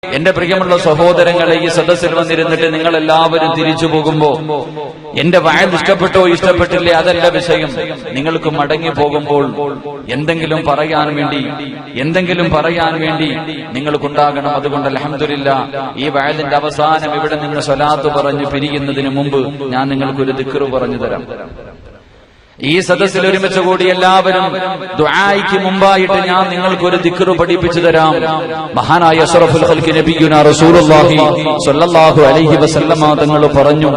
എന്റെ പ്രിയമുള്ള സഹോദരങ്ങളെ, ഈ സദസ്സിൽ വന്നിരുന്നിട്ട് നിങ്ങൾ എല്ലാവരും തിരിച്ചു പോകുമ്പോ എന്റെ വയൽ ഇഷ്ടപ്പെട്ടോ ഇഷ്ടപ്പെട്ടില്ലേ അതല്ല വിഷയം. നിങ്ങൾക്ക് മടങ്ങി പോകുമ്പോൾ എന്തെങ്കിലും പറയാൻ വേണ്ടി നിങ്ങൾക്കുണ്ടാകണം. അതുകൊണ്ട് അൽഹംദുലില്ലാഹ് ഈ വയലിന്റെ അവസാനം ഇവിടെ നിന്ന് സ്വലാത്ത് പറഞ്ഞു പിരിയുന്നതിന് മുമ്പ് ഞാൻ നിങ്ങൾക്കൊരു ദിക്ർ പറഞ്ഞു തരാം. ഈ സദസ്സിൽ ഒരുമിച്ച് കൂടി എല്ലാവരും ദുആയ്ക്ക് മുമ്പായിട്ട് ഞാൻ നിങ്ങൾക്കൊരു ദിക്ർ പഠിപ്പിച്ചു തരാം. മഹാനായ അഷ്റഫുൽ ഖൽഖി നബിയുനാ റസൂലുള്ളാഹി സ്വല്ലല്ലാഹു അലൈഹി വസല്ലമ തങ്ങൾ പറഞ്ഞു,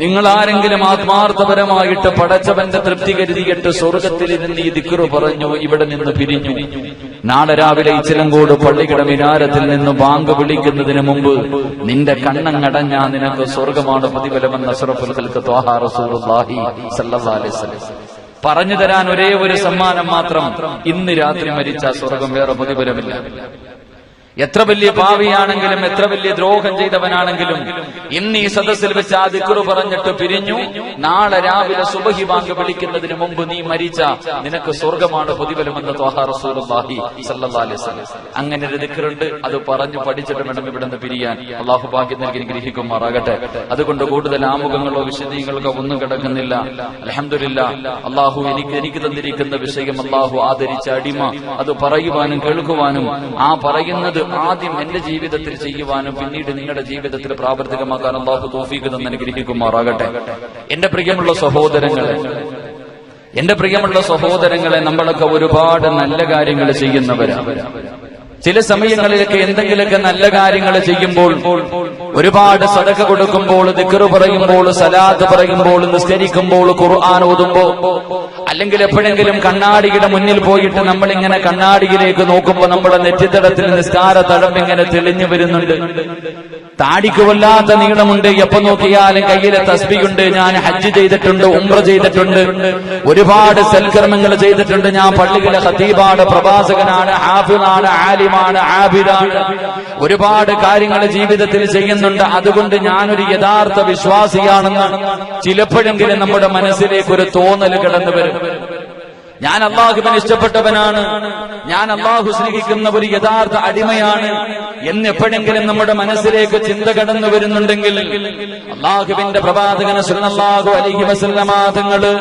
നിങ്ങൾ ആരെങ്കിലും ആത്മാർത്ഥപരമായിട്ട് പടച്ചവന്റെ തൃപ്തി കരുതിയിട്ട് സ്വർഗത്തിലിരുന്ന് ഈ ദിക്ർ പറഞ്ഞു ഇവിടെ നിന്ന് പിരിഞ്ഞു, നാളെ രാവിലെ ഇച്ചിലങ്കോട് പള്ളിക്കട മിനാരത്തിൽ നിന്ന് ബാങ്ക് വിളിക്കുന്നതിന് മുമ്പ് നിന്റെ കണ്ണങ്ങടഞ്ഞാ നിനക്ക് സ്വർഗമാണ് പ്രതിഫലമെന്ന് അഷ്റഫുൽ ഖൽഖി ത്വാഹ റസൂലുള്ളാഹി സ്വല്ലല്ലാഹു അലൈഹി വസല്ലം പറഞ്ഞു തരാൻ ഒരേ ഒരു സമ്മാനം മാത്രം. ഇന്ന് രാത്രി മരിച്ച സ്വർഗം, വേറെ പ്രതിഫലമില്ല. എത്ര വലിയ പാവിയാണെങ്കിലും എത്ര വലിയ ദ്രോഹം ചെയ്തവനാണെങ്കിലും ഇന്ന് ഈ സദസ്സിൽ വെച്ച് ആ ദിക്ർ പറഞ്ഞിട്ട് പിരിഞ്ഞു, നാളെ രാവിലെ സുബഹി ബാങ്ക് വിളിക്കുന്നതിന് മുമ്പ് നീ മരിച്ച നിനക്ക് സ്വർഗമാണ് പ്രതിഫലമെന്ന് ത്വാഹ റസൂലുള്ളാഹി സ്വല്ലല്ലാഹു അലൈഹി വസല്ലം. അങ്ങനെ ഒരു ദിക്റുണ്ട്, അത് പറഞ്ഞു പഠിച്ചിട്ട് വേണം ഇവിടെ നിന്ന് പിരിയാൻ. അള്ളാഹു ഭാഗ്യം നൽകി ഗ്രഹിക്കുമാറാകട്ടെ. അതുകൊണ്ട് കൂടുതൽ ആമുഖങ്ങളോ വിശദീകങ്ങളോ ഒന്നും കിടക്കുന്നില്ല. അൽഹംദുലില്ലാഹ് അള്ളാഹു എനിക്ക് തന്നിരിക്കുന്ന വിഷയം അള്ളാഹു ആദരിച്ച അടിമ അത് പറയുവാനും കേൾക്കുവാനും ആ പറയുന്നത് ആദ്യം എന്റെ ജീവിതത്തിൽ ചെയ്യുവാനും പിന്നീട് നിങ്ങളുടെ ജീവിതത്തിൽ പ്രാവർത്തികമാക്കാൻ അല്ലാഹു തൗഫീഖ് തന്ന് അനുഗ്രഹിക്കുമാറാകട്ടെ. എന്റെ പ്രിയമുള്ള സഹോദരങ്ങളെ, നമ്മളൊക്കെ ഒരുപാട് നല്ല കാര്യങ്ങൾ ചെയ്യുന്നവരാണ്. ചില സമയങ്ങളിലൊക്കെ എന്തെങ്കിലുമൊക്കെ നല്ല കാര്യങ്ങൾ ചെയ്യുമ്പോൾ, ഒരുപാട് സദഖ കൊടുക്കുമ്പോൾ, ദിക്ർ പറയുമ്പോൾ, സലാത്ത് പറയുമ്പോൾ, നിസ്കരിക്കുമ്പോൾ, ഖുർആൻ ഓതുമ്പോൾ, അല്ലെങ്കിൽ എപ്പോഴെങ്കിലും കണ്ണാടിയുടെ മുന്നിൽ പോയിട്ട് നമ്മളിങ്ങനെ കണ്ണാടിയിലേക്ക് നോക്കുമ്പോൾ നമ്മുടെ നെറ്റിത്തടത്തിൽ നിസ്കാര തഴമ്പിങ്ങനെ തെളിഞ്ഞു വരുന്നുണ്ട്. താടിക്ക് വല്ലാത്ത നീളമുണ്ട്, എപ്പോ നോക്കിയാലും കയ്യിലെ തസ്ബീഹുണ്ട്. ഞാൻ ഹജ്ജ് ചെയ്തിട്ടുണ്ട്, ഉംറ ചെയ്തിട്ടുണ്ട്, ഒരുപാട് സൽക്കർമ്മങ്ങൾ ചെയ്തിട്ടുണ്ട്. ഞാൻ പള്ളിയിലെ ഖതീബാണ്, പ്രവാചകനാണ്, ഹാഫിളാണ്, ആലിമാണ്, ആബിദാണ്, ഒരുപാട് കാര്യങ്ങൾ ജീവിതത്തിൽ ചെയ്യുന്നുണ്ട്. അതുകൊണ്ട് ഞാനൊരു യഥാർത്ഥ വിശ്വാസിയാണെന്ന് ചിലപ്പോഴെങ്കിലും നമ്മുടെ മനസ്സിലേക്ക് ഒരു തോന്നൽ കടന്നു വരും. ഞാൻ അള്ളാഹുവിനെ ഇഷ്ടപ്പെട്ടവനാണ്, ഞാൻ അള്ളാഹു സ്നേഹിക്കുന്ന ഒരു യഥാർത്ഥ അടിമയാണ് എന്നെപ്പോഴെങ്കിലും നമ്മുടെ മനസ്സിലേക്ക് ചിന്ത കടന്നു വരുന്നുണ്ടെങ്കിൽ അള്ളാഹുവിന്റെ പ്രവാചകൻ സ്വല്ലല്ലാഹു അലൈഹി വസല്ലമ തങ്ങള്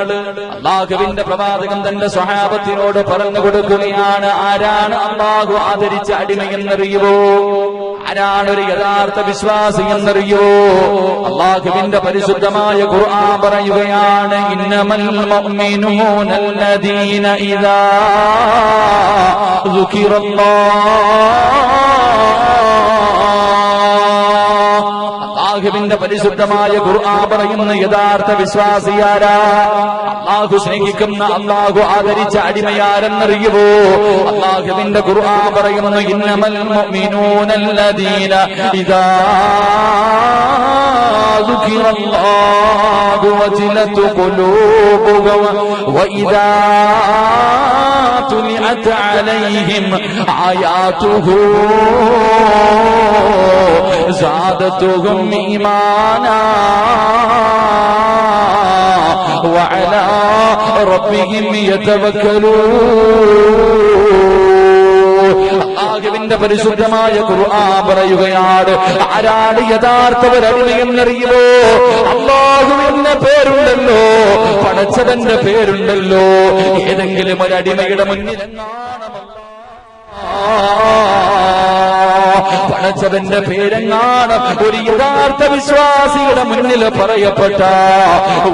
അള്ളാഹുവിന്റെ പ്രവാചകൻ തന്റെ സ്വഹാബത്തിനോട് പറഞ്ഞു കൊടുക്കുകയാണ്, ആരാണ് അള്ളാഹു ആദരിച്ച അടിമയെന്നറിയുവോ? ആരാണ് ഒരു യഥാർത്ഥ വിശ്വാസി എന്നറിയോ? അള്ളാഹുവിന്റെ പരിശുദ്ധമായ ഖുർആൻ പറയുകയാണ്, ഇന്നമൽ മുഅ്മിനൂനല്ലദീന ഇദാ അള്ളാഹുവിന്റെ പരിശുദ്ധമായ ഖുർആൻ പറയുന്ന യഥാർത്ഥ വിശ്വാസിയാരാ? അള്ളാഹു സ്നേഹിക്കുന്ന, അള്ളാഹു ആദരിച്ച അടിമയാരെന്നറിയുവോ? അള്ളാഹുവിന്റെ ഖുർആൻ പറയുന്നു, ഇന്നമൽ മുഅ്മിനൂനല്ലദീന ഇദാ ദുകിറല്ലാഹു വജിലത് ഖുലൂബുഹും വഇദാ തുലിഅത് അലൈഹിം ആയാതുഹു സാദതുഹും ഈമാനാ വഅലാ റബ്ബിഹിം യതവക്കലൂൻ. അല്ലാഹുവിന്റെ പരിശുദ്ധമായ ഖുർആൻ പറയുകയാണ്, ആരാണ് യഥാർത്ഥവരടിമയെന്നറിയുമോ? അല്ലാഹുവിന്റെ പേരുണ്ടല്ലോ, പടച്ചവന്റെ പേരുണ്ടല്ലോ. ഏതെങ്കിലും ഒരു അടിമയുടെ മുന്നിൽ പടച്ചവന്റെ പേരെങ്ങാണ് ഒരു യഥാർത്ഥ വിശ്വാസിയുടെ മുന്നിൽ പറയപ്പെട്ട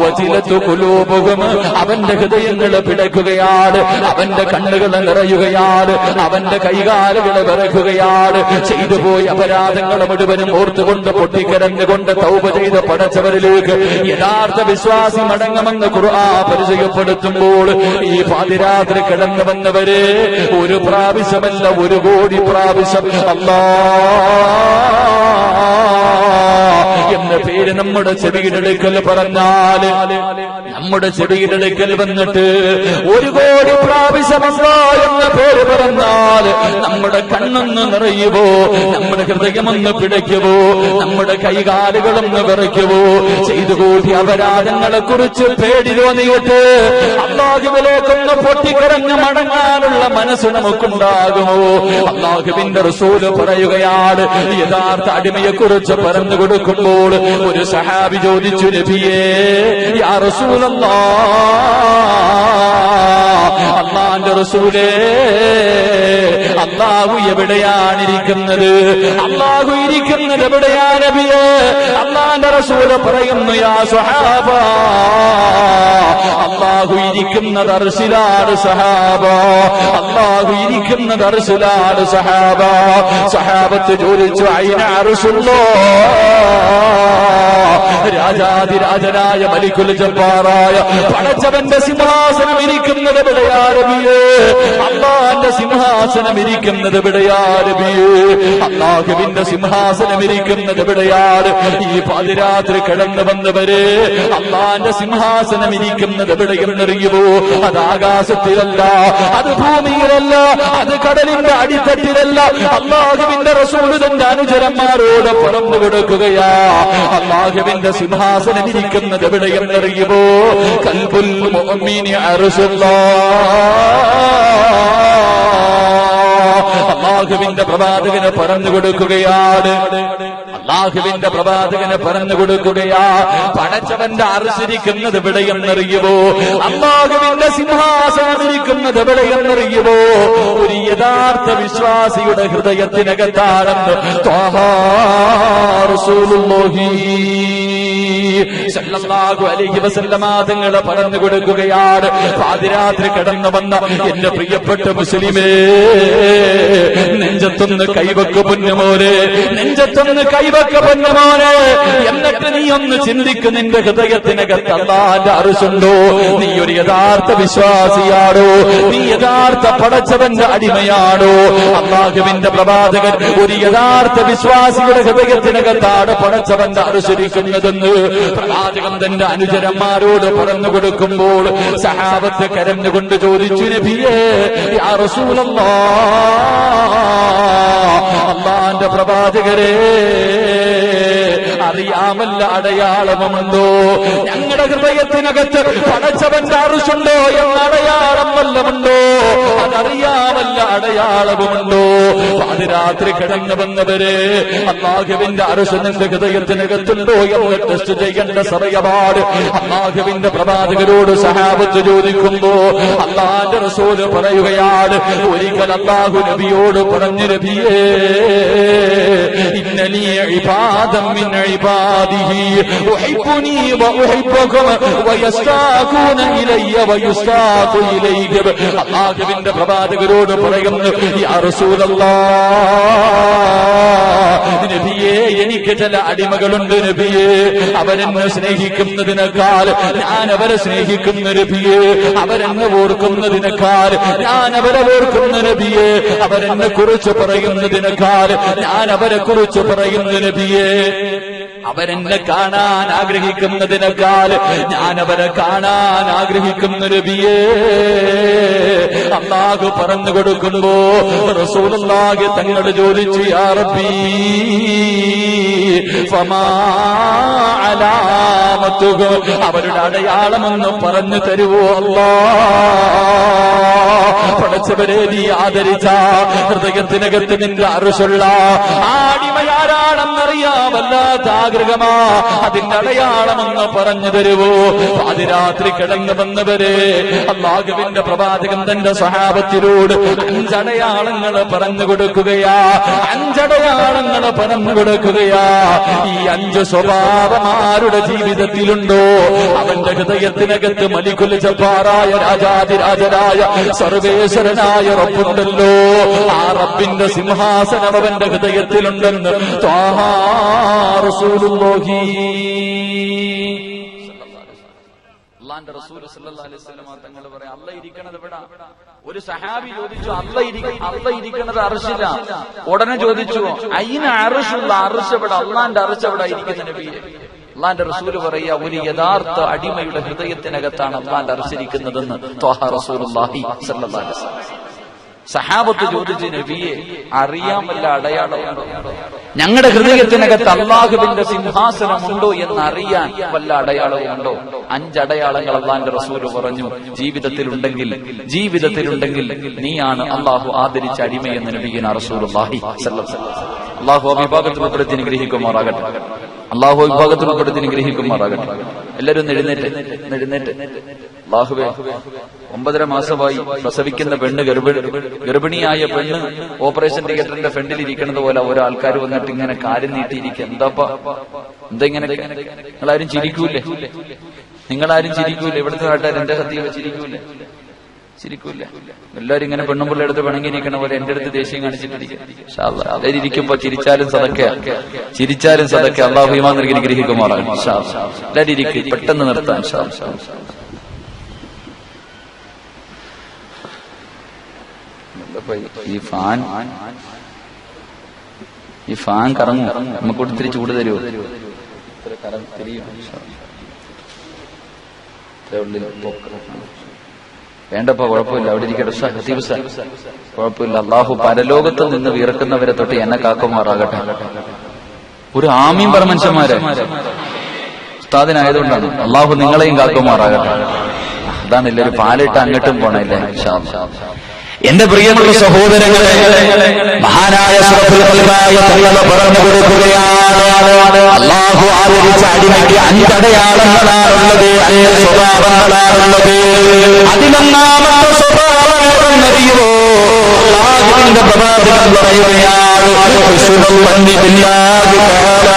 വജിലത്തു ഖുലൂബുഹും, അവന്റെ ഹൃദയങ്ങൾ പിടയ്ക്കുകയാണ്, അവന്റെ കണ്ണുകൾ നിറയുകയാണ്, അവന്റെ കൈകാലുകൾ വിറയ്ക്കുകയാണ്. ചെയ്തു പോയ അപരാധങ്ങൾ മുഴുവനും ഓർത്തുകൊണ്ട് പൊട്ടിക്കരഞ്ഞുകൊണ്ട് തൗബ ചെയ്ത് പടച്ചവരിലേക്ക് യഥാർത്ഥ വിശ്വാസി മടങ്ങുമെന്ന് ഖുർആൻ പരിചയപ്പെടുത്തുമ്പോൾ ഈ പാതിരാത്രി കിടന്നു വന്നവരെ ഒരു പ്രാവശ്യമല്ല 1 കോടി പ്രാവശ്യം അല്ലാഹ് എന്ന് എന്ന പേര് നമ്മുടെ ചെവിയിലെടുക്കൽ പറഞ്ഞാൽ, നമ്മുടെ ചെവിയിലെടുക്കൽ വന്നിട്ട് 1 കോടി പ്രാവശ്യം അല്ലാഹ് എന്ന പേര് പറഞ്ഞാൽ നമ്മുടെ കണ്ണൊന്ന് നിറയുവോ, നമ്മുടെ ഹൃദയമൊന്ന് പിടയ്ക്കുവോ, നമ്മുടെ കൈകാലുകളൊന്ന് വിറയ്ക്കുവോ? ചെയ്തു കൂടി അപരാധങ്ങളെ കുറിച്ച് പേടി തോന്നിയിട്ട് അല്ലാഹുവിലേക്കൊന്ന് പൊട്ടിക്കരഞ്ഞ് മടങ്ങാനുള്ള മനസ്സ് നമുക്കുണ്ടാകുമോ? അല്ലാഹുവിന്റെ റസൂല് പറയുകയാണ്, യഥാർത്ഥ അടിമയെ കുറിച്ച് പറഞ്ഞു കൊടുക്കുമ്പോൾ ഒരു സഹാബി ചോദിച്ചു, നബിയേ യാ റസൂലല്ലാഹ്, അല്ലാഹുവിന്റെ റസൂലേ, അല്ലാഹു എവിടെയാണിരിക്കുന്നത്? അല്ലാഹു ഇരിക്കുന്നത് എവിടെയാ നബിയേ? അല്ലാഹുവിന്റെ റസൂല് പറയുന്നു, യാ സ്വഹാബ, അല്ലാഹു ഇരിക്കുന്നത് അർശിലാണ് സഹാബ, അല്ലാഹു ഇരിക്കുന്നത് അർശിലാണ് സഹാബ. സഹാബത്ത് ചോദിച്ചു, അയിന അർശുല്ലാഹ്, രാജാതിരാജനായ മലിക്കുൽ ജബ്ബാറായ പടച്ചവന്റെ സിംഹാസനം ഇരിക്കുന്നത് എവിടെയാ നബിയേ? അല്ലാഹുവിന്റെ സിംഹാസനം ഇരിക്കുന്നത് എവിടെയാ നബിയേ? അല്ലാഹുവിന്റെ സിംഹാസനം ഇരിക്കുന്നത് എവിടെയാണ്? ഈ പാതിരാത്രി കിടന്നു വന്നവരെ, അല്ലാഹുവിന്റെ സിംഹാസനം ഇരിക്കുന്നത് എവിടെയെന്നറിയുമോ? അത് ആകാശത്തിലല്ല, അത് ഭൂമിയിലല്ല, അത് കടലിന്റെ അടിത്തട്ടിലല്ല. അല്ലാഹുവിന്റെ റസൂല് തന്റെ അനുചരന്മാരോട് പറഞ്ഞു കൊടുക്കുകയാ, അല്ലാഹുവിന്റെ സിംഹാസനം ഇരിക്കുന്നത് എവിടെയെന്നറിയുമോ? ഖൽബുൽ മുഅ്മിനി അർശുല്ലാഹ്. അല്ലാഹുവിന്റെ പ്രവാചകന് പറഞ്ഞു കൊടുക്കുകയാണ്, അല്ലാഹുവിന്റെ പ്രവാചകന് പറഞ്ഞു കൊടുക്കുകയാ, പടച്ചവന്റെ അർശിരിക്കുന്നത് എവിടെയെന്നറിയുമോ? അല്ലാഹുവിന്റെ സിംഹാസനം ഇരിക്കുന്നത് എവിടെയെന്നറിയുമോ? ഒരു യഥാർത്ഥ വിശ്വാസിയുടെ ഹൃദയത്തിനകത്താണെന്ന് ത്വാഹ റസൂലുള്ളാഹി സല്ലല്ലാഹു അലൈഹി വസല്ലമ തങ്ങൾ പറഞ്ഞു കൊടുക്കുകയാണ്. പാതിരാത്രി കടന്നു വന്ന എന്റെ പ്രിയപ്പെട്ട മുസ്ലിമേ, നെഞ്ചത്തൊന്ന് കൈവക്ക് പൊന്നുമോനെ, നെഞ്ചത്തൊന്ന് കൈവക്ക് പൊന്നുമോനെ. എന്നിട്ട് നീ ഒന്ന് ചിന്തിക്ക്, നിന്റെ ഹൃദയത്തിനകത്ത് അല്ലാഹുവിന്റെ അർശുണ്ടോ? നീ ഒരു യഥാർത്ഥ വിശ്വാസിയാണോ? നീ യഥാർത്ഥ പടച്ചവന്റെ അടിമയാണോ? അല്ലാഹുവിന്റെ പ്രവാചകൻ ഒരു യഥാർത്ഥ വിശ്വാസിയുടെ ഹൃദയത്തിനകത്താണ് പടച്ചവന്റെ അർശിരിക്കുന്നതെന്ന് പ്രവാചകൻ തന്റെ അനുചരന്മാരോട് പറഞ്ഞു കൊടുക്കുമ്പോൾ സഹാബത്ത് കരഞ്ഞുകൊണ്ട് ചോദിച്ചു, നബിയേ യാ റസൂലല്ലാഹ്, അല്ലാഹുവിന്റെ പ്രവാചകരെ, അറിയാമല്ല അടയാളമുണ്ടോ? ഞങ്ങളുടെ ഹൃദയത്തിനകത്ത് പടച്ചവന്റെ അർശുണ്ടോ എന്ന അടയാളം വല്ലമുണ്ടോ? അതറിയാമല്ല അടയാളവുമുണ്ടോ? പാതിരാത്രി കിടന്നു വന്നവരെ, അല്ലാഹുവിന്റെ അർശ് നിന്റെ ഹൃദയത്തിനകത്തുണ്ടോ എന്ന് ടെസ്റ്റ് ചെയ്യേണ്ട സമയമാണ്. അല്ലാഹുവിന്റെ പ്രവാചകരോട് സഹാബത്ത് ചോദിക്കുമ്പോ അല്ലാഹുവിന്റെ റസൂല് പറയുകയാണ്, ഒരിക്കൽ അല്ലാഹു നബിയോട് പറഞ്ഞു, നബിയേ ഇന്നലി ഇബാദൻ മിൻ ഇബാദിഹി ഉഹിബ്ബുനി വഉഹിബ്ബുകും വയസ്താഖൂന ഇലയ്യ വയുസ്താഖു ഇലൈഹിം. അല്ലാഹുവിന്റെ പ്രവാചകരോട് പറയുന്നു, യാ റസൂലല്ലാഹ്, നബിയേ എനിക്ക് ചില അടിമകളുണ്ട് നബിയേ, അവരെന്നെ സ്നേഹിക്കുന്നതിനേക്കാൾ ഞാൻ അവരെ സ്നേഹിക്കുന്ന നബിയേ, അവരെന്നെ ഓർക്കുന്നതിനേക്കാൾ ഞാൻ അവരെ ഓർക്കുന്ന നബിയേ, അവരെന്നെ കുറിച്ച് പറയുന്നതിനേക്കാൾ ഞാൻ അവരെ കുറിച്ച് പറയുന്ന നബിയേ, അവരെന്നെ കാണാൻ ആഗ്രഹിക്കുന്നതിനേക്കാൾ ഞാൻ അവരെ കാണാൻ ആഗ്രഹിക്കുന്ന നബിയേ. അല്ലാഹു പറഞ്ഞു കൊടുക്കുമ്പോ റസൂലുള്ളാഹി തങ്ങൾ ചോദിച്ചു, യാ റബ്ബി ഫമാ അലാമത്തുഹു, അവരുടെ അടയാളമെന്ന് പറഞ്ഞു തരുവോ അല്ലാഹ്? പടച്ചവരെ, നീ ആദരിച്ച ഹൃദയത്തിനകത്ത് നിന്റെ അർശുള്ള ആടിമയാരാണെന്നറിയാമല്ലാത്ത ആഗ്രഹമാ, അതിന്റെ അടയാളമെന്ന് പറഞ്ഞു തരുവോ? പാതിരാത്രി കിടന്നു വന്നവരെ, അല്ലാഹുവിന്റെ പ്രവാചകൻ തന്റെ സ്വഹാബത്തിനോട് 5 അടയാളങ്ങൾ പറഞ്ഞു കൊടുക്കുകയാ, 5 അടയാളങ്ങൾ പറഞ്ഞു കൊടുക്കുകയാ. ഈ 5 സ്വഭാവം ആരുടെ ജീവിതത്തിലുണ്ടോ അവന്റെ ഹൃദയത്തിനകത്ത് മലിക്കുൽ ജബ്ബാറായ രാജാതിരാജനായ സർവേശ്വരനായ റബ്ബുണ്ടല്ലോ, ആ റബ്ബിന്റെ സിംഹാസനം അവന്റെ ഹൃദയത്തിലുണ്ടെന്ന് ത്വാഹ റസൂലുള്ളാഹി. അല്ലാഹുവിന്റെ റസൂൽ സല്ലല്ലാഹു അലൈഹി വസല്ലം തങ്ങൾ പറയാ, അല്ല ഇരിക്കണത് എവിടാ? ഒരു സഹാബി ചോദിച്ചു, അല്ല ഇരിക്കണത് അർശില. ഉടനെ ചോദിച്ചു, അയിന അർശുള്ള, അർശ് എവിടെ? അല്ലാഹുവിന്റെ അർശ് എവിടെ ഇരിക്കുന്ന നബിയെ? അള്ളാന്റെ റസൂല് പറയുക, ഒരു യഥാർത്ഥ അടിമയുടെ ഹൃദയത്തിനകത്താണ് അള്ളാന്റെ അർശിരിക്കുന്നതെന്ന് ത്വാഹ റസൂലുള്ളാഹി സ്വല്ലല്ലാഹു അലൈഹി വസല്ലം. സഹാബത്ത് ചോദിച്ചു, നബിയെ അറിയാൻ വല്ല അടയാളമുണ്ടോ? ഞങ്ങളുടെ ഹൃദയത്തിനകത്ത് അള്ളാഹുവിന്റെ സിംഹാസനമുണ്ടോ എന്ന് അറിയാൻ വല്ല അടയാളവുമുണ്ടോ? 5 അടയാളങ്ങൾ അള്ളാന്റെ റസൂല് പറഞ്ഞു. ജീവിതത്തിലുണ്ടെങ്കിൽ നീയാണ് അള്ളാഹു ആദരിച്ച അടിമയെന്ന് നബിയുനാ റസൂലുള്ളാഹി സ്വല്ലല്ലാഹു അലൈഹി വസല്ലം. അള്ളാഹു വിഭാഗത്തിൽ ഉൾപ്പെടുത്തി ഗ്രഹിക്കുമാറാകട്ടെ. അള്ളാഹു വിഭാഗത്തിൽ ഉൾപ്പെടുത്തി ഗ്രഹിക്കുമാറാകട്ടെ. എല്ലാവരും എഴുന്നേറ്റ്. അള്ളാഹുവേ, 9.5 മാസമായി പ്രസവിക്കുന്ന പെണ്ണ്, ഗർഭിണിയായ പെണ്ണ് ഓപ്പറേഷൻ തിയേറ്ററിന്റെ ഫ്രണ്ടിൽ ഇരിക്കുന്നത് പോലെ ഒരാൾക്കാർ വന്നിട്ട് ഇങ്ങനെ കാര്യം നീട്ടിയിരിക്കുക. എന്താ ഇങ്ങനെ? നിങ്ങളാരും ചിരിക്കൂലേ? ഇവിടുത്തെ നാട്ടുകാർ എന്റെ സത്യം ചിരിക്കൂലേ? എല്ലാവരും ഇങ്ങനെ പെണ്ണും പിള്ളേ എടുത്ത് പിണങ്ങിയിരിക്കണ പോലെ എന്റെ അടുത്ത് ദേഷ്യം കാണിച്ചിട്ടിരിക്കും. ഇരിക്കുമ്പോ ചിരിച്ചാലും സദക്ക. അള്ളാഹു ഈമാൻ നൽകി ഗ്രഹിക്കുമാറാകും. എല്ലാവരും ഇരിക്കും, പെട്ടെന്ന് നിർത്താൻ. ഈ ഫാൻ കറങ്ങും, നമുക്ക് ഒത്തിരി ചൂട് തരുമോ? വേണ്ടപ്പോ കുഴപ്പമില്ല, അവിടെ ഇരിക്കട്ടെ. കുഴപ്പമില്ല. അള്ളാഹു പരലോകത്ത് നിന്ന് വിയർക്കുന്നവരെ തൊട്ട് എന്നെ കാക്കുമാറാകട്ടെ. ഒരു ആമീൻ പറ മനുഷ്യന്മാരെ. ഉസ്താദിനായതുകൊണ്ടാണ്. അള്ളാഹു നിങ്ങളെയും കാക്കുമാറാകട്ടെ. അതാണ് എല്ലാവരും പാലിട്ട് അങ്ങോട്ടും പോണല്ലേ. എന്റെ പ്രിയമുള്ള സഹോദരങ്ങളെ, മഹാനായ തങ്ങളെ പറഞ്ഞു കൊടുക്കുകയാണ്, അല്ലാഹു ആദരിച്ച അടിമയ്ക്ക് 5 അടയാളങ്ങളാണുള്ളത്, 5 സ്വഭാവങ്ങളാണുള്ളത്. അതിലൊന്നാമത്തെ സ്വഭാവം എന്നറിയോ? അല്ലാഹുവിന്റെ പ്രവാചകൻ പറയുകയാണ്, ഹുസ്നുൽ വന്നി ബില്ലാഹി തആല.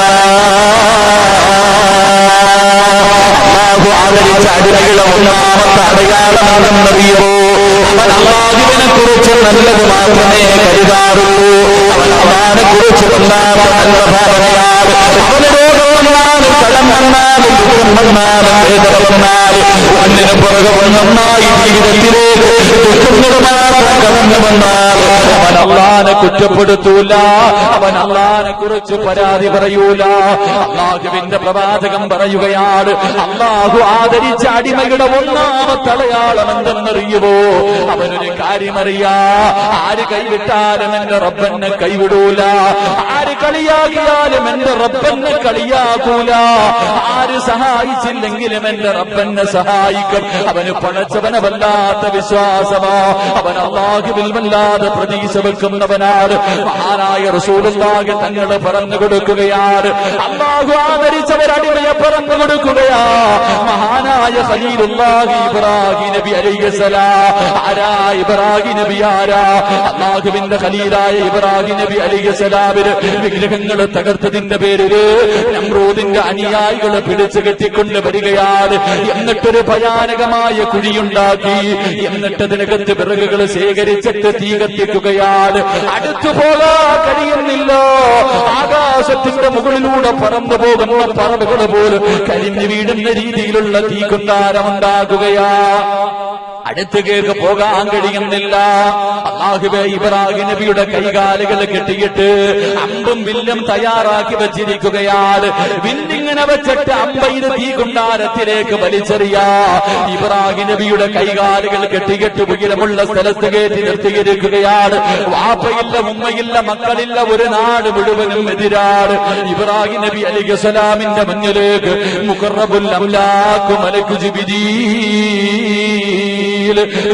അല്ലാഹു ആദരിച്ച അടിമകളുടെ ഒന്നാമത്തെ അടയാളമാണെന്നറിയോ? അവൻ അല്ലാഹുവിനെ കുറിച്ച് നല്ലത് മാത്രമേ കരുതാറുള്ളൂ. അവൻ അള്ളാഹിനെ കുറിച്ച് നല്ല ഭാവനയാണ്. അവന് രോഗം വന്നാലും, കടം വന്നാലും, ദുഃഖം വന്നാലും, വേദന വന്നാലും, ഒന്നിനു പുറകെ ഒന്നൊന്നായി ജീവിതത്തിലേക്ക് ദുഃഖങ്ങളുമായി കടന്നു വന്നാലും അവൻ അള്ളാഹിനെ കുറ്റപ്പെടുത്തൂല. അവൻ അള്ളാഹിനെ കുറിച്ച് പരാതി പറയൂല. അള്ളാഹുവിന്റെ പ്രവാചകൻ പറയുകയാണ്, അള്ളാഹു ആദരിച്ച അടിമയുടെ ഒന്നാമത്തെ അടയാളം എന്തെന്നറിയുമോ? അവനൊരു കാര്യമറിയാ, ആര് കൈവിട്ടാലും എന്റെ റബ്ബനെ കൈവിടൂല, ആര് കളിയാക്കിയാലും എന്റെ റബ്ബനെ കളിയാക്കൂല, ആര് സഹായിച്ചില്ലെങ്കിലും എന്റെ റബ്ബനെ സഹായിക്കും. അവന് പടച്ചവനെ വല്ലാത്ത വിശ്വാസമാ, അവൻ അല്ലാഹുവിൽ വല്ലാതെ പ്രതീക്ഷ വെക്കുന്നവനാണ്. മഹാനായ റസൂലുള്ളാഹി തങ്ങൾ പറഞ്ഞു കൊടുക്കുകയാണ്, അല്ലാഹു ആദരിച്ചവരടിമയെ പറഞ്ഞു കൊടുക്കുകയാ. മഹാനായ ഖലീലുല്ലാഹി ഇബ്രാഹിം നബി അലൈഹിസ്സലാം. ആരാ ഇബ്രാഹിം നബി? ആരാ? അല്ലാഹുവിന്റെ ഖലീലായ ഇബ്രാഹിം നബി അലൈഹിസ്സലാമിന് വിഗ്രഹങ്ങൾ തകർത്തതിന്റെ പേരില് നമ്രൂദിന്റെ അനുയായികളെ പിടിച്ചു കെട്ടിക്കൊണ്ട് വരികയാണ്. എന്നിട്ടൊരു ഭയാനകമായ കുഴിയുണ്ടാക്കി, എന്നിട്ടതിനകത്ത് വിറകുകൾ ശേഖരിച്ചിട്ട് തീ കത്തിക്കുകയാണ്. അടുത്തു പോകാൻ കഴിയുന്നില്ല. ആകാശത്തിന്റെ മുകളിലൂടെ പറന്നു പോകുന്ന പറവുകൾ പോലും കരിഞ്ഞു വീടുന്ന രീതിയിലുള്ള തീക്കുണ്ടാരമുണ്ടാകുകയാ. അടുത്തേക്ക് പോകാൻ കഴിയുന്നില്ല. അല്ലാഹുവേ, ഇബ്രാഹിം നബിയുടെ കൈകാലുകൾ കെട്ടിയിട്ട് അമ്പും വില്ലും തയ്യാറാക്കി വെച്ചിരിക്കുകയാണ്. വില്ലിങ്ങനെ വെച്ചിട്ട് അമ്പയിന് തീകുണ്ടാരത്തിലേക്ക് വലിച്ചെറിയാ. ഇബ്രാഹിം നബിയുടെ കൈകാലുകൾ കെട്ടിയിട്ട് ഉയരമുള്ള സ്ഥലത്ത് കയറ്റി നിർത്തിയിരിക്കുകയാണ്. വാപ്പയില്ല, ഉമ്മയില്ല, മക്കളില്ല, ഒരു നാട് മുഴുവനും എതിരാണ്. ഇബ്രാഹിം നബി അലൈഹിസ്സലാമിന്റെ മുന്നിലേക്ക് മുഖറബുൽ അംലാഖു മലക്കു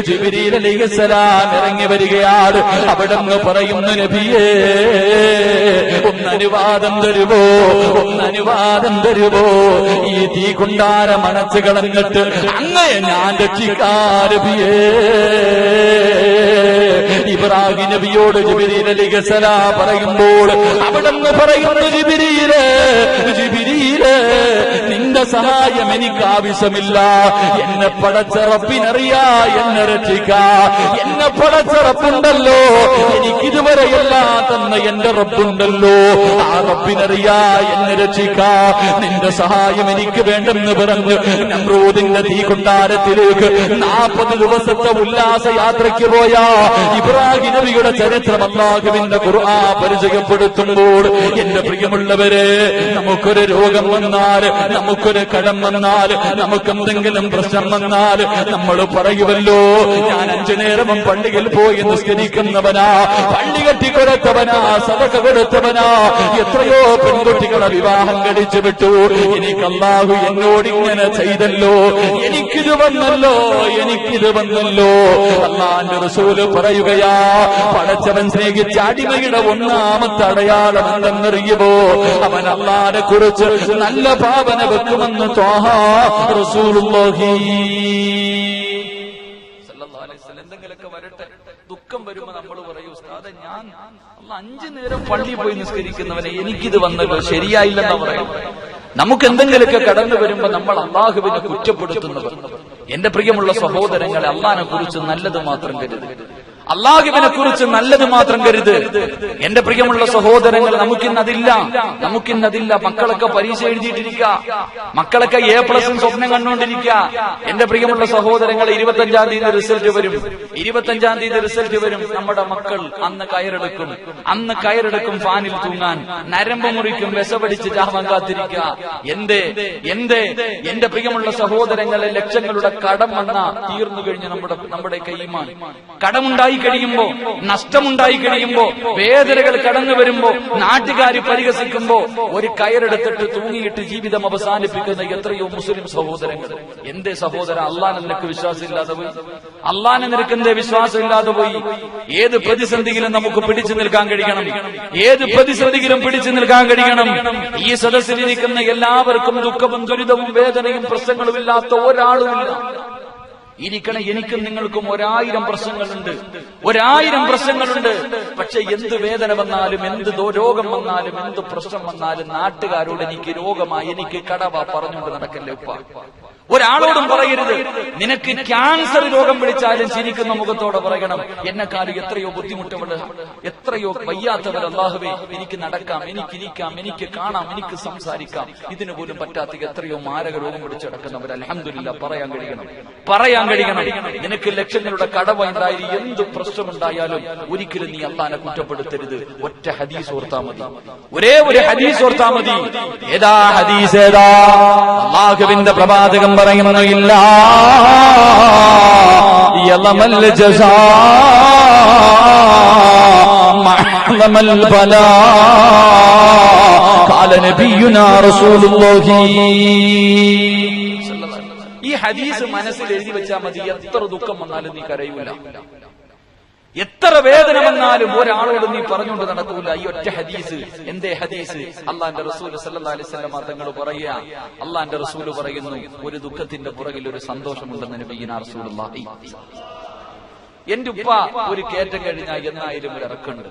ജിബ്രീൽ അലൈഹിസ്സലാം ഇറങ്ങി വരികയാണ്. അവിടുന്ന് പറയുന്നു, നബിയേ, ഒന്നനുവാദം തരുമോ? ഈ തീ കുണ്ടാരം അണച്ചു കളഞ്ഞിട്ട് അങ്ങയെ ഞാൻ രക്ഷിക്കാൻ നബിയേ. ഇബ്രാഹിം നബിയോട് ജിബ്രീൽ അലൈഹിസ്സലാം പറയുമ്പോൾ അവിടുന്ന് പറയുന്നു, ജിബ്രീലേ, നിന്റെ സഹായം എനിക്ക് ആവശ്യമില്ല. എന്നെ പടച്ച റബ്ബിനറിയാ, എന്നെ രക്ഷിക്കാ. എന്നെ പടച്ച റബ്ബുണ്ടല്ലോ, എനിക്കിതുവരെയെല്ലാം തന്ന എന്റെ റബ്ബുണ്ടല്ലോ, ആ റബ്ബിനറിയാ, എന്നെ രക്ഷിക്കാ. നിന്റെ സഹായം എനിക്ക് വേണ്ടെന്ന് പറഞ്ഞ് നമ്രൂദിന്റെ തീകൊട്ടാരത്തിലേക്ക് 40 ദിവസത്തെ ഉല്ലാസ യാത്രയ്ക്ക് പോയ ഇബ്രാഹിം നബിയുടെ ചരിത്രം അല്ലാഹുവിന്റെ ഖുർആൻ പരിചയപ്പെടുത്തുമ്പോൾ, എന്റെ പ്രിയമുള്ളവരെ, നമുക്കൊരു രോഗം വന്നാൽ, നമുക്കൊരു കടം വന്നാൽ, നമുക്കെന്തെങ്കിലും പ്രശ്നം വന്നാൽ നമ്മൾ പറയുമല്ലോ, ഞാൻ 5 നേരവും പള്ളിയിൽ പോയി നിസ്കരിക്കുന്നവനാ, പള്ളി കെട്ടിക്കൊടുത്തവനാ, സദഖ കൊടുത്തവനാ, എത്രയോ പെൺകുട്ടികളെ വിവാഹം കഴിച്ചു വിട്ടു, എനിക്ക് അല്ലാഹു എന്നോട് ഇങ്ങനെ ചെയ്തല്ലോ, എനിക്കിത് വന്നല്ലോ, എനിക്കിത് വന്നല്ലോ. അല്ലാഹുവിന്റെ റസൂല് പറയുകയാ, പടച്ചവൻ സ്നേഹിച്ച അടിമയുടെ ഒന്നാമത്തെ അടയാളം എന്തെന്നറിയുമോ? അവൻ അല്ലാഹുവിനെ കുറിച്ച് നല്ല ഭാവന വെക്കുമെന്ന് ത്വാഹ റസൂലുള്ളാഹി സല്ലല്ലാഹു അലൈഹി വസല്ലം. എന്തെങ്കിലുമൊക്കെ വരട്ടെ, ദുഃഖം വരുമ്പോ നമ്മൾ പറയും, ഉസ്താദേ ഞാൻ 5 നേരം പള്ളിയിൽ പോയി നിസ്കരിക്കുന്നവനെ എനിക്കിത് വന്നല്ലോ, ശരിയായില്ലെന്നാ പറയും. നമുക്ക് എന്തെങ്കിലുമൊക്കെ കടന്നു വരുമ്പോ നമ്മൾ അല്ലാഹുവിനെ കുറ്റപ്പെടുത്തുന്നവർ. എന്റെ പ്രിയമുള്ള സഹോദരങ്ങളെ, അല്ലാഹുവിനെ കുറിച്ച് നല്ലത് മാത്രം കരുത്, അല്ലാഹുവിനെ കുറിച്ച് നല്ലത് മാത്രം കരുത്. എന്റെ പ്രിയമുള്ള സഹോദരങ്ങൾ, നമുക്കിന്നതില്ല. മക്കളൊക്കെ പരീക്ഷ എഴുതിയിട്ടിരിക്കുക, മക്കളൊക്കെ A+ സ്വപ്നം കണ്ടുകൊണ്ടിരിക്കുക. എന്റെ പ്രിയമുള്ള സഹോദരങ്ങൾ, 25-ാം തീയതി റിസൾട്ട് വരും, 25-ാം തീയതി റിസൾട്ട് വരും. നമ്മുടെ മക്കൾ അന്ന് കയറെടുക്കും ഫാനിൽ തൂങ്ങാൻ, നരമ്പ് മുറിക്കും, വിശപടിച്ച് ജാവാൻ കാത്തിരിക്കുക. എന്റെ പ്രിയമുള്ള സഹോദരങ്ങളെ, ലക്ഷങ്ങളുടെ കടം വന്ന തീർന്നു കഴിഞ്ഞ് നമ്മുടെ കൈമാൻ. കടമുണ്ടായി കഴിയുമ്പോ, നഷ്ടമുണ്ടായി കഴിയുമ്പോ, വേദനകൾ കടന്നു വരുമ്പോ, നാട്ടുകാർ പരിഹസിക്കുമ്പോ, ഒരു കയറെടുത്തിട്ട് തൂങ്ങിയിട്ട് ജീവിതം അവസാനിപ്പിക്കുന്ന എത്രയോ മുസ്ലിം സഹോദരങ്ങൾ. എന്തേ സഹോദര, അള്ളാഹ് നിനക്ക് വിശ്വാസമില്ലാതെ പോയി? അള്ളാഹ് നിനക്ക് എന്തേ വിശ്വാസമില്ലാതെ പോയി? ഏത് പ്രതിസന്ധിയിലും നമുക്ക് പിടിച്ചു നിൽക്കാൻ കഴിയണം, ഏത് പ്രതിസന്ധിയിലും പിടിച്ചു നിൽക്കാൻ കഴിയണം. ഈ സദസ്സിലിരിക്കുന്ന എല്ലാവർക്കും ദുഃഖവും ദുരിതവും വേദനയും പ്രശ്നങ്ങളും ഇല്ലാത്ത ഒരാളുമില്ല. ഇരിക്കണ എനിക്കും നിങ്ങൾക്കും 1000 പ്രശ്നങ്ങളുണ്ട്. പക്ഷെ എന്ത് വേദന വന്നാലും, എന്ത് രോഗം വന്നാലും, എന്ത് പ്രശ്നം വന്നാലും നാട്ടുകാരോട് എനിക്ക് രോഗമായി, എനിക്ക് കടവാ പറഞ്ഞുകൊണ്ട് നടക്കല്ലേ ഉപ്പ. ഒരാളോടും പറയരുത്. നിനക്ക് ക്യാൻസർ രോഗം പിടിച്ചാലും ചിരിക്കുന്ന മുഖത്തോടെ പറയണം, എന്നെക്കാളും എത്രയോ ബുദ്ധിമുട്ടവർ, എത്രയോ വയ്യാത്തവർ, അല്ലാഹുവേ എനിക്ക് നടക്കാം, എനിക്കിരിക്കാം, എനിക്ക് കാണാം, എനിക്ക് സംസാരിക്കാം, ഇതിനു പോലും പറ്റാത്ത എത്രയോ മാരക രോഗം പിടിച്ച് നടക്കുന്നവർ അൽഹംദുലില്ലാഹ് പറയാൻ കഴിയണം. നിനക്ക് ലക്ഷങ്ങളുടെ കടവുണ്ടായി, എന്ത് പ്രശ്നമുണ്ടായാലും ഒരിക്കലും നീ അല്ലാഹുവിനെ കുറ്റപ്പെടുത്തരുത്. ഒറ്റ ഹദീസ് ഓർത്താ മതി, ഒരേ ഒരു ഹദീസ് ഓർത്താ മതി. ഏതാ ഹദീസ്? അല്ലാഹുവിന്റെ പ്രവാചകൻ പറയുന്നു, ഇല്ല യലമൽ ജസാ മഅലമൽ ബലാ ഖാല നബിയുനാ റസൂലുള്ളാഹി. ഈ ഹദീസ് മനസ്സിൽ എഴുതി വെച്ചാൽ മതി. എത്ര ദുഃഖം വന്നാലും നീ കരയൂല, എത്ര വേദന വന്നാലും ഒരാളോട് നീ പറഞ്ഞുകൊണ്ട് നടക്കൂല. ഈ ഒറ്റ ഹദീസ്. എന്തേ ഹദീസ്? അള്ളാന്റെ റസൂൽ സല്ലല്ലാഹു അലൈഹി വസല്ലം തങ്ങൾ പറയുക, അള്ളാന്റെ റസൂൽ പറയുന്നു, ഒരു ദുഃഖത്തിന്റെ പുറകിൽ ഒരു സന്തോഷമുണ്ടെന്ന് നബിയുനാ റസൂലുള്ളാഹി. എന്റെ ഉപ്പ ഒരു കയറ്റം കഴിഞ്ഞാൽ എന്നായാലും ഒരു ഇറക്കമുണ്ട്,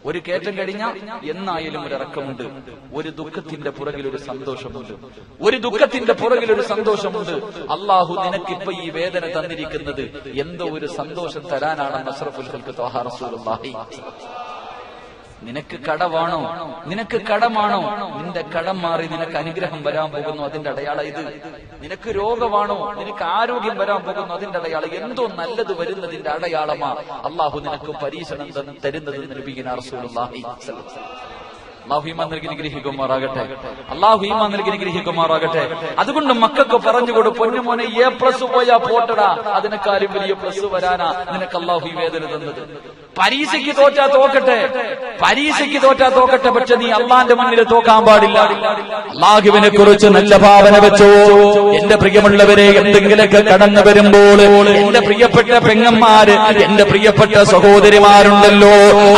ഒരു കയറ്റം കഴിഞ്ഞാൽ എന്നായാലും ഒരു ഇറക്കമുണ്ട്. ഒരു ദുഃഖത്തിന്റെ പുറകിൽ ഒരു സന്തോഷമുണ്ട്, ഒരു ദുഃഖത്തിന്റെ പുറകിൽ ഒരു സന്തോഷമുണ്ട്. അള്ളാഹു നിനക്കിപ്പോ ഈ വേദന തന്നിരിക്കുന്നത് എന്തോ ഒരു സന്തോഷം തരാനാണെന്ന് അഷ്റഫുൽ ഖൽഖ് ത്വാഹ റസൂലുള്ളാഹി. നിനക്ക് കടമാണോ? നിന്റെ കടം മാറി നിനക്ക് അനുഗ്രഹം വരാൻ പോകുന്നു, അതിന്റെ അടയാളം ഇത്. നിനക്ക് രോഗമാണോ? നിനക്ക് ആരോഗ്യം വരാൻ പോകുന്നു, അതിന്റെ അടയാളം. എന്തോ നല്ലത് വരുന്നതിന്റെ അടയാളമാ അള്ളാഹു നിനക്ക് പരീക്ഷണം തരുന്നത് നബിയുനാ റസൂലുള്ളാഹി. അല്ലാഹു ഈമാൻ നൽകി അനുഗ്രഹിക്കുമാറാകട്ടെ. അതുകൊണ്ട് മക്കൾക്ക് പറഞ്ഞുകൊടു, പൊന്നുമോനെ A+ പോയാ പോട്ടടാ, അതിനേക്കാളും വലിയ പ്ലസ് വരാനാ നിനക്ക് അല്ലാഹു ഈ വേദന തന്നത്. പരീക്ഷയ്ക്ക് തോറ്റാ തോക്കട്ടെ, പക്ഷെ നീ അള്ളാന്റെ മുന്നിൽ തോക്കാൻ പാടില്ല. അല്ലാഹുവിനെ കുറിച്ച് നല്ല ഭാവന വെച്ചോ. എന്റെ പ്രിയമുള്ളവരെ, എന്തെങ്കിലൊക്കെ കടന്നു വരുമ്പോൾ എന്റെ പ്രിയപ്പെട്ട പെങ്ങന്മാര്, എന്റെ പ്രിയപ്പെട്ട സഹോദരിമാരുണ്ടല്ലോ,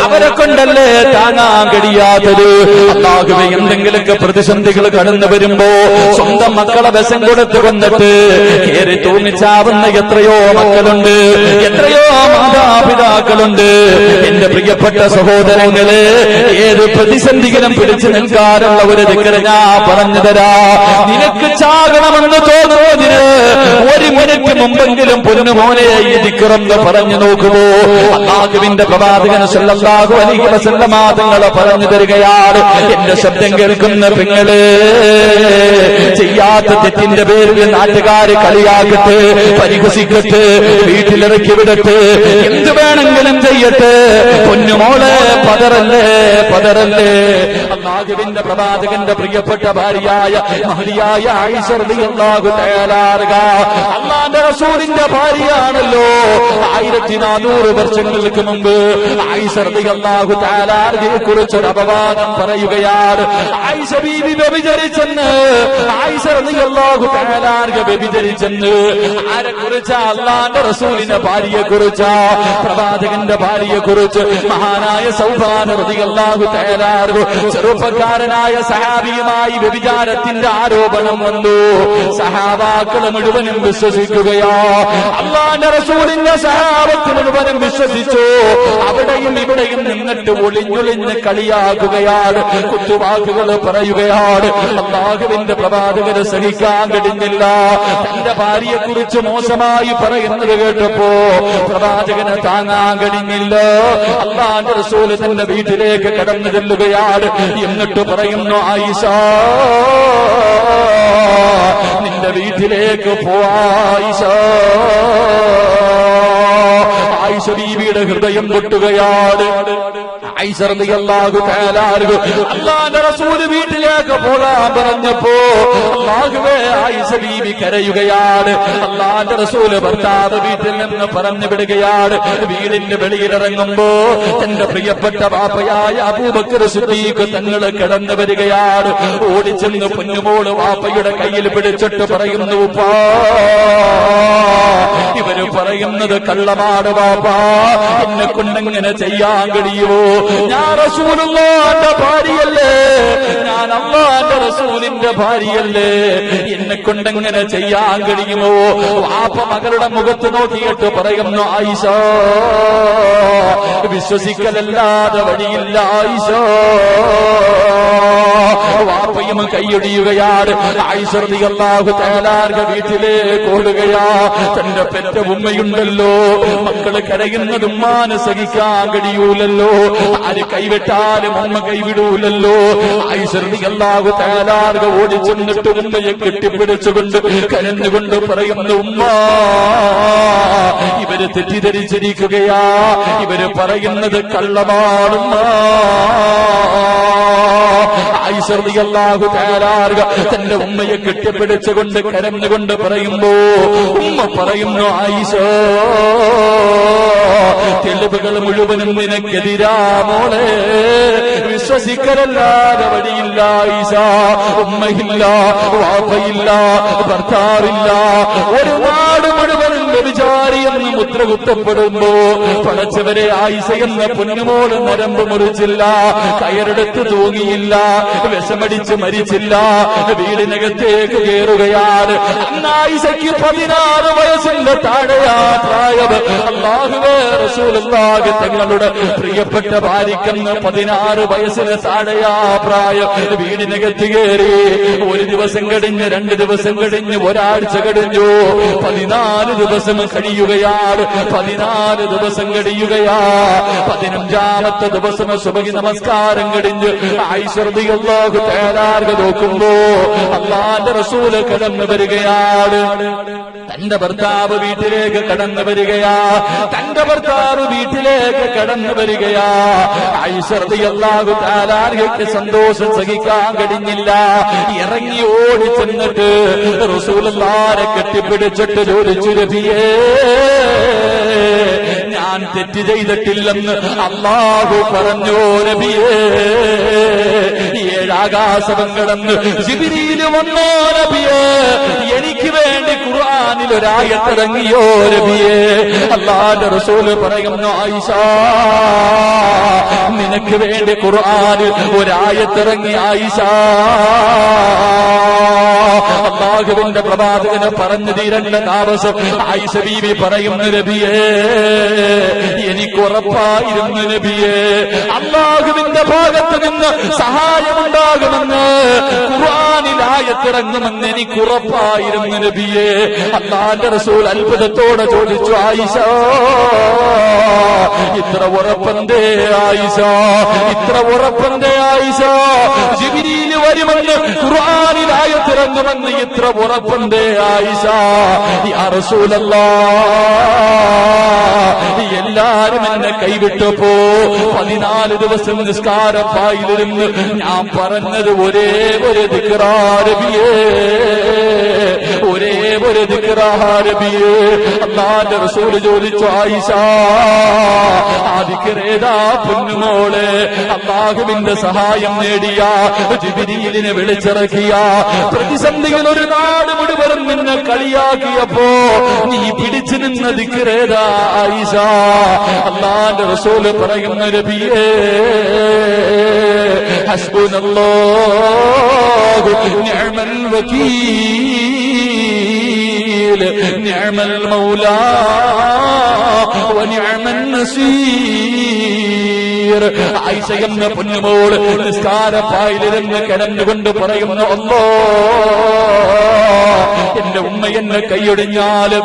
അവരെ കൊണ്ടല്ലേ താങ്ങാൻ കഴിയാത്തത്. അല്ലാഹുവേ എന്തെങ്കിലുമൊക്കെ പ്രതിസന്ധികൾ കടന്നു വരുമ്പോ സ്വന്തം മക്കളെ വിഷം കൊടുത്ത് കൊന്നിട്ട് കേറി തൂങ്ങിച്ചാവുന്ന എത്രയോ മക്കളുണ്ട്, എത്രയോ മാതാപിതാക്കളുണ്ട്. എന്റെ പ്രിയപ്പെട്ട സഹോദരങ്ങളെ, ഏത് പ്രതിസന്ധികളും പിടിച്ചു നിൽക്കാനുള്ള ഒരു ദിക്റ് ഞാൻ പറഞ്ഞു തരാ. നിനക്ക് ചാകണമെന്ന് തോന്നുന്നതിന് ഒരു മിനിറ്റ് മുമ്പെങ്കിലും പൊന്നുമോനെ ഈ ദിക്റെന്ന് പറഞ്ഞു നോക്കുമോ? അല്ലാഹുവിന്റെ പ്രവാചകൻ സല്ലല്ലാഹു അലൈഹി വസല്ലമ തങ്ങൾ പറഞ്ഞു തരികയാണ്. എന്റെ ശബ്ദം കേൾക്കുന്ന പെങ്ങളെ, ചെയ്യാത്ത തെറ്റിന്റെ പേരിൽ നാട്ടുകാര് കളിയാക്കട്ടെ, പരിഹസിക്കട്ടെ, വീട്ടിലിറക്കി വിടട്ടെ, എന്ത് വേണമെങ്കിലും ചെയ്യട്ടെ, പൊന്നുമോളെ പതറല്ലേ, പതറല്ലേ. അല്ലാഹുവിന്റെ പ്രവാചകന്റെ പ്രിയപ്പെട്ട ഭാര്യയായ മഹദിയായ ആയിഷ റളിയല്ലാഹു തആല അൻഹ അല്ലാഹുവിന്റെ റസൂലിന്റെ ഭാര്യയാണല്ലോ. 1400 വർഷങ്ങൾക്ക് മുമ്പ് ആയിഷ റളിയല്ലാഹു തആല അൻഹയെ കുറിച്ച് അപവാദം പറയുകയാണ്. ആയിഷ ബീവി വ്യഭിചരിച്ചെന്ന്, ആയിഷ റളിയല്ലാഹു തആല അൻഹ വ്യഭിചരിച്ചെന്ന് ആരെ കുറിച്ചാ? അല്ലാഹുവിന്റെ റസൂലിന്റെ ഭാര്യയെ കുറിച്ചാ, പ്രവാചകന്റെ ഭാര്യയെ കുറിച്ച്. മഹാനായ സൗബാൻ റളിയല്ലാഹു തആല അൻഹു ചെറുപ്പക്കാരനായ സഹാബിയുമായി വ്യഭിചാരത്തിന്റെ ആരോപണം വന്നു. സഹാബാക്കൾ മുഴുവനും വിശ്വസിക്കുകയോ, അല്ലാഹുവിന്റെ റസൂലിന്റെ സഹാബത്ത് മുഴുവനും വിശ്വസിച്ചു. അവിടെയും ഇവിടെയും നിന്നിട്ട് ഒളിഞ്ഞൊളിഞ്ഞ് കളിയാക്കുകയാണ്, കുത്തുവാക്കുകൾ പറയുകയാണ്. അല്ലാഹുവിന്റെ പ്രവാചകന് സഹിക്കാൻ കഴിഞ്ഞില്ല. തന്റെ ഭാര്യയെ കുറിച്ച് മോശമായി പറയുന്നത് കേട്ടപ്പോ പ്രവാചകന് താങ്ങാൻ കഴിഞ്ഞില്ല. അല്ലാഹുവിന്റെ റസൂൽ തന്റെ വീട്ടിലേക്ക് കടന്നു ചെല്ലുകയാണ്. എന്നിട്ട് പറയുന്നു, ആയിഷ നിന്റെ വീട്ടിലേക്ക് പോവായിഷ. ആയിഷ ബീവിയുടെ ഹൃദയം പൊട്ടുകയാണ്. ആയിഷ റളിയല്ലാഹു തആല അൻഹ അല്ലാഹുവിന്റെ റസൂൽ വീട്ടിലേക്ക് പോകാൻ പറഞ്ഞപ്പോ അല്ലാഹുവേ ആയിഷ ബീവി കരയുകയാണ്. അല്ലാഹുവിന്റെ റസൂൽ ഭർത്താവ് വീട്ടിൽ നിന്ന് പറഞ്ഞു വിടുകയാണ്. വീടിന്റെ വെളിയിലിറങ്ങുമ്പോ തന്റെ പ്രിയപ്പെട്ട വാപ്പയായ അബൂബക്കർ സിദ്ദീഖ് തങ്ങൾ കടന്നു വരികയാണ്. ഓടിച്ചെന്ന് പൊന്നുമോള് വാപ്പയുടെ കയ്യിൽ പിടിച്ചിട്ട് പറയുന്നു, ഉപ്പാ ഇവര് പറയുന്നത് കള്ളമാണ് വാപ്പാ, എന്നെ കൊണ്ടെങ്ങനെ ചെയ്യാൻ കഴിയുമോ? ഞാൻ റസൂലുള്ളാഹിന്റെ ഭാര്യയല്ലേ, ഞാൻ അല്ലാഹുവിന്റെ റസൂലിന്റെ ഭാര്യയല്ലേ, എന്നെ കൊണ്ടെങ്ങനെ ചെയ്യാൻ കഴിയുമോ? വാപ്പ മകളുടെ മുഖത്ത് നോക്കിയിട്ട് പറയുന്നു, ആയിഷ വിശ്വസിക്കലല്ലാതെ വഴിയില്ല ആയിഷ. വാപ്പയും കൈയൊടിയുകയാണ്. ആയിഷ റളിയല്ലാഹു തആല അൻഹ വീട്ടിലേക്ക് ഓടുകയാ. തന്റെ പെറ്റ ഉമ്മയുണ്ടല്ലോ, മക്കള് കരയുന്നത് ഉമ്മാന് സഹിക്കാൻ കഴിയൂലല്ലോ, ആര് കൈവിട്ടാലും ഉമ്മ കൈവിടൂലല്ലോ. ആയിഷ റളിയല്ലാഹു തആല അൻഹ ഓടിച്ചെന്നിട്ട് ഉമ്മയെ കെട്ടിപ്പിടിച്ചുകൊണ്ട് കരഞ്ഞുകൊണ്ട് പറയുന്നു, ഉമ്മ ഇവര് തെറ്റിദ്ധരിച്ചിരിക്കുകയാ, ഇവര് പറയുന്നത് കള്ളമാണെന്ന. ആയിഷ റളിയല്ലാഹു തആല അൻഹ തന്റെ ഉമ്മയെ കെട്ടിപ്പിടിച്ചുകൊണ്ട് കരഞ്ഞുകൊണ്ട് പറയുമ്പോ ഉമ്മ പറയുന്നു, ആയിഷ തെളിവുകൾ മുഴുവനും നിനക്കെതിരാ മോളെ, വിശ്വസിക്കലല്ലാതെ വഴിയില്ല ആയിഷ. ഉമ്മയില്ല, വാപ്പയില്ല, ഭർത്താവില്ല, ഒരു നാട് മുഴുവനും വ്യഭിചാരി എന്ന് മുദ്ര കുത്തപ്പെടുമ്പോ പടച്ചവരെ ആയിഷ എന്ന പൊന്നുമോള് നരമ്പ് മുറിച്ചില്ല, കയറെടുത്ത് തൂങ്ങിയില്ല, വിഷമടിച്ച് മരിച്ചില്ല, വീടിനകത്തേക്ക് കയറുകയാണ്. അന്ന് ആയിഷയ്ക്ക് 16 വയസ്സിന്റെ താഴെയാ പ്രായം. അല്ലാഹുവേ റസൂലുള്ളാഹി തങ്ങളുടെ പ്രിയപ്പെട്ട ഭാര്യയ്ക്കെന്ന് 16 വയസ്സിന് താഴെയാ പ്രായം. വീടിനകത്ത് കയറി. ഒരു ദിവസം കഴിഞ്ഞ്, 2 ദിവസം കഴിഞ്ഞ്, ഒരാഴ്ച കഴിഞ്ഞു, 14 ദിവസം കഴിയുകയാണ്. 14 ദിവസം കഴിയുകയാ. 15ാമത്തെ ദിവസം സുബഹി നമസ്കാരം കഴിഞ്ഞ് ആയിഷ റളിയല്ലാഹു തആല അൻഹ നോക്കുമ്പോ അല്ലാഹുവിന്റെ റസൂൽ കടന്നു വരികയാണ്. തന്റെ ഭർത്താവ് വീട്ടിലേക്ക് കടന്നു വരികയാ. തന്റെ ഭർത്താവ് വീട്ടിലേക്ക് കടന്നു വരികയാ. ആയിഷ റളിയല്ലാഹു തആല അൻഹയ്ക്ക് സന്തോഷം സഹിക്കാൻ കഴിഞ്ഞില്ല. ഇറങ്ങി ഓടി ചെന്നിട്ട് റസൂലുള്ളാഹിനെ കെട്ടിപ്പിടിച്ചിട്ട് ചോദിച്ചു, നബിയേ ഞാൻ തെറ്റ് ചെയ്തിട്ടില്ലെന്ന് അല്ലാഹു പറഞ്ഞു നബിയേ, 7 ആകാശം കടന്ന് ജിബ്രീൽ വന്നോ നബിയേ, എനിക്ക് വേണ്ടി ഖുർആനിൽ ഒരായത്തിറങ്ങിയോ നബിയേ. അല്ലാഹുവിന്റെ റസൂൽ പറയുന്നു, ആയിഷ നിനക്ക് വേണ്ടി ഖുർആനിൽ ഒരായത്തിറങ്ങി ആയിഷ. അല്ലാഹുവിന്റെ പ്രവാചകന് പറഞ്ഞു തീരേണ്ട താമസം ആയിഷ ബീവി പറയുന്നു, നബിയേ എനിക്ക് ഉറപ്പായിരുന്നു നബിയേ, അല്ലാഹുവിന്റെ ഭാഗത്ത് നിന്ന് സഹായമുണ്ടാകുമെന്ന്, ഖുർആനിൽ ആയത്തിറങ്ങുമെന്ന് എനിക്ക് ഉറപ്പായിരുന്നു നബിയേ. അല്ലാഹുവിന്റെ റസൂൽ അത്ഭുതത്തോടെ ചോദിച്ചു, ആയിഷ ഇത്ര ഉറപ്പന്തേ ആയിഷ, ഇത്ര ഉറപ്പന്തേ ആയിഷ, ജിബ്രീൽ വരുമെന്ന് ഖുർആനിൽ ആയത്തിറങ്ങുമെന്ന് ഇത്ര ഉറപ്പന്തേ ആയിഷ. യാ റസൂലല്ലാഹ്, എല്ലാരും എന്നെ കൈവിട്ടപ്പോ 14 ദിവസം നിസ്കാരപ്പായിലിരുന്ന് ഞാൻ പറഞ്ഞത് ഒരേ ഒരു ദിക്റാ നബിയേ, ഒരേ ഒരു ദിക്റാ നബിയേ. അല്ലാഹുവിന്റെ റസൂൽ ചോദിച്ചു, ആയിഷ ആ ദിക്റേതാ പൊന്നുമോളെ? അല്ലാഹുവിന്റെ സഹായം നേടിയ ജിബ്രീലിനെ വിളിച്ചിറക്കിയ പ്രതിസന്ധികൾ ഒരു നാട് മുഴുവൻ നിന്നെ കളിയാക്കിയപ്പോ നീ പിടിച്ചു നിന്ന ദിക്റേതാ ആയിഷ? അല്ലാഹുവിന്റെ റസൂൽ പറയുന്ന നബിയേ, ഹസ്ബുനല്ലാഹു നിഅമൽ വകീൽ, നിഅമൽ മൗലാ വനിഅമൻ നസീർ. ആയിഷ എന്ന പൊന്നുമോൾ നിസ്കാരപ്പായിലിരുന്ന് കിടന്നുകൊണ്ട് പറയുന്നു, അല്ലാഹ് എന്റെ ഉമ്മ എന്നെ കൈയൊടിഞ്ഞാലും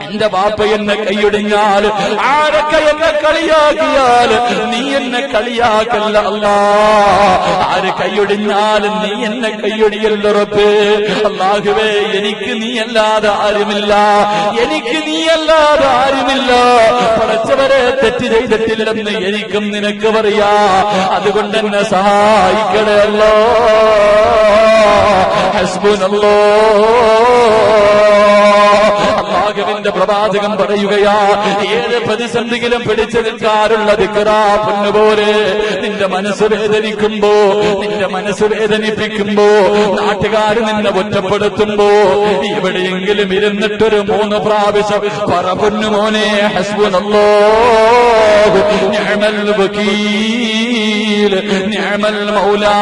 എന്റെ ബാപ്പ എന്നെ കൈയൊടിഞ്ഞാലും ആരൊക്കെ എന്നെ കളിയാക്കിയാലും നീ എന്നെ കളിയാക്കല്ല അല്ലാഹ്. ആര് കൈയൊടിഞ്ഞാലും നീ എന്നെ കൈയൊടിയല്ല റബ്ബേ. അല്ലാഹുവേ എനിക്ക് നീയല്ലാതെ ആരുമില്ല, എനിക്ക് നീയല്ലാതെ ആരുമില്ല. പടച്ചവരെ തെറ്റ് ചെയ്തിട്ടില്ലെന്ന് എനിക്കും നിനക്ക് പറയാ, അതുകൊണ്ട് എന്നെ സഹായിക്കണേ അല്ലാഹ്. അല്ലാഹുവിന്റെ പ്രവാചകൻ പറയുകയാ, ഏത് പ്രതിസന്ധിയിലും പിടിച്ചു നിൽക്കാറുള്ള ദിക്റാ പൊന്നുപോലെ. നിന്റെ മനസ്സ് വേദനിക്കുമ്പോ, നിന്റെ മനസ്സ് വേദനിപ്പിക്കുമ്പോ, നാട്ടുകാർ നിന്നെ ഒറ്റപ്പെടുത്തുമ്പോ എവിടെയെങ്കിലും ഇരുന്നിട്ടൊരു 3 പ്രാവശ്യം പറ പൊന്നുമോനെ, ഹസ്ബുനല്ലാഹു നിഅമൽ വകീൽ, നിഅമൽ മൗലാ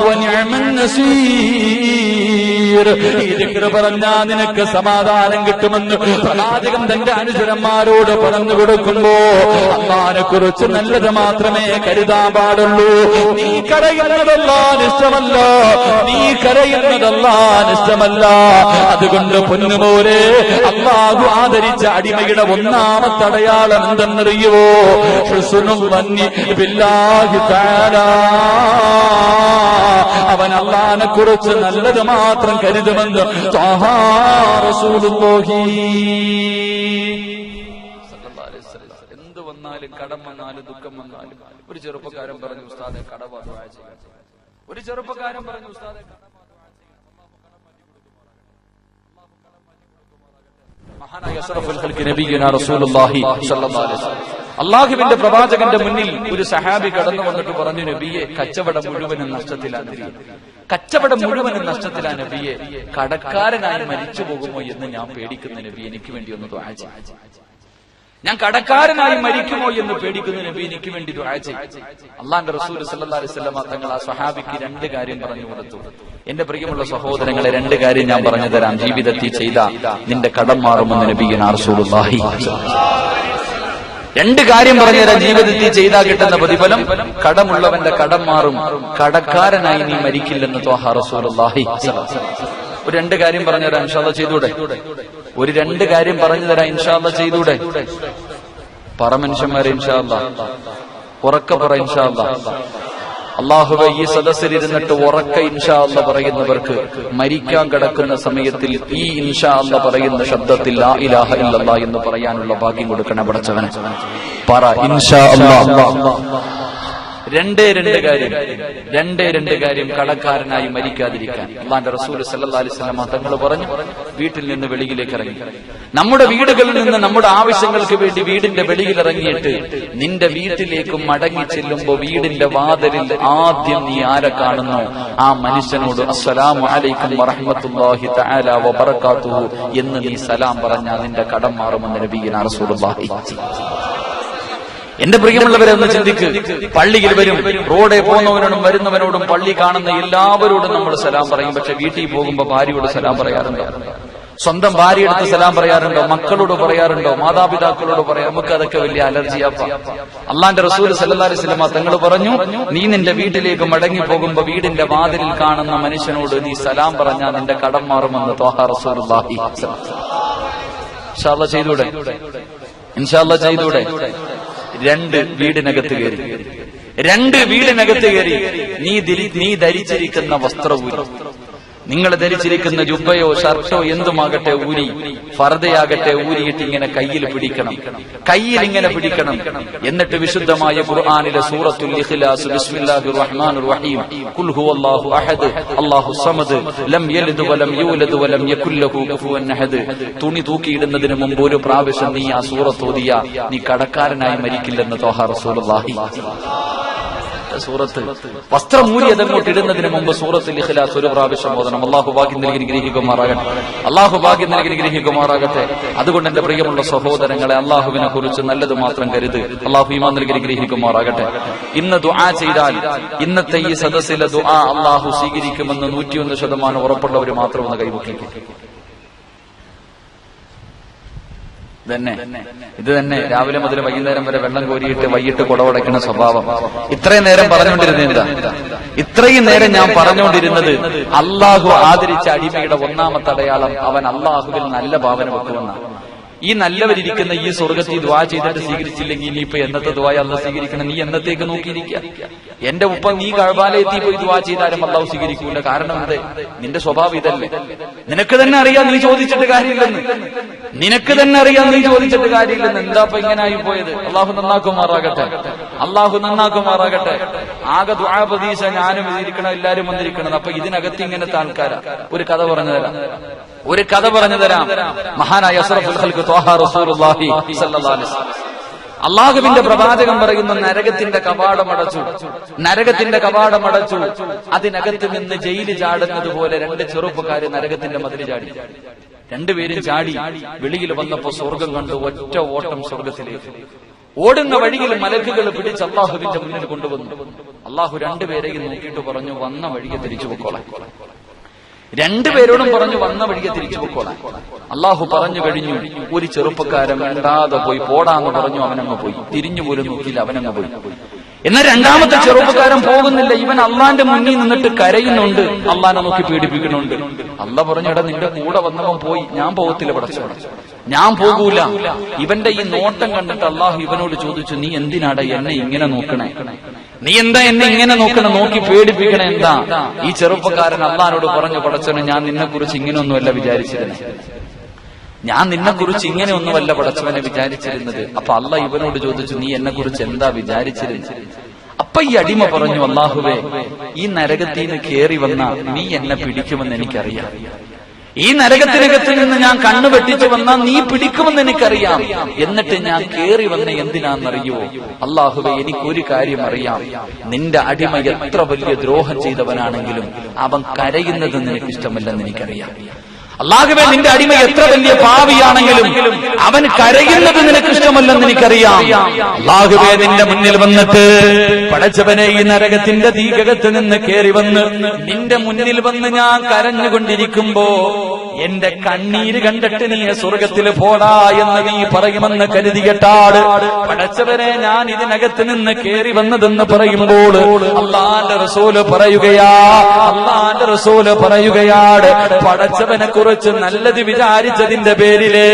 വനിഅമൻ നസീർ. ഈ ദിക്ർ പറഞ്ഞാ നിനക്ക് സമാധാനം കിട്ടുമെന്ന് പ്രവാചകൻ തന്റെ അനുചരന്മാരോട് പറഞ്ഞു കൊടുക്കുമ്പോ അല്ലാഹുവിനെ കുറിച്ച് നല്ലത് മാത്രമേ കരുതാൻ പാടുള്ളൂ. നീ കരയുന്നതല്ലാഹുവിന് ഇഷ്ടമല്ല, നീ കരയുന്നതല്ലാഹുവിന് ഇഷ്ടമല്ല. അതുകൊണ്ട് പൊന്നുമോനെ, അല്ലാഹു ആദരിച്ച അടിമയുടെ ഒന്നാമത്തെ അടയാളം എന്തെന്നറിയുവോ? ഹുസ്നുൽ വന്നി ബില്ലാഹി തആല. അവൻ അല്ലാഹുവിനെ കുറിച്ച് നല്ലത് മാത്രം കരുതുമെന്ന് ത്വാഹ റസൂലുള്ളാഹി സല്ലല്ലാഹു അലൈഹി വസല്ലം. എന്ത് വന്നാലും, കടം വന്നാലും, ദുഃഖം വന്നാലും, ഒരു ചെറുപ്പക്കാരൻ പറഞ്ഞു, ഉസ്താദെ കടവാ ദുആ ചെയ്യാൻ. ഒരു ചെറുപ്പക്കാരൻ പറഞ്ഞു, ഉസ്താദെ മഹാനായ അഷ്റഫുൽ ഖൽഖ് നബിയുനാ റസൂലുള്ളാഹി സ്വല്ലല്ലാഹു അലൈഹി വസല്ലം, അല്ലാഹുവിന്റെ പ്രവാചകന്റെ മുന്നിൽ ഒരു സഹാബി കടന്നു വന്നിട്ട് പറഞ്ഞു, നബിയെ കച്ചവടം മുഴുവനും നഷ്ടത്തിലാണ്, കച്ചവടം മുഴുവനും നഷ്ടത്തിലാണ് നബിയെ, കടക്കാരനായി മരിച്ചു പോകുമോ എന്ന് ഞാൻ പേടിക്കുന്ന നബി, എനിക്ക് വേണ്ടി ഒന്ന് ദുആ ചെയ്യ്. ഞാൻ കടക്കാരനായി മരിക്കുമോ എന്ന് പേടിക്കുന്ന നബി, എനിക്ക് വേണ്ടി ദുആ ചെയ്യ്. അല്ലാഹുവിന്റെ റസൂൽ സല്ലല്ലാഹു അലൈഹി വസല്ലം തങ്ങൾ ആ സ്വഹാബിക്ക് 2 കാര്യം പറഞ്ഞു കൊടുത്തു. എന്റെ പ്രിയമുള്ള സഹോദരങ്ങളെ, 2 കാര്യം ഞാൻ പറഞ്ഞു തരാം. ജീവിതത്തിൽ ചെയ്ത നിന്റെ കടം മാറുമെന്ന് നബിയുനാ റസൂലുള്ളാഹി. 2 കാര്യം പറഞ്ഞുതരാം. ജീവിതത്തിൽ ചെയ്താൽ കിട്ടുന്ന പ്രതിഫലം, കടമുള്ളവന്റെ കടം മാറും, കടക്കാരനായി നീ മരിക്കില്ലെന്ന് ത്വാഹ റസൂലുള്ളാഹി. ഒരു 2 കാര്യം പറഞ്ഞുതരാം, ഇൻഷാ അല്ലാഹ് ചെയ്തൂടെ? ഒരു 2 കാര്യം പറഞ്ഞുതരാം, ഇൻഷാ അല്ലാഹ് ചെയ്തൂടെ? പറ മനുഷ്യന്മാരെ, ഇൻഷാ അല്ലാഹ് ഉറക്കെ പറ, ഇൻഷാ അല്ലാഹ്. അല്ലാഹുവേ, ഈ സദസ്സിലിരുന്നിട്ട് ഉറക്ക ഇൻഷാ അല്ലാഹ് പറയുന്നവർക്ക് മരിക്കാൻ കിടക്കുന്ന സമയത്തിൽ ഈ ഇൻഷാ അല്ലാഹ് പറയുന്ന ശബ്ദത്തിൽ ലാ ഇലാഹ ഇല്ലല്ലാഹ് എന്ന് പറയാനുള്ള ഭാഗ്യം കൊടുക്കണം പടച്ചവനെ. പറ ഇൻഷാ അല്ലാഹ്. രണ്ട് കാര്യം കടക്കാരനായി മരിക്കാതിരിക്കാൻ. അല്ലാഹുവിന്റെ റസൂൽ സല്ലല്ലാഹു അലൈഹി വസല്ലം തങ്ങൾ പറഞ്ഞു, വീട്ടിൽ നിന്ന് വെളിയിലേക്ക് ഇറങ്ങി, നമ്മുടെ വീടുകളിൽ നിന്ന് നമ്മുടെ ആവശ്യങ്ങൾക്ക് വേണ്ടി വീടിന്റെ വെളിയിൽ ഇറങ്ങിയിട്ട് നിന്റെ വീട്ടിലേക്ക് മടങ്ങി ചെല്ലുമ്പോ വീടിന്റെ വാതിലിൽ ആദ്യം നീ ആരെ കാണുന്നു, ആ മനുഷ്യനോട് അസ്സലാമു അലൈക്കും വറഹ്മത്തുള്ളാഹി തആല വബറകാതുഹു എന്ന് നീ സലാം പറഞ്ഞാൽ നിന്റെ കടം മാറുമെന്ന് നബിയുനാ റസൂലുള്ളാഹി. എന്റെ പ്രിയമുള്ളവരെ ഒന്ന് ചിന്തിക്ക്. പള്ളിയിൽ വരും, റോഡെ പോകുന്നവനോടും വരുന്നവനോടും പള്ളി കാണുന്ന എല്ലാവരോടും നമ്മൾ സലാം പറയും. പക്ഷെ വീട്ടിൽ പോകുമ്പോ ഭാര്യയോട് സലാം പറയാറുണ്ടോ? സ്വന്തം ഭാര്യയെടുത്ത് സലാം പറയാറുണ്ടോ? മക്കളോട് പറയാറുണ്ടോ? മാതാപിതാക്കളോട് പറയാം. നമുക്ക് അതൊക്കെ വലിയ അലർജിയാപ്പ. അള്ളാന്റെ റസൂൽ സല്ലല്ലാഹു അലൈഹി വസല്ലം തങ്ങൾ പറഞ്ഞു, നീ നിന്റെ വീട്ടിലേക്ക് മടങ്ങി പോകുമ്പോ വീടിന്റെ വാതിലിൽ കാണുന്ന മനുഷ്യനോട് നീ സലാം പറഞ്ഞാൽ നിന്റെ കടം മാറുമെന്ന് ത്വാഹ റസൂലുള്ളാഹി. ഇൻഷാ അല്ലാഹ് ചെയ്തൂടെ? ഇൻഷാ അല്ലാഹ് ചെയ്തൂടെ? രണ്ട് വീടിനകത്ത് കയറി നീ ധരിച്ചിരിക്കുന്ന വസ്ത്രവും, നിങ്ങൾ ധരിച്ചിരിക്കുന്ന ജുബ്ബയോ ഷർട്ടോ എന്തുമാകട്ടെ ഊരി, ഫർദയാകട്ടെ ഊരിയിട്ട് ഇങ്ങനെ കയ്യിൽ ഇങ്ങനെ പിടിക്കണം. എന്നിട്ട് വിശുദ്ധമായ ഖുർആനിലെ സൂറത്തുൽ ഇഖ്ലാസ് ബിസ്മില്ലാഹിർ റഹ്മാനിർ റഹീം ഖുൽ ഹുവല്ലാഹു അഹദ് അല്ലാഹു സമദ് ലം യലിദ് വലം യൂലദ് വലം യകുൽ ലഹു കുഫുവൻ അഹദ്. തുണി തൂക്കിയിടുന്നതിന് മുമ്പ് ഒരു പ്രാവശ്യം നീ ആ സൂറത്ത് ഓതിയ നീ കടക്കാരനായി മരിക്കില്ലെന്ന് ത്വാഹ റസൂലുള്ളാഹി. സൂറത്ത് വസ്ത്രം മൂരി അതങ്ങോട്ട് ഇടുന്നതിന് മുമ്പ് സൂറത്തുൽ ഇഖ്ലാസ് ഒരു പ്രാവശ്യം ഓതണം. അല്ലാഹു ഭാഗ്യം നൽകി ഗ്രഹിക്കുമാറാകട്ടെ. അതുകൊണ്ട് എന്റെ പ്രിയമുള്ള സഹോദരങ്ങളെ, അള്ളാഹുവിനെ കുറിച്ച് നല്ലത് മാത്രം കരുത്. അല്ലാഹു ഈമാൻ നൽകി ഗ്രഹിക്കുമാറാകട്ടെ. ഇന്ന് ദുആ ചെയ്താൽ ഇന്നത്തെ ഈ സദസ്സിലെ ദുആ അള്ളാഹു സ്വീകരിക്കുമെന്ന് 101% ഉറപ്പുള്ളവർ മാത്രം ഒന്ന് കൈവക്കിക്കും. ഇത് തന്നെ രാവിലെ മുതൽ വൈകുന്നേരം വരെ വെള്ളം കോരിയിട്ട് വൈകിട്ട് കുടവടയ്ക്കുന്ന സ്വഭാവം. ഇത്രയും നേരം ഞാൻ പറഞ്ഞുകൊണ്ടിരുന്നത് അള്ളാഹു ആദരിച്ച അടിമയുടെ ഒന്നാമത്തെ അടയാളം അവൻ അള്ളാഹുവിൽ നല്ല ഭാവന വെക്കുമെന്നാണ്. ഈ നല്ലവരിയ്ക്കുന്ന ഈ സ്വർഗത്തിൽ ദുആ ചെയ്തിട്ട് സ്വീകരിച്ചില്ലെങ്കിൽ ഇനിയിപ്പോ എന്നത്തെ ദുആ അല്ലാഹു സ്വീകരിക്കണം? നീ എന്നത്തേക്ക് നോക്കിയിരിക്കുക? എന്റെ ഉപ്പ നീ കഅബയിലെത്തി പോയി ദുആ ചെയ്താലും അല്ലാഹു സ്വീകരിക്കൂല. കാരണം എന്ത്? നിന്റെ സ്വഭാവം ഇതല്ലേ? നിനക്ക് തന്നെ അറിയാം നീ ചോദിച്ചിട്ട് കാര്യമില്ലെന്ന്. എന്താ ഇങ്ങനെ ആയി പോയത്? അള്ളാഹു നന്നാക്കുമാറാകട്ടെ. ആകെ ദുആ പ്രതീക്ഷ ഞാനും ഇരിക്കണം, എല്ലാരും വന്നിരിക്കണം. അപ്പൊ ഇതിനകത്ത് ഇങ്ങനത്തെ ആൾക്കാരാ. ഒരു കഥ പറഞ്ഞു തരാം. മഹാനായ അഷ്റഫുൽ ഖൽഖ് ത്വാഹ റസൂലുള്ളാഹി സ്വല്ലല്ലാഹു അലൈഹി വസല്ലം, അള്ളാഹുവിന്റെ പ്രവാചകൻ പറയുന്ന നരകത്തിന്റെ കവാടമടച്ചു. അതിനകത്ത് നിന്ന് ജയില് ചാടുന്നത് പോലെ രണ്ട് ചെറുപ്പക്കാര് നരകത്തിന്റെ മതിൽ ചാടി. രണ്ടുപേരും ചാടി വെളിയിൽ വന്നപ്പോ സ്വർഗം കണ്ടു. ഒറ്റ ഓട്ടം സ്വർഗത്തിലേക്ക്. ഓടുന്ന വഴിയിൽ മലക്കുകൾ പിടിച്ച് അള്ളാഹുവിന്റെ മുന്നിൽ കൊണ്ടുവന്നു. അള്ളാഹു രണ്ടുപേരെയും നോക്കിയിട്ട് പറഞ്ഞു, വന്ന വഴിയെ തിരിച്ചു പൊക്കോളാം. രണ്ടുപേരോടും പറഞ്ഞു, വന്ന വഴിയെ തിരിച്ചു പൊക്കോളാം. അള്ളാഹു പറഞ്ഞു കഴിഞ്ഞു. ഒരു ചെറുപ്പക്കാരൻ മിണ്ടാതെ പോയി. പോടാന്ന് പറഞ്ഞു, അവനങ്ങ് പോയി. തിരിഞ്ഞു പോലും നോക്കിയില്ല, അവനങ്ങ് പോയി. എന്നാൽ രണ്ടാമത്തെ ചെറുപ്പക്കാരൻ പോകുന്നില്ല. ഇവൻ അള്ളാന്റെ മുന്നിൽ നിന്നിട്ട് കരയുന്നുണ്ട്, അള്ളാനെ നോക്കി പീഡിപ്പിക്കുന്നുണ്ട്. അള്ളാഹ് പറഞ്ഞു, എടാ നിന്റെ കൂടെ വന്നവൻ പോയി, ഞാൻ പോകത്തില്ല, പടച്ചോനെ ഞാൻ പോകൂല. ഇവന്റെ ഈ നോട്ടം കണ്ടിട്ട് അള്ളാഹു ഇവനോട് ചോദിച്ചു, നീ എന്തിനാടാ എന്നെ ഇങ്ങനെ നോക്കണേ? നീ എന്താ എന്നെ ഇങ്ങനെ നോക്കി പേടിപ്പിക്കണേ എന്താ? ഈ ചെറുപ്പക്കാരൻ അള്ളാഹിനോട് പറഞ്ഞു, പടച്ചോനെ ഞാൻ നിന്നെക്കുറിച്ച് ഇങ്ങനെയൊന്നുമല്ല വിചാരിച്ചിരുന്നത്. പടച്ചവനെ വിചാരിച്ചിരുന്നത്. അപ്പൊ അള്ളാഹ് ഇവനോട് ചോദിച്ചു, നീ എന്നെ കുറിച്ച് എന്താ വിചാരിച്ചിരുന്നത്? അപ്പൊ ഈ അടിമ പറഞ്ഞു, അല്ലാഹുവേ, ഈ നരകത്തിൽ നിന്ന് കേറി വന്ന നീ എന്നെ പിടിക്കുമെന്ന് എനിക്കറിയാം. ഈ നരകത്തിനകത്ത് നിന്ന് ഞാൻ കണ്ണു വെട്ടിച്ചു വന്നാൽ നീ പിടിക്കുമെന്ന് എനിക്കറിയാം. എന്നിട്ട് ഞാൻ കേറി വന്ന എന്തിനാണെന്നറിയോ? അല്ലാഹുവേ, എനിക്കൊരു കാര്യം അറിയാം. നിന്റെ അടിമ എത്ര വലിയ ദ്രോഹം ചെയ്തവനാണെങ്കിലും അവൻ കരയുന്നത് നിനക്കിഷ്ടമല്ലെന്ന് എനിക്കറിയാം. അല്ലാഹുവേ, നിന്റെ അടിമ എത്ര വലിയ പാപിയാണെങ്കിലും അവൻ കരയുന്നത് നിനക്കിഷ്ടമല്ലെന്ന് എനിക്കറിയാം. അല്ലാഹുവേ, നിന്റെ മുന്നിൽ വന്നിട്ട് പടച്ചവനെ ഈ നരകത്തിന്റെ തീകകത്ത് നിന്ന് കേറി വന്ന് നിന്റെ മുന്നിൽ വന്ന് ഞാൻ കരഞ്ഞുകൊണ്ടിരിക്കുമ്പോ എന്റെ കണ്ണീര് കണ്ടിട്ട് നീ സ്വർഗത്തിൽ പോടാ എന്ന് നീ പറയുമെന്ന് കരുതിയിട്ടാട് പടച്ചവനെ ഞാൻ ഇതിനകത്ത് നിന്ന് കേറി വന്നതെന്ന് പറയുമ്പോൾ അള്ളാന്റെ റസൂല് പറയുകയാണ്, പടച്ചവനെ കുറിച്ച് നല്ലത് വിചാരിച്ചതിന്റെ പേരില്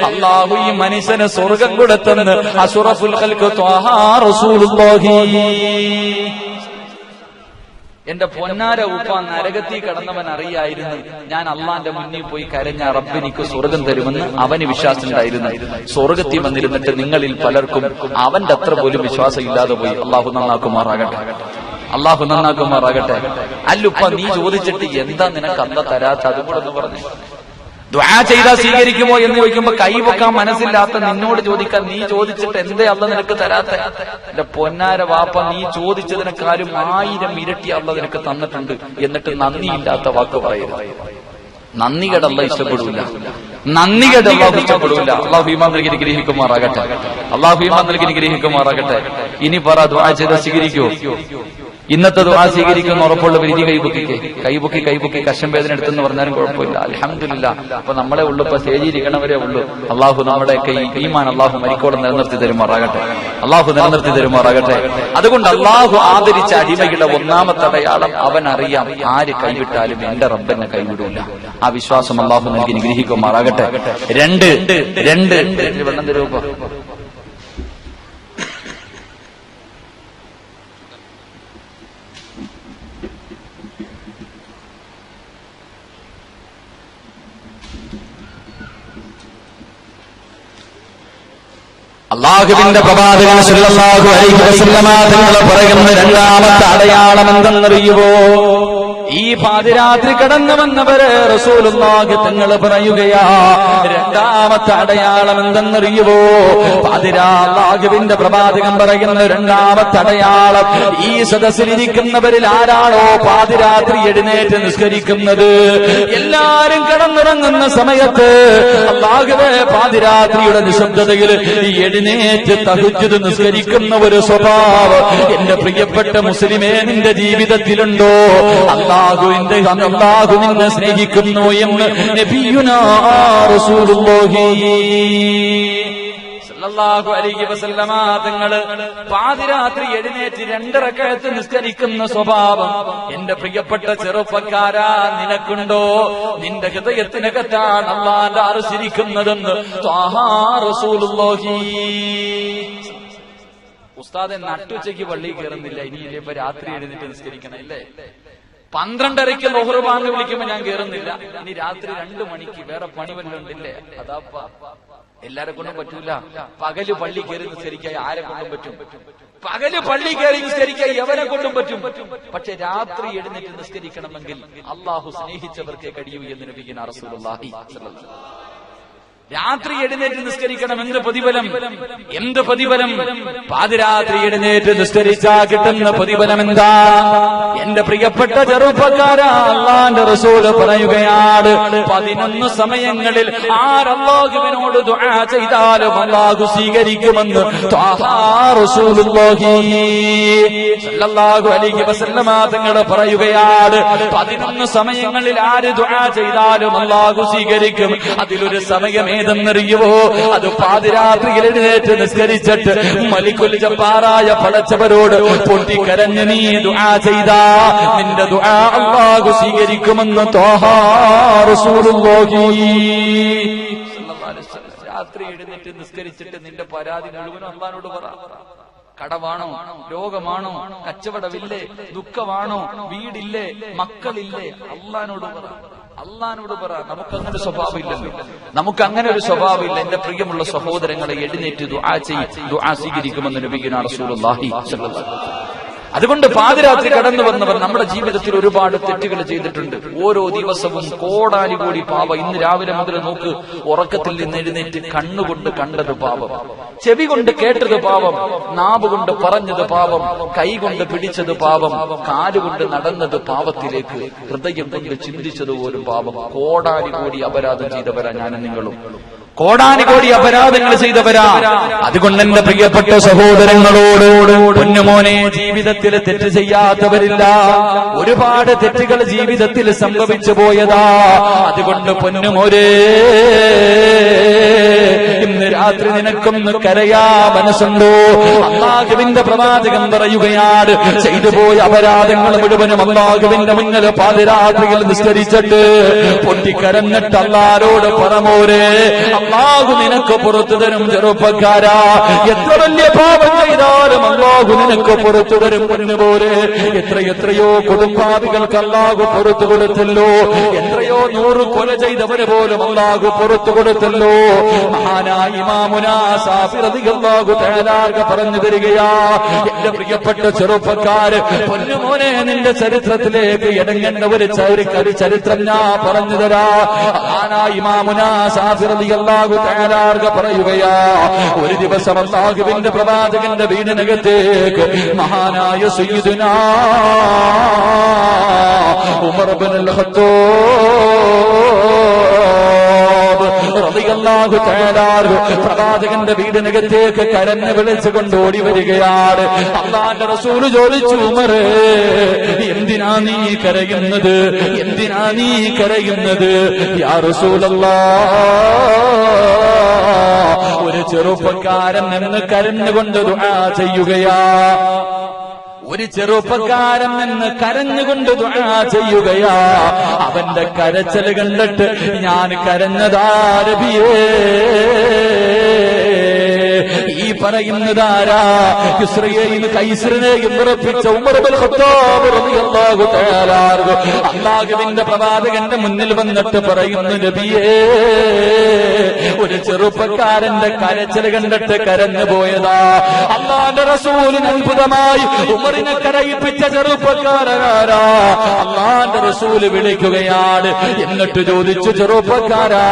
അള്ളാഹു ഈ മനുഷ്യന് സ്വർഗം കൊടുത്തെന്ന് അഷ്റഫുൽ ഖൽഖ് ത്വാഹ റസൂലുള്ളാഹി. എന്റെ പൊന്നാര ഉപ്പ നരകത്തിൽ കടന്നവൻ അറിയായിരുന്നു ഞാൻ അള്ളാന്റെ മുന്നിൽ പോയി കരഞ്ഞ റബ്ബെനിക്ക് സ്വർഗം തരുമെന്ന് അവന് വിശ്വാസമുണ്ടായിരുന്നു. സ്വർഗത്തിൽ വന്നിരുന്നിട്ട് നിങ്ങളിൽ പലർക്കും അവന്റെ അത്ര പോലും വിശ്വാസം ഇല്ലാതെ പോയി. അള്ളാഹു നന്നാക്കുമാറാകട്ടെ, അള്ളാഹു നന്നാക്കുമാറാകട്ടെ. അല്ലുപ്പ നീ ചോദിച്ചിട്ട് എന്താ നിനക്ക് അല്ല തരാത്ത, അതും കൂടെ ഒന്ന് പറഞ്ഞു. ദുആ ചെയ്താൽ സ്വീകരിക്കുമോ എന്ന് ചോദിക്കുമ്പോ കൈവെക്കാൻ മനസ്സില്ലാത്ത നിന്നോട് ചോദിക്കാൻ നീ ചോദിച്ചിട്ട് എന്തേ അല്ല നിനക്ക് തരാത്ത? എന്റെ പൊന്നാര വാപ്പ, നീ ചോദിച്ചതിനെക്കാളും 1000 ഇരട്ടി അല്ല നിനക്ക് തന്നിട്ടുണ്ട്. എന്നിട്ട് നന്ദിയില്ലാത്ത വാക്ക് പറയരുത്. നന്ദികേട് അല്ലാഹു ഇഷ്ടപ്പെടൂല, നന്ദികേട് അല്ലാഹു ഇഷ്ടപ്പെടൂല. അല്ലാഹു ഈമാൻ നൽകി അനുഗ്രഹിക്കുമാറാകട്ടെ, അല്ലാഹു ഈമാൻ നൽകി അനുഗ്രഹിക്കുമാറാകട്ടെ. ഇനി പറ, ദുആ ചെയ്താൽ സ്വീകരിക്കുമോ? ഇന്നത്തെ ദുആ സ്വീകരിക്കുന്ന ഉറപ്പുള്ള വിധി കൈപൊക്കി കശം വേദന എടുത്തെന്ന് പറഞ്ഞാലും കുഴപ്പമില്ല. അൽഹംദുലില്ലാഹ്. അപ്പൊ നമ്മളെ ഉള്ളു, ഇപ്പൊ സ്റ്റേജിൽ ഇരിക്കണവരെ ഉള്ളു. അള്ളാഹു നമ്മുടെയൊക്കെ ഈ ഈമാൻ അള്ളാഹു മരിക്കോടെ നിലനിർത്തി തരുമാറാകട്ടെ, അള്ളാഹു നിലനിർത്തി തരുമാറാകട്ടെ. അതുകൊണ്ട് അള്ളാഹു ആദരിച്ച അടിമയുടെ ഒന്നാമത്തെ അടയാളം അവൻ അറിയാം ആര് കൈവിട്ടാലും എന്റെ റബ്ബെന്നെ കൈവിടൂല. ആ വിശ്വാസം അള്ളാഹു നൽകി അനുഗ്രഹിക്കുമാറാകട്ടെ. രണ്ട് വെള്ളം തരുമോ? അല്ലാഹുവിന്റെ പ്രവാചകൻ സല്ലല്ലാഹു അലൈഹി വസല്ലമ തങ്ങൾ പറയുന്ന രണ്ടാമത്തെ അടയാളം എന്തെന്നറിയുമോ? ഈ പാതിരാത്രി കടന്നു വന്നവര് റസൂലുള്ളാഹി തങ്ങൾ പറയുകയാ, രണ്ടാമത്തെ അടയാളം എന്തെന്നറിയുമോ? അല്ലാഹുവിന്റെ പ്രവാചകൻ പറയുന്ന രണ്ടാമത്തെ അടയാളം, ഈ സദസ്സിലിരിക്കുന്നവരിൽ ആരാണോ പാതിരാത്രി എഴുന്നേറ്റ് നിസ്കരിക്കുന്നത്, എല്ലാരും കിടന്നുറങ്ങുന്ന സമയത്ത് അല്ലാഹുവേ പാതിരാത്രിയുടെ നിശബ്ദതയിൽ എഴുന്നേറ്റ് തഹജ്ജുദ് നിസ്കരിക്കുന്ന ഒരു സ്വഭാവം എന്റെ പ്രിയപ്പെട്ട മുസ്ലിമേ നിന്റെ ജീവിതത്തിലുണ്ടോ? അല്ലാഹു നിന്നെ സ്നേഹിക്കുന്നു എന്ന് നബിയുനാ റസൂലുള്ളാഹി സല്ലല്ലാഹു അലൈഹി വസല്ലമ തങ്ങള് പാതിരാത്രി എഴുന്നേറ്റ് 2 റക്അത്ത് നിസ്കരിക്കുന്ന സ്വഭാവം എന്റെ പ്രിയപ്പെട്ട ചെറുപ്പക്കാരാ നിനക്കുണ്ടോ? നിന്റെ ഹൃദയത്തിനകത്താണ് അല്ലാഹുവിന്റെ അർശിരിക്കുന്നതെന്ന് ത്വാഹാ റസൂലുള്ളാഹി. ഉസ്താദെ നട്ടുച്ചയ്ക്ക് പള്ളിയിൽ കയറുന്നില്ല, ഇനിയില്ലേ ഇപ്പൊ രാത്രി എഴുന്നേറ്റ് നിസ്കരിക്കണം ഇല്ലേ? 12:30 ളുഹർ ബാങ്ക് വിളിക്കുമ്പോ ഞാൻ കയറുന്നില്ല, ഇനി രാത്രി 2 മണിക്ക് വേറെ പണി വല്ലതും ഉണ്ടില്ലേ? അതാപ്പ എല്ലാരെ കൊണ്ടും പറ്റൂല. പകല് പള്ളി കയറി നിസ്കരിക്കാൻ ആരെ കൊണ്ടും പറ്റും, പകല് പള്ളി കയറി നിസ്കരിക്കാൻ എവരെ കൊണ്ടും പറ്റും. പക്ഷെ രാത്രി എഴുന്നേറ്റ് നിസ്കരിക്കണമെങ്കിൽ അള്ളാഹു സ്നേഹിച്ചവർക്കേ കഴിയൂ എന്ന് നബിയുനാ റസൂലുള്ളാഹി സ്വല്ലല്ലാഹു അലൈഹി വസല്ലം. രാത്രി എഴുന്നേറ്റ് നിസ്കരിക്കണം. എന്ത് പ്രതിഫലം, എന്ത് പ്രതിഫലം! പാതിരാത്രി എഴുന്നേറ്റ് നിസ്കരിച്ചാ കിട്ടുന്ന പ്രതിഫലം എന്താ? എന്റെ പ്രിയപ്പെട്ട ചെറുപ്പക്കാരാ, അല്ലാഹുവിന്റെ റസൂല് പറയുകയാണ്, 11 സമയങ്ങളിൽ ആരല്ലാഹുവിനോട് ദുആ ചെയ്താലും അല്ലാഹു സ്വീകരിക്കുമെന്ന് ത്വാഹാ റസൂലുള്ളാഹി സല്ലല്ലാഹു അലൈഹി വസല്ലമ തങ്ങൾ പറയുകയാണ്. 11 സമയങ്ങളിൽ ആര് ദുആ ചെയ്താലും അല്ലാഹു സ്വീകരിക്കും. അതിലൊരു സമയം ഏതെന്നറിയുമോ? അത് പാതിരാത്രിയിൽ എഴുന്നേറ്റ് നിസ്കരിച്ചിട്ട് മലിക്കുൽ ജബ്ബാറായ പടച്ചവരോട് പൊട്ടിക്കരഞ്ഞ് നീ ദുആ ചെയ്താ നിന്റെ ദുആ അല്ലാഹു സ്വീകരിക്കുമെന്ന് ത്വാഹാ റസൂലുള്ളാഹി സ്വല്ലല്ലാഹു അലൈഹി വസല്ലം. രാത്രി എഴുന്നേറ്റ് നിസ്കരിച്ചിട്ട് നിന്റെ പരാതി മുഴുവനും അല്ലാഹുവോട് പറ. കടവാണോ, രോഗമാണോ, കച്ചവടമില്ലേ, ദുഃഖമാണോ, വീടില്ലേ, മക്കളില്ലേ, അല്ലാഹുവോട് പറ, അള്ളാനോട് പറ. നമുക്കങ്ങനെ സ്വഭാവമില്ലല്ലോ, നമുക്കങ്ങനെ ഒരു സ്വഭാവമില്ല. എന്റെ പ്രിയമുള്ള സഹോദരങ്ങളെ, എഴുന്നേറ്റ് ദുആ ചെയ്യ്, ദുആ സ്വീകരിക്കുമെന്ന് നബിയുനാ റസൂലുള്ളാഹി സ്വല്ലല്ലാഹു അലൈഹി വസല്ലം. അതുകൊണ്ട് പാതിരാത്രി കടന്നു വന്നവർ നമ്മുടെ ജീവിതത്തിൽ ഒരുപാട് തെറ്റുകൾ ചെയ്തിട്ടുണ്ട്. ഓരോ ദിവസവും കോടാനുകോടി പാപം. ഇന്ന് രാവിലെ മുതൽ നോക്ക്, ഉറക്കത്തിൽ നിന്ന് എഴുന്നേറ്റ് കണ്ണുകൊണ്ട് കണ്ടത് പാപം, ചെവി കൊണ്ട് കേട്ടത് പാപം, നാവ് കൊണ്ട് പറഞ്ഞത് പാപം, കൈ കൊണ്ട് പിടിച്ചത് പാപം, കാലുകൊണ്ട് നടന്നത് പാപത്തിലേക്ക്, ഹൃദയം കൊണ്ട് ചിന്തിച്ചത് പോലും പാപം. കോടാനുകോടി അപരാധം ചെയ്തവരാ ഞാനും നിങ്ങളും, കോടാനുകോടി അപരാധങ്ങൾ ചെയ്തവരാ. അതുകൊണ്ട് എന്റെ പ്രിയപ്പെട്ട സഹോദരങ്ങളോട്, പൊന്നുമോനെ, ജീവിതത്തിൽ തെറ്റ് ചെയ്യാത്തവരില്ല. ഒരുപാട് തെറ്റുകൾ ജീവിതത്തിൽ സംഭവിച്ചു പോയതാ. അതുകൊണ്ട് പൊന്നുമോനെ, ഇന്ന് രാത്രി നിനക്കൊന്ന് കരയാ മനസ്സുണ്ടോ? അല്ലാഹുവിന്റെ പ്രവാചകൻ പറയുകയാണ്, ചെയ്തു പോയ അപരാധങ്ങൾ മുഴുവനും അല്ലാഹുവിന്റെ മുന്നിൽ പാതിരാത്രിയിൽ നിസ്കരിച്ചിട്ട് പൊട്ടിക്കരഞ്ഞിട്ട് അല്ലാഹുവോട് പറമോരെ, അല്ലാഹു നിനക്ക് പുറത്തു തരും ചെറുപ്പക്കാരാ. എത്ര വലിയ പാപം ചെയ്താലും അല്ലാഹു നിനക്ക് പുറത്തു തരും പൊന്നുപോലെ. എത്രയോ കൊടുംപാപികൾക്ക് അല്ലാഹു പുറത്തു കൊടുത്തല്ലോ. എത്രയോ 100 കൊല ചെയ്തവര് പോലും അല്ലാഹു പുറത്തു കൊടുത്തല്ലോ. മഹാനായ ഇമാമുനാ സാഫി റളിയല്ലാഹു തആല പറഞ്ഞു തരികയാ, എന്റെ പ്രിയപ്പെട്ട ചെറുപ്പക്കാര്, പൊന്നുമോനെ നിന്റെ ചരിത്രത്തിലേക്ക് ഇടങ്ങേണ്ട ഒരു ചരിത്രം ഞാൻ പറഞ്ഞു തരാ. മഹാനായ ഇമാമുനാ സാഫി റളിയല്ലാഹു തആല പറയുകയാ, ഒരു ദിവസം അല്ലാഹുവിന്റെ പ്രവാചകന്റെ വീടിനകത്തേക്ക് മഹാനായ സയ്യിദുനാ ഉമർ ഇബ്നുൽ ഖത്താബ് റളിയല്ലാഹു തആല പ്രവാചകന്റെ വീടിനകത്തേക്ക് കരഞ്ഞ് വിളിച്ചുകൊണ്ട് ഓടി വരികയാണ്. അല്ലാഹുവിന്റെ റസൂൽ ചോദിച്ചു, ഉമറേ, എന്തിനാ നീ കരയുന്നത്? എന്തിനാ നീ കരയുന്നത്? യാ റസൂലല്ലാഹ്, ഒരു ചെറുപ്പക്കാരൻ എന്ന് കരഞ്ഞുകൊണ്ട് ദുആ ചെയ്യുകയാ. ഒരു ചെറുപ്പക്കാരൻ എന്ന് കരഞ്ഞുകൊണ്ട് ദുആ ചെയ്യുകയാ. അവന്റെ കരച്ചൽ കണ്ടിട്ട് ഞാൻ കരഞ്ഞതാ നബിയേ. ഈ പറയുന്നതാരാ? കിസ്രയെയും കൈസറിനെയും വിറപ്പിച്ച ഉമർ ഇബ്നുൽ ഖത്താബ് റളിയല്ലാഹു തആല അല്ലാഹുവിന്റെ പ്രവാചകന്റെ മുന്നിൽ വന്നിട്ട് പറയുന്നു, നബിയേ, ഒരു ചെറുപ്പക്കാരന്റെ കരച്ചിൽ കണ്ടിട്ട് കരഞ്ഞു പോയതാ. അല്ലാഹുവിന്റെ റസൂലിന് അത്ഭുതമായി, ഉമറിനെ കരയിപ്പിച്ച ചെറുപ്പക്കാരാരാ? അല്ലാഹുവിന്റെ റസൂല് വിളിക്കുകയാണ്. എന്നിട്ട് ചോദിച്ചു, ചെറുപ്പക്കാരാ,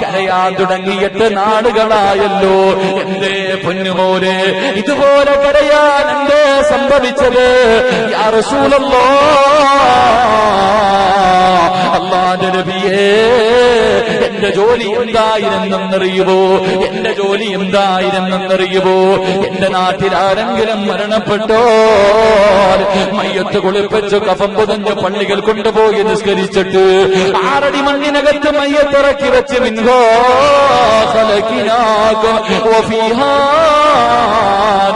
കരയാൻ തുടങ്ങിയിട്ട് നാളുകളായല്ലോ, എന്തേ പൊന്നുമോനെ ഇതുപോലെ കരയാൻ എന്തേ സംഭവിച്ചത്? യാ റസൂലല്ലാഹ്, അല്ലാഹുവിന്റെ നബിയേ, എന്റെ ജോലി എന്തായിരുന്നെന്നറിയുമോ? എന്റെ ജോലി എന്തായിരുന്നെന്നറിയുമോ? എന്റെ നാട്ടിൽ ആരെങ്കിലും മരണപ്പെട്ടോ മയ്യത്ത് കുളിപ്പിച്ച് കഫം പൊതിഞ്ഞ് പള്ളികൾ കൊണ്ടുപോയി നിസ്കരിച്ചിട്ട് 6 അടി മണ്ണിനകത്ത് മയ്യത്തിറക്കി വെച്ച് മിൻഹോ ഖലഖനാകും വഫീഹാ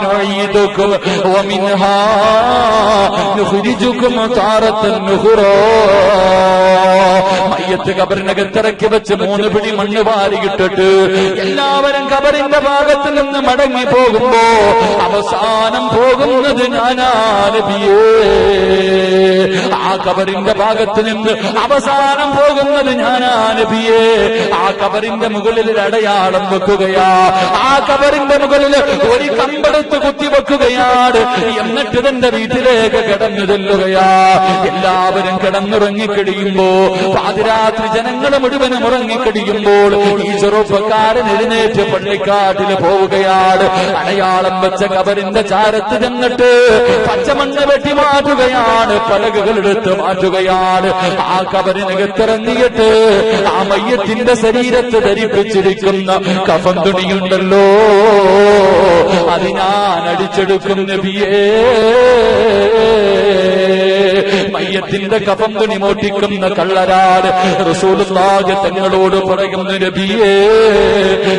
നുഈദുകും വമിൻഹാ നുഖ്രിജുകും താറത്തൻ നുഖ്റാ. മയ്യത്ത് ഖബറിനകത്തിറക്കി വെച്ച് 3 പിടി മണ്ണ് വാരിയിട്ടിട്ട് എല്ലാവരും ഖബറിന്റെ ഭാഗത്ത് നിന്ന് മടങ്ങി പോകുമ്പോ അവസാനം പോകുന്നത് ഞാനാ നബിയേ. ആ ഖബറിന്റെ ഭാഗത്ത് നിന്ന് അവസാനം പോകുന്നത് ഞാനാ നബിയേ. ആ ഖബറിന്റെ മുകളിൽ ഒരു അടയാളം വെക്കുകയാ. ആ ഖബറിന്റെ മുകളിൽ ഒരു കമ്പെടുത്ത് കുത്തിവെക്കുകയാണ്. എന്നിട്ട് തന്റെ വീട്ടിലേക്ക് കിടന്നു ചെല്ലുകയാ. എല്ലാവരും കിടന്നുറങ്ങിക്കഴിയുമ്പോ, പാതിരാത്രി ജനങ്ങൾ മുഴുവനും ഉറങ്ങിക്കഴിയുമ്പോൾ ഈ ചെറുപ്പക്കാരൻ എഴുന്നേറ്റ് പള്ളിക്കാട്ടിൽ പോവുകയാണ്. അടയാളം വെച്ച ഖബറിന്റെ ചാരത്ത് ചെന്നിട്ട് പച്ചമണ്ണ് വെട്ടി മാറ്റുകയാണ്, പലകകൾ എടുത്ത് മാറ്റുകയാണ്. ആ ഖബറിനകത്തിറങ്ങിയിട്ട് ആ മയ്യത്തിന്റെ ശരീരത്ത് ധരിപ്പിച്ചിരിക്കുന്ന കഫൻ തുണിയുണ്ടല്ലോ, അത് ഞാൻ അടിച്ചെടുക്കും നബിയേ. മയ്യത്തിന്റെ കഫം തുണി മോട്ടിക്കുന്ന കള്ളരാട് റസൂലുള്ളാഹി തങ്ങളോട് പറയുന്നു, നബിയേ,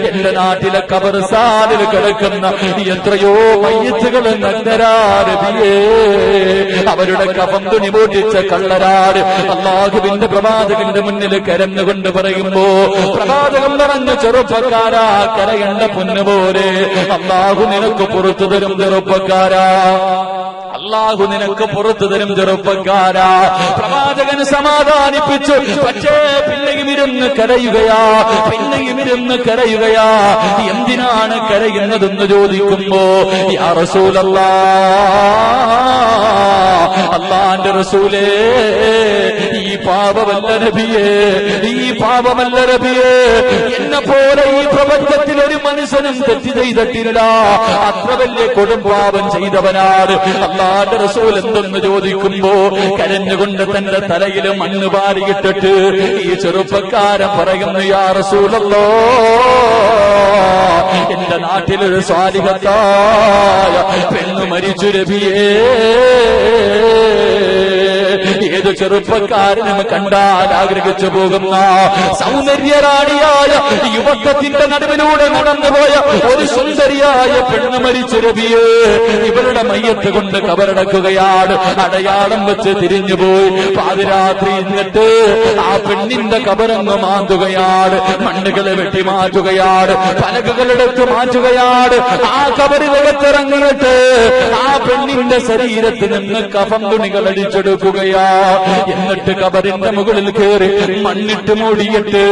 എന്റെ നാട്ടിലെ ഖബർസ്ഥാനിൽ കിടക്കുന്ന എത്രയോ മയ്യത്തുകൾ നഗ്നരാ നബിയേ. അവരുടെ കഫം തുണി മോട്ടിച്ച കള്ളരാട് അല്ലാഹുവിന്റെ പ്രവാചകന്റെ മുന്നിൽ കരഞ്ഞുകൊണ്ട് പറയുമ്പോ പ്രവാചകൻ പറഞ്ഞു, ചെറുപ്പക്കാരാ, കരയണ്ട പൊന്നുപോലെ, അല്ലാഹു നിനക്ക് പുറത്തു തരും ചെറുപ്പക്കാരാ. അല്ലാഹു നിനക്ക് പുറത്തു തരും ചെറുപ്പക്കാരാ. പ്രവാചകൻ സമാധാനിപ്പിച്ചു. പക്ഷേ പിന്നെയും ഇരുന്ന് കരയുകയാ, പിന്നെയും ഇരുന്ന് കരയുകയാ. എന്തിനാണ് കരയുന്നതെന്ന് ചോദിക്കുമ്പോ, യാ റസൂലല്ലാഹ്, അല്ലാഹുവിന്റെ റസൂലേ, ഈ പാപമല്ല നബിയേ, ഈ പാപമല്ല നബിയേ. എന്നെ പോലെ ഈ പ്രപഞ്ചത്തിൽ ഒരു മനുഷ്യനും തെറ്റ് ചെയ്തിട്ടില്ല. അത്ര വലിയ കൊടുംപാപം ചെയ്തവനാണ്. അല്ലാഹുവിന്റെ റസൂൽ എന്തെന്ന് ചോദിക്കുമ്പോ കരഞ്ഞുകൊണ്ട് തന്റെ തലയിൽ മണ്ണ് വാരിയിട്ടിട്ട് ഈ ചെറുപ്പക്കാരൻ പറയുന്നു, യാ റസൂലല്ലാഹ്, എന്റെ നാട്ടിലൊരു സ്വാലിഹത്തായ പെണ്ണ് മരിച്ചു നബിയേ. ഏത് ഏത് ചെറുപ്പക്കാരനും കണ്ടാൽ ആഗ്രഹിച്ചു പോകുന്ന സൗന്ദര്യറാണിയായ യുവത്വത്തിന്റെ നടുവിലൂടെ നടന്നുപോയ ഒരു സുന്ദരിയായ പെണ്ണ് മരിച്ച നബിയേ, ഇവരുടെ മയ്യത്ത് കൊണ്ട് കബറടക്കുകയാണ്. അടയാളം വെച്ച് തിരിഞ്ഞുപോയി പാതിരാത്രി എന്നിട്ട് ആ പെണ്ണിന്റെ കബറങ്ങ് മാന്തുകയാണ്, മണ്ണുകളെ വെട്ടിമാറ്റുകയാണ്, പലകകളെടുത്ത് മാറ്റുകയാണ്. ആ കബറിനകത്തിറങ്ങിയിട്ട് ആ പെണ്ണിന്റെ ശരീരത്തിൽ നിന്ന് കഫം തുണികൾ അടിച്ചെടുക്കുകയാ. എന്നിട്ട് കബറിന്റെ മുകളിൽ കയറി മണ്ണിട്ട് മൂടിയിട്ട്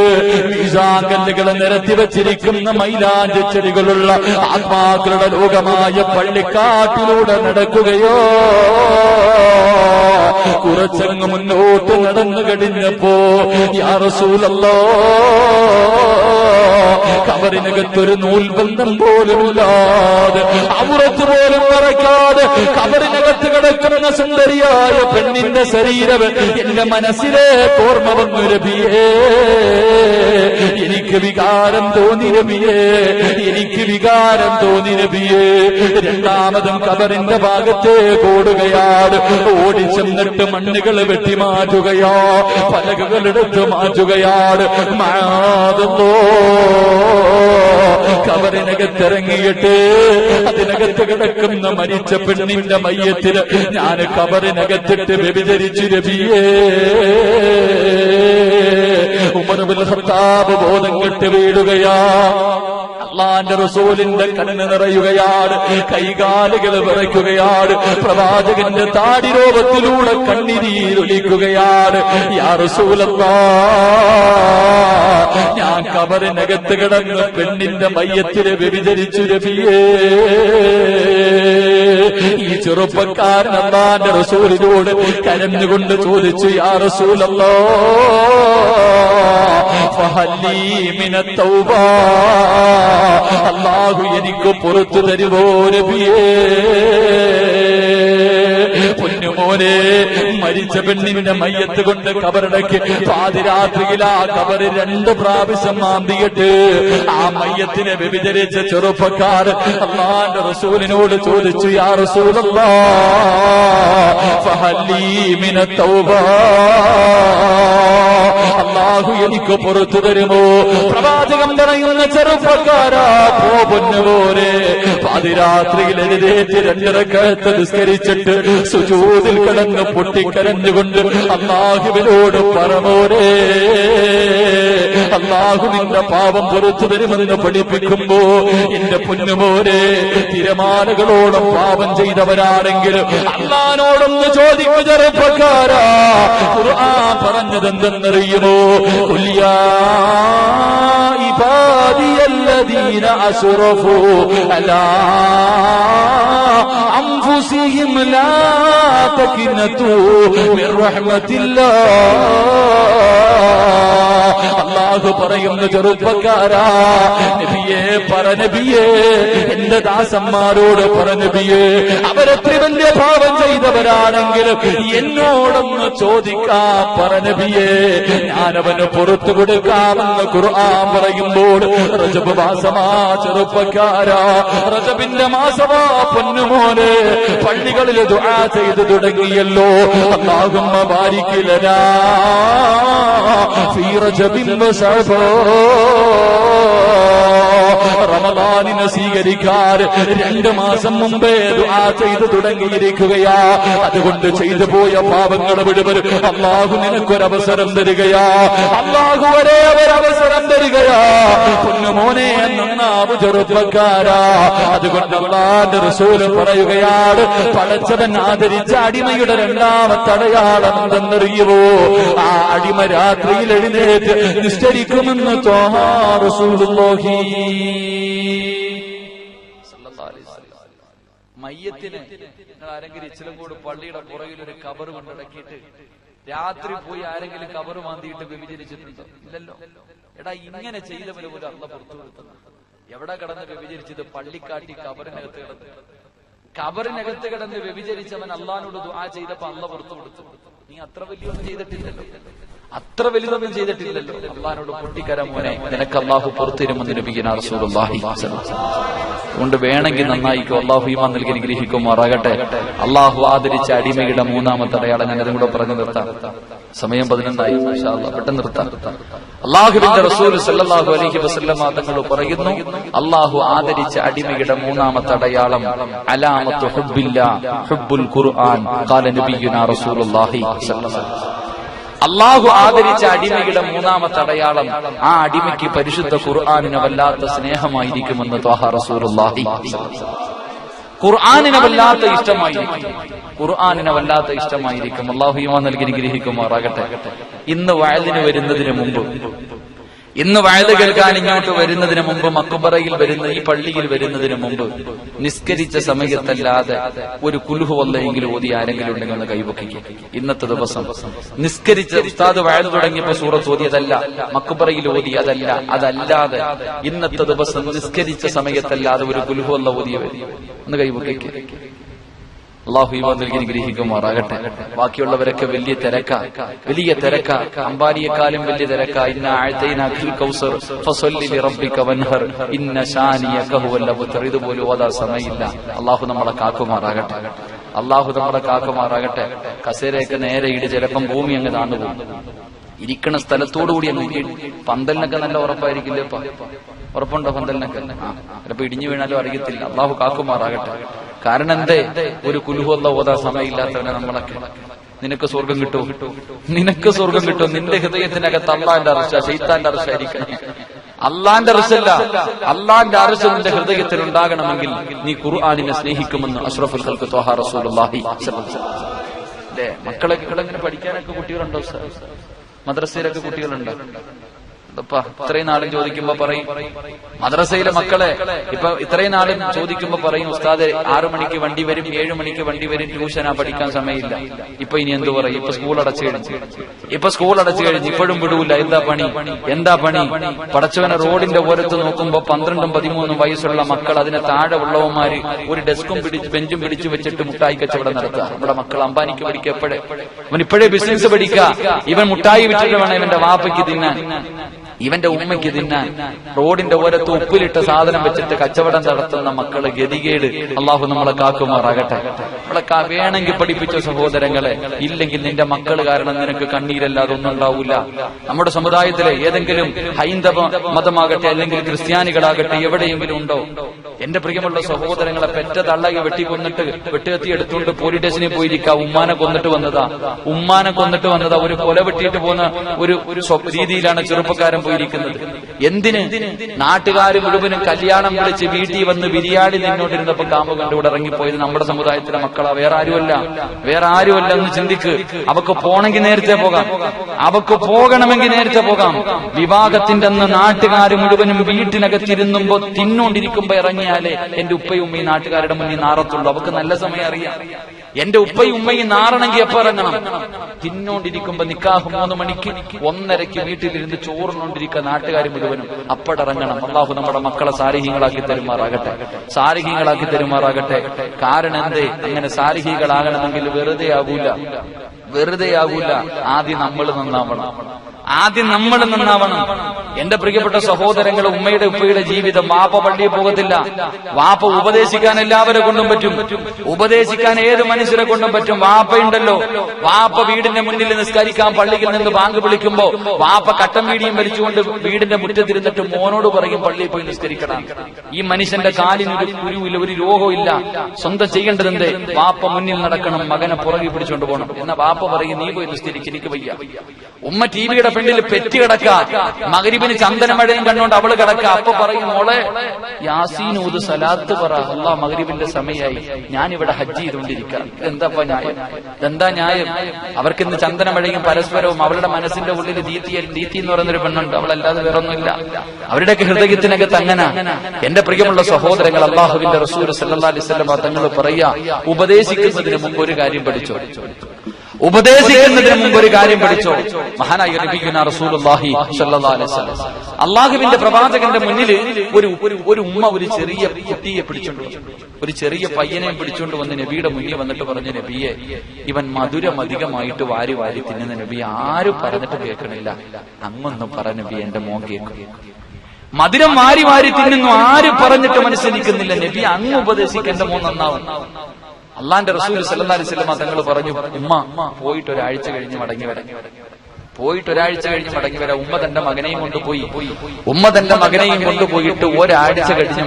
മീസാങ്കല്ലുകളെ നിരത്തി വച്ചിരിക്കുന്ന മൈലാഞ്ചി ചെടികളുള്ള ആത്മാക്കളുടെ ലോകമായ പള്ളിക്കാട്ടിലൂടെ നടക്കുകയോ. കുറച്ചങ്ങ് മുന്നോട്ട് നടന്നു കഴിഞ്ഞപ്പോ യാ റസൂലല്ലാഹ്, കബറിനകത്തൊരു നൂൽബന്ധം പോലുമില്ലാതെ ഔറത്ത് പോലും മറക്കാതെ കബറിനകത്ത് കിടക്കുന്ന സുന്ദരിയായ പെണ്ണിന്റെ ശരീരം എന്റെ മനസ്സിലേക്ക് ഓർമ്മ വന്നു നബിയേ. എനിക്ക് വികാരം തോന്നി നബിയേ, എനിക്ക് വികാരം തോന്നി നബിയേ. രണ്ടാമതും കബറിന്റെ ഭാഗത്തേക്ക് ഓടുകയാണ്. ഓടിച്ചെന്നിട്ട് മണ്ണുകൾ വെട്ടിമാറ്റുകയാ, പലകകളെടുത്ത് മാറ്റുകയാണ്. മാതല്ലോ കബറിനകത്തിറങ്ങിയിട്ട് അതിനകത്ത് കിടക്കുന്ന മരിച്ച പെണ്ണിന്റെ മയ്യത്തിന് ഞാൻ കബറിനകത്തിട്ട് വ്യഭിചരിച്ചു നബിയേ. ഉമർ ഇബ്നുൽ ഖത്താബ് ബോധം കെട്ട് വീഴുകയാ. അല്ലാഹുവിന്റെ റസൂലിന്റെ കണ്ണ് നിറയുകയാണ്, കൈകാലുകൾ വിറയ്ക്കുകയാണ്. പ്രവാചകന്റെ താടിരോപത്തിലൂടെ കണ്ണീരൊലിക്കുകയാണ്. യാ റസൂലല്ലാഹ്, ഞാൻ കബറിനകത്ത് കിടന്ന് പെണ്ണിന്റെ മയ്യത്തിനെ വ്യഭിചരിച്ചു നബിയേ. ഈ ചെറുപ്പക്കാരൻ അല്ലാഹുവിന്റെ റസൂലിനോട് കരഞ്ഞുകൊണ്ട് ചോദിച്ചു, യാ റസൂലല്ലാഹ് ഫഹല്ലി മിനത് തൗബ, അല്ലാഹു എനിക്ക് പുറത്തു തരുമോ നബിയേ. പൊന്നുമോനെ, മരിച്ച പെണ്ണിന്റെ മയ്യത്ത് കൊണ്ട് കബറടക്കി പാതിരാത്രിയിൽ ആ കബറ് 2 പ്രാവശ്യം മാന്തിയിട്ട് ആ മയ്യത്തിനെ വ്യഭിചരിച്ച ചെറുപ്പക്കാരൻ അല്ലാഹുവിന്റെ റസൂലിനോട് ചോദിച്ചു, യാ റസൂലല്ലാഹ് ഫഹല്ലി മിനത് തൗബ, അല്ലാഹു എനിക്ക് പുറത്തു തരുമോ. പ്രവാചകൻ പറയുന്ന ചെറുപ്പക്കാരാ, പോ പൊന്നുപോലെ. പാതിരാത്രിയിൽ എഴുന്നേറ്റ് 2 റക്അത്ത് നിസ്കരിച്ചിട്ട് സുജൂദിൽ കിടന്ന് പൊട്ടിക്കരഞ്ഞുകൊണ്ട് അല്ലാഹുവിനോട് പറമോരേ, അല്ലാഹു നിന്റെ പാപം പുറത്തു തരുമെന്ന് പഠിപ്പിക്കുമ്പോ എന്റെ പൊന്നുമോരെ, തിരമാലകളോളം പാപം ചെയ്തവരാണെങ്കിൽ അല്ലാഹുവിനോടൊന്ന് ചോദിക്കു ചെറുപ്പക്കാരാ. ഖുർആൻ പറഞ്ഞതെന്തെന്നറിയുമോ? ഖുൽ യാ ഇബാദിയല്ലദീന അസ്റഫു അലാ അൻഫുസിഹിം ലാ തഖ്നതു മിർ റഹ്മത്തില്ലാഹ്. അല്ലാഹു പറയുന്ന ചെറുപ്പക്കാരാ, നബിയേ പറ നബിയേ, എന്റെ ദാസന്മാരോട് പറ നബിയേ, അവരെത്ര വലിയ പാപം ചെയ്തവരാണെങ്കിൽ എന്നോടൊന്ന് ചോദിക്കാ പറ നബിയേ, ഞാനവന് പുറത്തു കൊടുക്കാമെന്ന് ഖുർആൻ പറയുമ്പോൾ റജബ് മാസമാ ചെറുപ്പക്കാരാ, റജബിന്റെ മാസമാ പൊന്നുമോനെ. പള്ളികളിൽ ദുആ ചെയ്തു തുടങ്ങിയല്ലോ. അല്ലാഹുമ്മ ബാരിക് ലനാ ഫീ റജബിൻ വശഅബാൻ. റമദാനിനെ സ്വീകരിക്കാൻ 2 മാസം മുമ്പേ ദുആ ചെയ്തു തുടങ്ങിയിരിക്കുകയാ. അതുകൊണ്ട് ചെയ്തു പോയ പാപങ്ങൾ മുഴുവൻ അല്ലാഹു നിനക്കൊരവസരം തരികയാ. അല്ലാഹു ഒരേ ഒരവസരം തരികയാ. പൊന്നുമോനെ, നന്നാവു ചെറുപ്പക്കാരാ. അതുകൊണ്ട് അല്ലാഹുവിന്റെ റസൂൽ പറയുകയാണ്, പടച്ചവൻ ആദരിച്ച അടിമയുടെ 2ാമത്തെ അടയാളം എന്തെന്നറിയുമോ? ആ അടിമ രാത്രിയിൽ എഴുന്നേറ്റ് നിസ്കരിക്കുമെന്ന് ത്വാഹ റസൂലുള്ളാഹി. മയ്യത്തിന് നിങ്ങൾ ആരെങ്കിലും ഇച്ചിലങ്കോട് പള്ളിയുടെ പുറകിൽ ഒരു കബറ് കൊണ്ടടക്കിയിട്ട് രാത്രി പോയി ആരെങ്കിലും കബറ് മാന്തിയിട്ട് വ്യഭിചരിച്ചിട്ടുണ്ടോ? ഇല്ലല്ലോ. എടാ, ഇങ്ങനെ ചെയ്തവന് പോലും അള്ള പുറത്തു കൊടുത്തത്. എവിടെ കിടന്ന് വ്യഭിചരിച്ചത്? പള്ളിക്കാട്ടി കബറിനകത്ത് കിടന്ന്. കബറിനകത്ത് കിടന്ന് വ്യഭിചരിച്ചവൻ അള്ളാഹിനോട് ദുആ ചെയ്തപ്പോ അള്ള പുറത്തു കൊടുത്തു. നീ അത്ര വലിയൊന്നും ചെയ്തിട്ടില്ലല്ലോ. അത്ര വലുതൊന്നും ചെയ്തിട്ടില്ലല്ലോ. അള്ളാഹിനോട് പൊട്ടിക്കര മോനെ, നിനക്ക് അള്ളാഹു പുറത്തിരുമെന്ന് നബിയുനാ റസൂലുള്ളാഹി. അതുകൊണ്ട് വേണമെങ്കിൽ നന്നായിക്കോ. അള്ളാഹു ഈമാൻ നൽകി അനുഗ്രഹിക്കുമാറാകട്ടെ. അള്ളാഹു ആദരിച്ച അടിമയുടെ മൂന്നാമത്തെ അടയാളം ഞാൻ അതും കൂടെ പറഞ്ഞു നിർത്താം. സമയം 11 ഇൻഷാ അല്ലാഹ്, പെട്ടെന്ന് നിർത്താം. അള്ളാഹുവിന്റെ റസൂൽ സല്ലല്ലാഹു അലൈഹി വസല്ലം തങ്ങൾ പറയുന്നു, അള്ളാഹു ആദരിച്ച അടിമയുടെ മൂന്നാമത്തെ അടയാളം അലാമത്തു ഹുബ്ബില്ലാ ഹുബ്ബുൽ ഖുർആൻ ഖാല നബിയുനാ റസൂലുള്ളാഹി സ്വല്ലല്ലാഹു അലൈഹി വസല്ലം. അള്ളാഹു ആദരിച്ച അടിമയുടെ മൂന്നാമത്തെ അടയാളം ആ അടിമയ്ക്ക് പരിശുദ്ധ ഖുർആനിനെ വല്ലാത്ത സ്നേഹമായിരിക്കുമെന്ന് ത്വാഹ റസൂലുള്ളാഹി. ഖുർആനിനെ വല്ലാത്ത ഇഷ്ടമായിരിക്കും, ഖുർആനിനെ വല്ലാത്ത ഇഷ്ടമായിരിക്കും. അള്ളാഹു ഈമാൻ നൽകി അനുഗ്രഹിക്കുമാറാകട്ടെ. ഇന്ന് വഅലിന് വരുന്നതിന് മുമ്പ്, ഇന്ന് വഅദ് കേൾക്കാൻ ഇങ്ങോട്ട് വരുന്നതിന് മുമ്പ്, മക്ബറയിൽ വരുന്ന ഈ പള്ളിയിൽ വരുന്നതിന് മുമ്പ് നിസ്കരിച്ച സമയത്തല്ലാതെ ഒരു കുൽഹു വല്ലയെങ്കിലും ഓതി ആരെങ്കിലും ഉണ്ടെങ്കിൽ ഒന്ന് കൈവക്കിക്കും. ഇന്നത്തെ ദിവസം നിസ്കരിച്ച ഉസ്താദ് വഅദ് തുടങ്ങിയപ്പോ സൂറത്ത് ഓതിയതല്ല, മക്ബറയിൽ ഓതി അതല്ലാതെ ഇന്നത്തെ ദിവസം നിസ്കരിച്ച സമയത്തല്ലാതെ ഒരു കുൽഹു വല്ല ഓതിയവർ ഒന്ന് കൈവക്കിക്കും. അള്ളാഹു ഈമാൻ നൽകി അനുഗ്രഹിക്കുമാറാകട്ടെ. ബാക്കിയുള്ളവരൊക്കെ വലിയ തിരക്ക, അമ്പാനിയെക്കാളും വലിയ തിരക്ക. ഇന്ന അഅ്തൈനാകൽ കൗസർ ഫസല്ലി ലിറബ്ബിക വൻഹർ ഇന്ന ശാനിയക ഹുവൽ അബ്തർ. ഇതുപോലും ഓതാ സമയമില്ല. അള്ളാഹു നമ്മളെ കാക്കുമാറാകട്ടെ. അള്ളാഹു നമ്മളെ കാക്കുമാറാകട്ടെ. കസേരയൊക്കെ നേരെ ഇടി, ചിലപ്പം ഭൂമി അങ്ങ് താന്നു പോകും. ഇരിക്കണ സ്ഥലത്തോടുകൂടി അങ്ങ് പന്തലിനൊക്കെ നല്ല ഉറപ്പായിരിക്കില്ലേ? ഉറപ്പുണ്ടോ പന്തലിനൊക്കെ? ചിലപ്പോ ഇടിഞ്ഞു വീണാലും അറിയത്തില്ല. അള്ളാഹു കാക്കുമാറാകട്ടെ. കാരണം എന്തേ? ഒരു കുൽഹു അല്ലാഹ് ഓതാ സമയമില്ലാത്തവനെ നമ്മളൊക്കെ. നിനക്ക് സ്വർഗം കിട്ടും, നിനക്ക് സ്വർഗം കിട്ടും. നിന്റെ ഹൃദയത്തിനകത്ത് അള്ളാന്റെ അർശ, ശൈത്താന്റെ അർശായിരിക്കണം. അള്ളാന്റെ അർശല്ല, അള്ളാന്റെ അർശ നിന്റെ ഹൃദയത്തിൽ ഉണ്ടാകണമെങ്കിൽ നീ ഖുർആനിനെ സ്നേഹിക്കുമെന്ന് അഷ്റഫുൽ ഖൽഖ് ത്വാഹ റസൂലുള്ളാഹി സ്വല്ലല്ലാഹു അലൈഹി വസല്ലം. അല്ലേ, മക്കളെങ്ങനെ പഠിക്കാനൊക്കെ കുട്ടികളുണ്ടോ? മദ്രസയിലൊക്കെ കുട്ടികളുണ്ടോ? ഇത്രയും നാളും ചോദിക്കുമ്പോ പറയും മദ്രസയിലെ മക്കളെ, ഇപ്പൊ ഇത്രയും നാളും ചോദിക്കുമ്പോ പറയും ഉസ്താദ് 6 മണിക്ക് വണ്ടി വരും, 7 മണിക്ക് വണ്ടി വരും, ട്യൂഷനാ, പഠിക്കാൻ സമയമില്ല. ഇപ്പൊ ഇനി എന്തു പറയും? ഇപ്പൊ സ്കൂൾ അടച്ചു കഴിഞ്ഞു, ഇപ്പോഴും വിടൂല. എന്താ പണി? പടച്ചവനെ റോഡിന്റെ ഓരത്ത് നോക്കുമ്പോ 12ഉം 13ഉം വയസ്സുള്ള മക്കൾ, അതിന് താഴെ ഉള്ളവന്മാര് ഒരു ഡെസ്കും ബെഞ്ചും പിടിച്ചു വെച്ചിട്ട് മുട്ടായി കച്ചവടം നടത്തുക. നമ്മുടെ മക്കൾ അംബാനിക്ക് പഠിക്കുക, ഇവൻ ഇപ്പോഴേ ബിസിനസ് പഠിക്കുക. ഇവൻ മുട്ടായി വിറ്റിട്ട് വേണം ഇവന്റെ വാപ്പയ്ക്ക് തിന്നാൻ, ഇവന്റെ ഉമ്മയ്ക്ക് തിന്നാൻ. റോഡിന്റെ ഓരത്ത് ഉപ്പിലിട്ട സാധനം വെച്ചിട്ട് കച്ചവടം നടത്തുന്ന മക്കള് ഗതികേട്. അള്ളാഹു നമ്മളെ കാക്കുമാറാകട്ടെ. നമ്മളെ വേണമെങ്കിൽ പഠിപ്പിച്ച സഹോദരങ്ങളെ, ഇല്ലെങ്കിൽ നിന്റെ മക്കൾ കാരണം നിനക്ക് കണ്ണീരല്ലാതെ ഒന്നും ഉണ്ടാവൂല. നമ്മുടെ സമുദായത്തിലെ ഏതെങ്കിലും ഹൈന്ദവ മതമാകട്ടെ അല്ലെങ്കിൽ ക്രിസ്ത്യാനികളാകട്ടെ എവിടെയെങ്കിലും ഉണ്ടോ? എന്റെ പ്രിയമുള്ള സഹോദരങ്ങളെ, പെറ്റ തള്ളയെ വെട്ടിക്കൊന്നിട്ട് വെട്ടുകത്തി എടുത്തുകൊണ്ട് പോലീസ് സ്റ്റേഷനിൽ പോയിരിക്കുക. ഉമ്മാനെ കൊന്നിട്ട് വന്നതാ. ഒരു കൊല വെട്ടിയിട്ട് പോകുന്ന ഒരു രീതിയിലാണ് ചെറുപ്പക്കാരൻ പോയിരിക്കുന്നത്. എന്തിന്? നാട്ടുകാര് മുഴുവനും കല്യാണം വിളിച്ച് വീട്ടിൽ വന്ന് ബിരിയാണി നിന്നോണ്ടിരുന്നപ്പോ കാമ്പ് കണ്ടുകൂടെ ഇറങ്ങിപ്പോയത് നമ്മുടെ സമുദായത്തിലെ മക്കളാ, വേറെ ആരുമല്ല എന്ന് ചിന്തിക്ക്. അവക്ക് പോണെങ്കിൽ നേരത്തെ പോകാം, അവക്ക് പോകണമെങ്കിൽ നേരത്തെ പോകാം. വിവാഹത്തിന്റെ അന്ന് നാട്ടുകാര് മുഴുവനും വീട്ടിനകത്തിരുന്നുമ്പോ തിന്നോണ്ടിരിക്കുമ്പോ ഇറങ്ങിയാലേ എന്റെ ഉപ്പയും ഉമ്മയും നാട്ടുകാരുടെ മുന്നിൽ നാറത്തുള്ളൂ. അവക്ക് നല്ല സമയം അറിയാം. എന്റെ ഉപ്പയും ഉമ്മയും നാറണമെങ്കിൽ എപ്പോ ഇറങ്ങണം? തിന്നോണ്ടിരിക്കുമ്പോ നിക്കാഹ് 3 മണിക്ക് 1:30 വീട്ടിലിരുന്ന് ചോറിനോണ്ടിരിക്കുക നാട്ടുകാർ മുഴുവനും അപ്പടിറങ്ങണം. അള്ളാഹു നമ്മുടെ മക്കളെ സാരിഹീകളാക്കി തരുമാറാകട്ടെ. കാരണം എന്തേ? അങ്ങനെ സാരിഹീകളാകണമെങ്കിൽ വെറുതെ ആകൂല. ആദ്യം നമ്മൾ നന്നാവണം. എന്റെ പ്രിയപ്പെട്ട സഹോദരങ്ങൾ, ഉമ്മയുടെ ഉപ്പയുടെ ജീവിതം. വാപ്പ പള്ളിയിൽ പോകത്തില്ല. വാപ്പ ഉപദേശിക്കാൻ എല്ലാവരെ കൊണ്ടും പറ്റും, ഉപദേശിക്കാൻ ഏത് മനുഷ്യരെ കൊണ്ടും പറ്റും. വാപ്പയുണ്ടല്ലോ, വാപ്പ വീടിന്റെ മുന്നിൽ നിസ്കരിക്കാൻ പള്ളിയിൽ നിന്ന് ബാങ്ക് വിളിക്കുമ്പോ വാപ്പ കട്ടൻ വീടിയും വലിച്ചുകൊണ്ട് വീടിന്റെ മുറ്റത്തിരുന്നിട്ട് മോനോട് പറയും പള്ളിയിൽ പോയി നിസ്കരിക്കണം. ഈ മനുഷ്യന്റെ കാലിനൊരു കുരുവില്ല, ഒരു രോഗവും ഇല്ല. സ്വന്തം ചെയ്യേണ്ടതെന്തേ? വാപ്പ മുന്നിൽ നടക്കണം, മകനെ പുറകെ പിടിച്ചുകൊണ്ട് പോകണം. എന്നാ വാപ്പ പറയും നീ പോയി നിസ്കരിക്ക്, എനിക്ക് വയ്യ. ഉമ്മ ടിവിയുടെ പെണ്ണിൽ പെറ്റി കിടക്ക, മഗ്രിബിന് ചന്ദനമഴയും കണ്ടുകൊണ്ട് അവള് കിടക്ക. അപ്പൊ പറയും മോളെ യാസീൻ ഊത്, സലാത്ത് പറ, അല്ലാഹ് മഗ്രിബിന്റെ സമയമായി, ഞാനിവിടെ ഹജ്ജ് ചെയ്തുകൊണ്ടിരിക്കാം. ഇതെന്താ ന്യായം? അവർക്കിന്ന് ചന്ദനമഴയും പരസ്പരവും. അവളുടെ മനസ്സിന്റെ ഉള്ളിൽ ദീത്തി എന്ന് പറയുന്നൊരു പെണ്ണുണ്ട്, അവളല്ലാതെ വേറൊന്നുമില്ല. അവരുടെയൊക്കെ ഹൃദയത്തിനകത്ത് അങ്ങനെ. എന്റെ പ്രിയമുള്ള സഹോദരങ്ങൾ, അല്ലാഹുവിന്റെ റസൂൽ സല്ലല്ലാഹു അലൈഹി വസല്ലം തങ്ങൾ പറയാ, ഉപദേശിക്കുന്നതിന് മുമ്പ് ഒരു കാര്യം പഠിച്ചോ. ഉപദേശിക്കുന്നതിന് മുമ്പ് ഒരു കാര്യം പഠിച്ചോ. മഹാനായ നബിയുനാ റസൂലുള്ളാഹി സ്വല്ലല്ലാഹു അലൈഹി വസല്ലം അള്ളാഹുവിന്റെ പ്രവാചകന്റെ മുന്നിൽ ഒരു ഉമ്മ ഒരു ചെറിയ കുട്ടിയെ പിടിച്ചോണ്ട്, ഒരു ചെറിയ പയ്യനെ പിടിച്ചോണ്ട് വന്ന് നബിയുടെ മുന്നിൽ വന്നിട്ട് പറഞ്ഞു, നബിയെ, ഇവൻ മധുരം അധികമായിട്ട് വാരി വാരി തിന്നുന്ന നബി, ആരും പറഞ്ഞിട്ട് കേൾക്കണില്ല, അങ്ങൊന്നും പറ നബി, എന്റെ മോൻ കേൾക്കും. മധുരം വാരി വാരി തിന്നുന്നു, ആരും പറഞ്ഞിട്ട് മനസ്സിലിക്കുന്നില്ല നബി, അങ്ങ് ഉപദേശിക്ക്, എന്റെ മോൻ നന്നാവും. അള്ളാന്റെ റസൂൽ സല്ലല്ലാഹു അലൈഹി വസല്ലം തങ്ങൾ പറഞ്ഞു, ഉമ്മ പോയിട്ട് ഒരാഴ്ച കഴിഞ്ഞ് മടങ്ങി വരാം. ഉമ്മ തന്റെ മകനെയും കൊണ്ടുപോയി. ഒരാഴ്ച കഴിഞ്ഞ്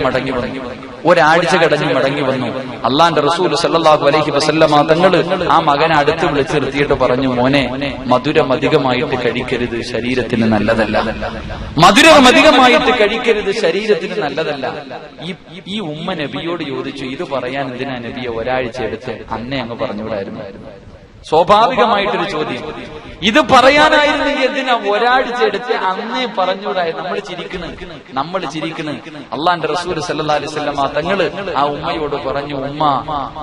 മടങ്ങി വന്നു. അള്ളാന്റെ റസൂൽ സല്ലല്ലാഹു അലൈഹി വസല്ലം തങ്ങൾ ആ മകനെ അടുത്ത് വിളിച്ച് നിർത്തിയിട്ട് പറഞ്ഞു, മോനെ, മധുരം അധികമായിട്ട് കഴിക്കരുത്, ശരീരത്തിന് നല്ലതല്ല. മധുരം അധികമായിട്ട് കഴിക്കരുത്, ശരീരത്തിന് നല്ലതല്ല. ഈ ഉമ്മ നബിയോട് ചോദിച്ചു, ഇത് പറയാൻ എന്തിനാ നബിയെ ഒരാഴ്ച എടുത്ത്, അന്നേ അങ്ങ് പറഞ്ഞുകൂടായിരുന്നു? സ്വാഭാവികമായിട്ടൊരു ചോദ്യം. ഇത് പറയാനായിരുന്നെങ്കിൽ എന്തിനാ ഒരാഴ്ച എടുത്ത് അന്നേ പറഞ്ഞുകൂടായി? നമ്മൾ ചിരിക്കണ്. അള്ളാന്റെ റസൂൽ സല്ലല്ലാഹു അലൈഹി വസല്ലം തങ്ങള് ആ ഉമ്മയോട് പറഞ്ഞു, ഉമ്മ,